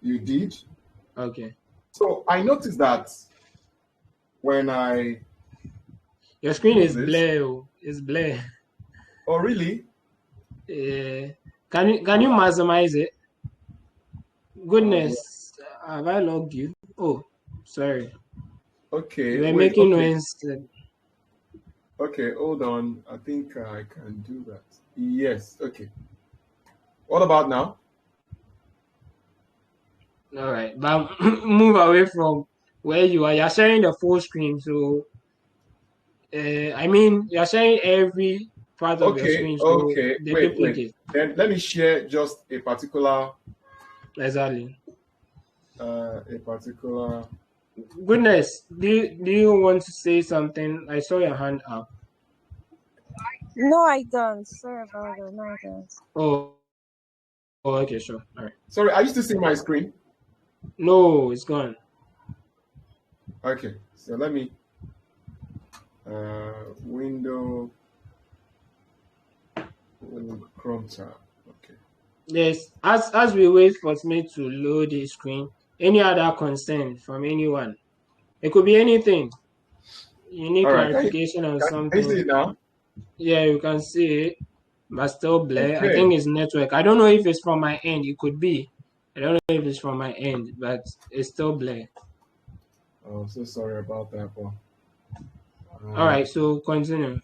did. Okay. So I noticed that when your screen is blur. It's blur. Oh really? Can you maximize it? Goodness, have I logged you? Oh, sorry. Okay. You were making noise. Okay, hold on. I think I can do that. Yes. Okay. What about now? All right, but move away from where you are. You're sharing the full screen, so I mean, you're sharing every part of your screen. So okay. Wait. Then let me share just a particular. Exactly. A particular. Goodness, do you want to say something? I saw your hand up. No, I don't. Sorry about that. No, I don't. Oh, okay, sure. All right. Sorry, are you still seeing my screen? No, it's gone. Okay, so let me window Chrome tab. Okay. Yes, as we wait for me to load the screen, any other concern from anyone? It could be anything. You need clarification on something. Can you see it now? Yeah, you can see it, but still blur. Okay. I think it's network. I don't know if it's from my end. It could be. I don't know if it's from my end, but it's still blur. Oh, so sorry about that, bro. All right, so continue.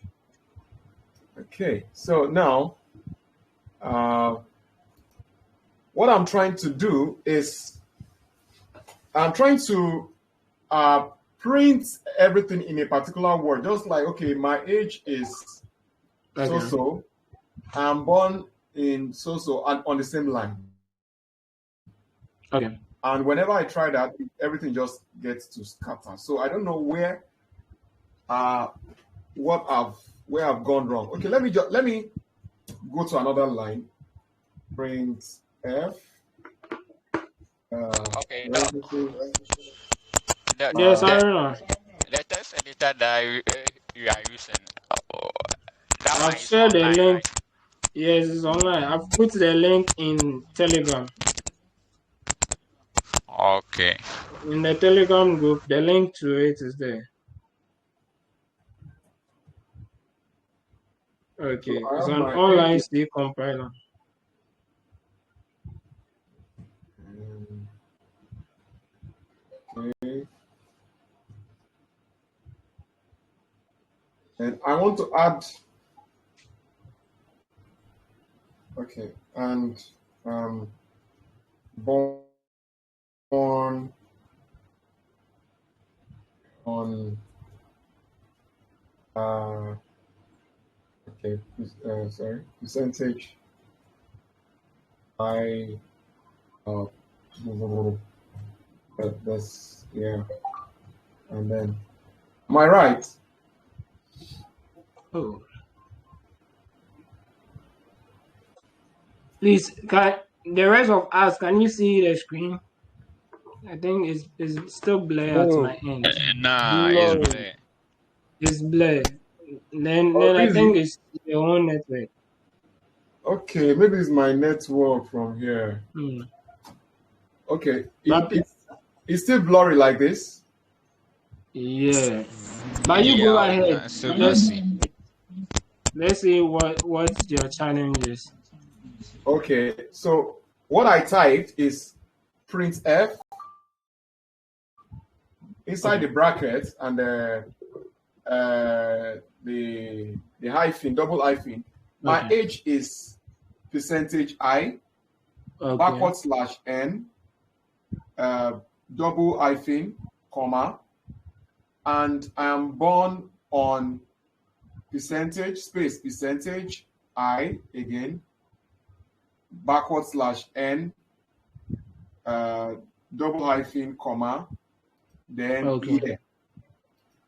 Okay, so now, what I'm trying to do is I'm trying to print everything in a particular word, just like, okay, my age is so-so, I'm born in so-so, and on the same line. Okay. And whenever I try that, everything just gets to scatter. So I don't know where I've gone wrong. Okay, let me go to another line. Print F. Okay. Yes, I don't know. The text editor that you are using, that one I've is shared the online, link. right? Yes, it's online. I've put the link in Telegram. Okay. In the Telegram group, the link to it is there. Okay, So it's an online C compiler. Okay. And I want to add. Okay, and born on okay, sorry, percentage I that's yeah, and then am I right? Oh, please, the rest of us, can you see the screen? I think it's still blur at my end. Nah, it's blur. It's blur. Then I Busy. think it's your own network. Okay, maybe it's my network from here. Okay, it's still blurry like this. Yeah, but you go ahead. Let's see what your challenge is. Okay, so what I typed is printf inside the bracket and the hyphen, double hyphen. My age is percentage I, backward slash n, double hyphen, comma, and I am born on percentage space percentage I again, backward slash n, double hyphen, comma, then year,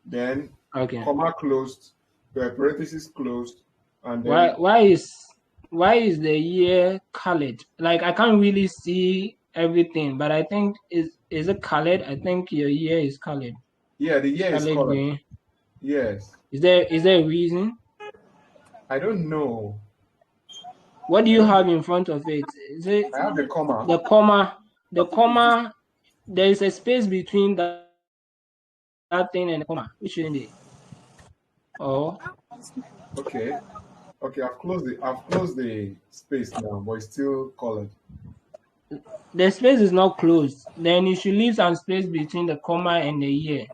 then comma closed, parenthesis closed, and then why is the year colored? Like I can't really see everything, but I think is it colored? I think your year is colored. Yeah, the year is colored. Green. Yes. Is there a reason? I don't know. What do you have in front of it? Is it? I have the comma. The comma. There is a space between that thing and the comma. Which shouldn't be? Oh. Okay. Okay, I've closed the space now, but it's still colored. The space is not closed. Then you should leave some space between the comma and the year.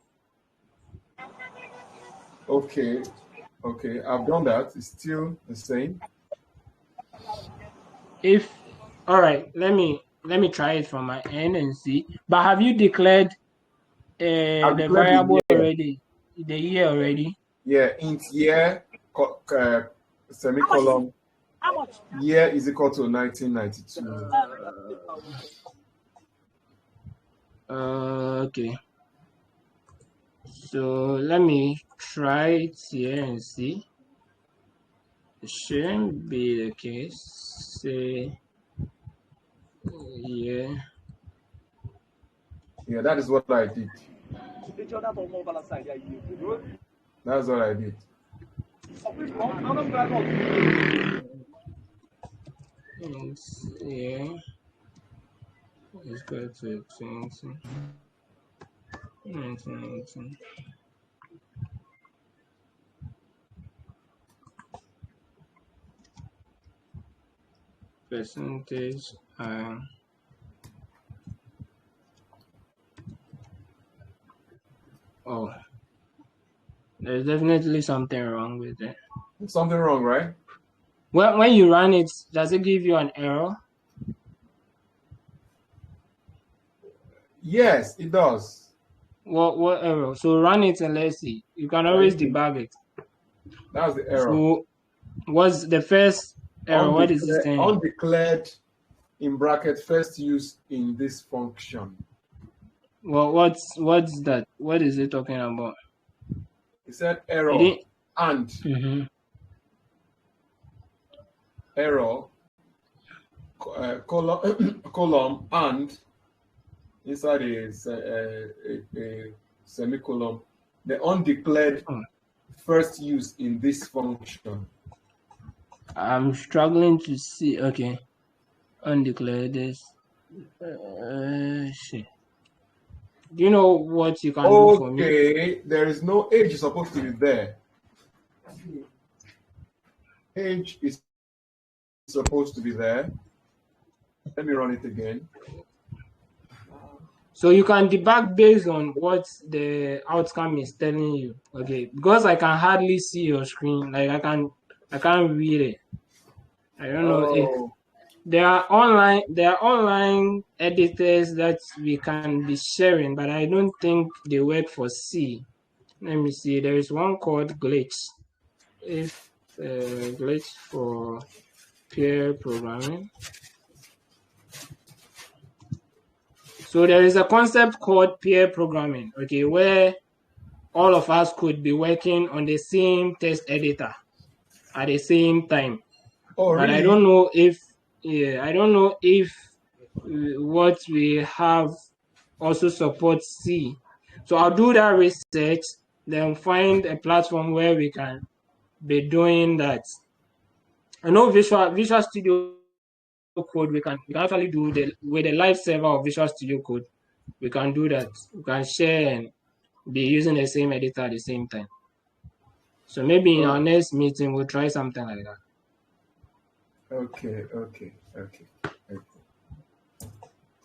Okay. Okay, I've done that. It's still the same. All right, let me try it from my end and see. But have you declared the variable already? The year already? Yeah, int year semicolon. How much? Year is equal to 1992. Okay. So let me try it here and see. It shouldn't be the case. Say, yeah. Yeah, that is what I did. That's what I did. Yeah. Let's go to 20. 19. Percentage. Oh, there's definitely something wrong with it. Something wrong, right? When you run it, does it give you an error? Yes, it does. What error? So run it and let's see. You can always debug it. That's the error. So what's the first error? What is it saying? Undeclared in bracket first use in this function. Well, what's that? What is it talking about? It said error and error column and inside a semicolon, the undeclared first use in this function. I'm struggling to see. Okay, undeclared this. Shit. Do you know what you can do for me? Okay, there is no age supposed to be there. Age is supposed to be there. Let me run it again. So you can debug based on what the outcome is telling you. Okay, because I can hardly see your screen. Like I can't read it. I don't know if there are online editors that we can be sharing, but I don't think they work for C. Let me see. There is one called Glitch. If Glitch for peer programming. So there is a concept called peer programming, okay, where all of us could be working on the same text editor at the same time. Oh, but really? I don't know if what we have also supports C. So I'll do that research, then find a platform where we can be doing that. I know Visual Studio Code, we can actually do with the live server of Visual Studio Code. We can do that. We can share and be using the same editor at the same time. So maybe in our next meeting, we'll try something like that. Okay.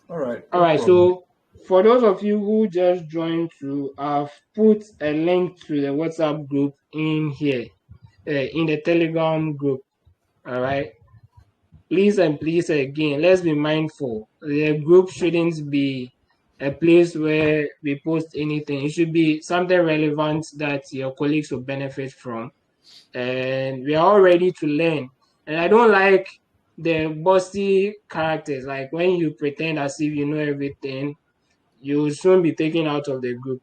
All right. All right. So for those of you who just joined I've put a link to the WhatsApp group in here, in the Telegram group. All right. Please again, let's be mindful. The group shouldn't be a place where we post anything. It should be something relevant that your colleagues will benefit from. And we are all ready to learn. And I don't like the bossy characters. Like when you pretend as if you know everything, you'll soon be taken out of the group.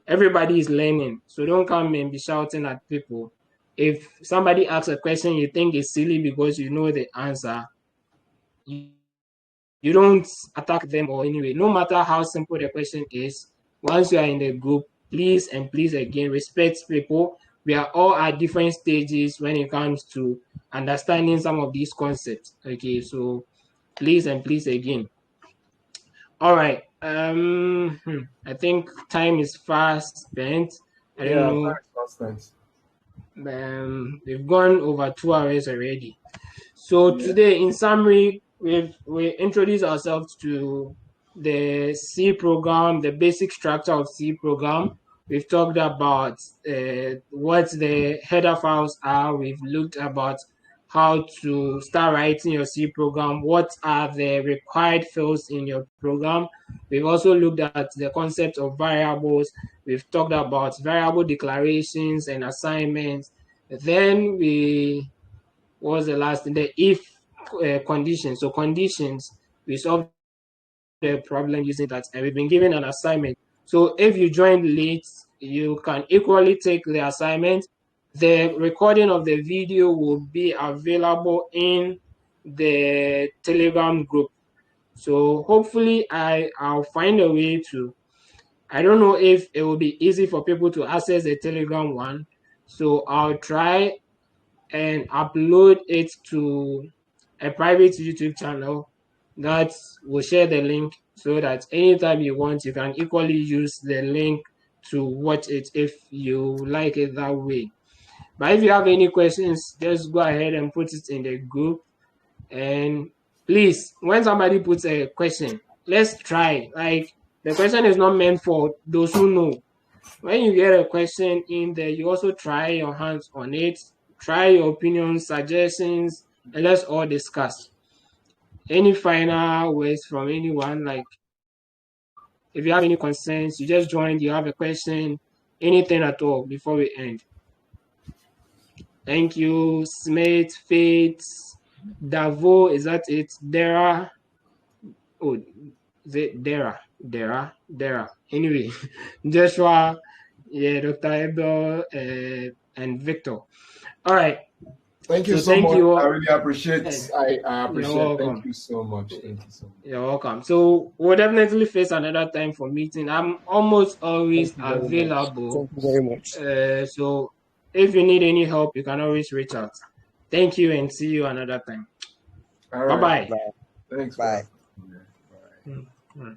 Everybody is learning. So don't come and be shouting at people. If somebody asks a question you think is silly because you know the answer, you don't attack them or anyway. No matter how simple the question is, once you are in the group, please again, respect people. We are all at different stages when it comes to understanding some of these concepts. Okay, so please again. All right. I think time is fast spent. I don't know. Time is fast spent. We've gone over 2 hours already. So today, in summary, we introduced ourselves to the C program, the basic structure of C program. We've talked about what the header files are. We've looked about how to start writing your C program. What are the required fields in your program? We've also looked at the concept of variables. We've talked about variable declarations and assignments. Then what was the last thing? The if conditions. So conditions, we solved the problem using that, and we've been given an assignment. So if you joined late, you can equally take the assignment. The recording of the video will be available in the Telegram group. So hopefully I'll find a way to, I don't know if it will be easy for people to access the Telegram one. So I'll try and upload it to a private YouTube channel that will share the link, so that anytime you want, you can equally use the link to watch it if you like it that way. But if you have any questions, just go ahead and put it in the group. And please, when somebody puts a question, let's try. Like, the question is not meant for those who know. When you get a question in there, you also try your hands on it, try your opinions, suggestions, and let's all discuss. Any final words from anyone? Like, if you have any concerns, you just joined, you have a question, anything at all before we end. Thank you, Smith, Faith, Davo, is that it? Dara. Oh, is it Dara? Anyway, Joshua, yeah, Dr. Abel, and Victor. All right. Thank you so much. I really appreciate it. I appreciate it. Thank you so much. Thank you so much. You're welcome. So we'll definitely face another time for meeting. I'm almost always available. Thank you very much. So if you need any help, you can always reach out. Thank you, and see you another time. All right. Bye-bye. Thanks. Bye. Bye.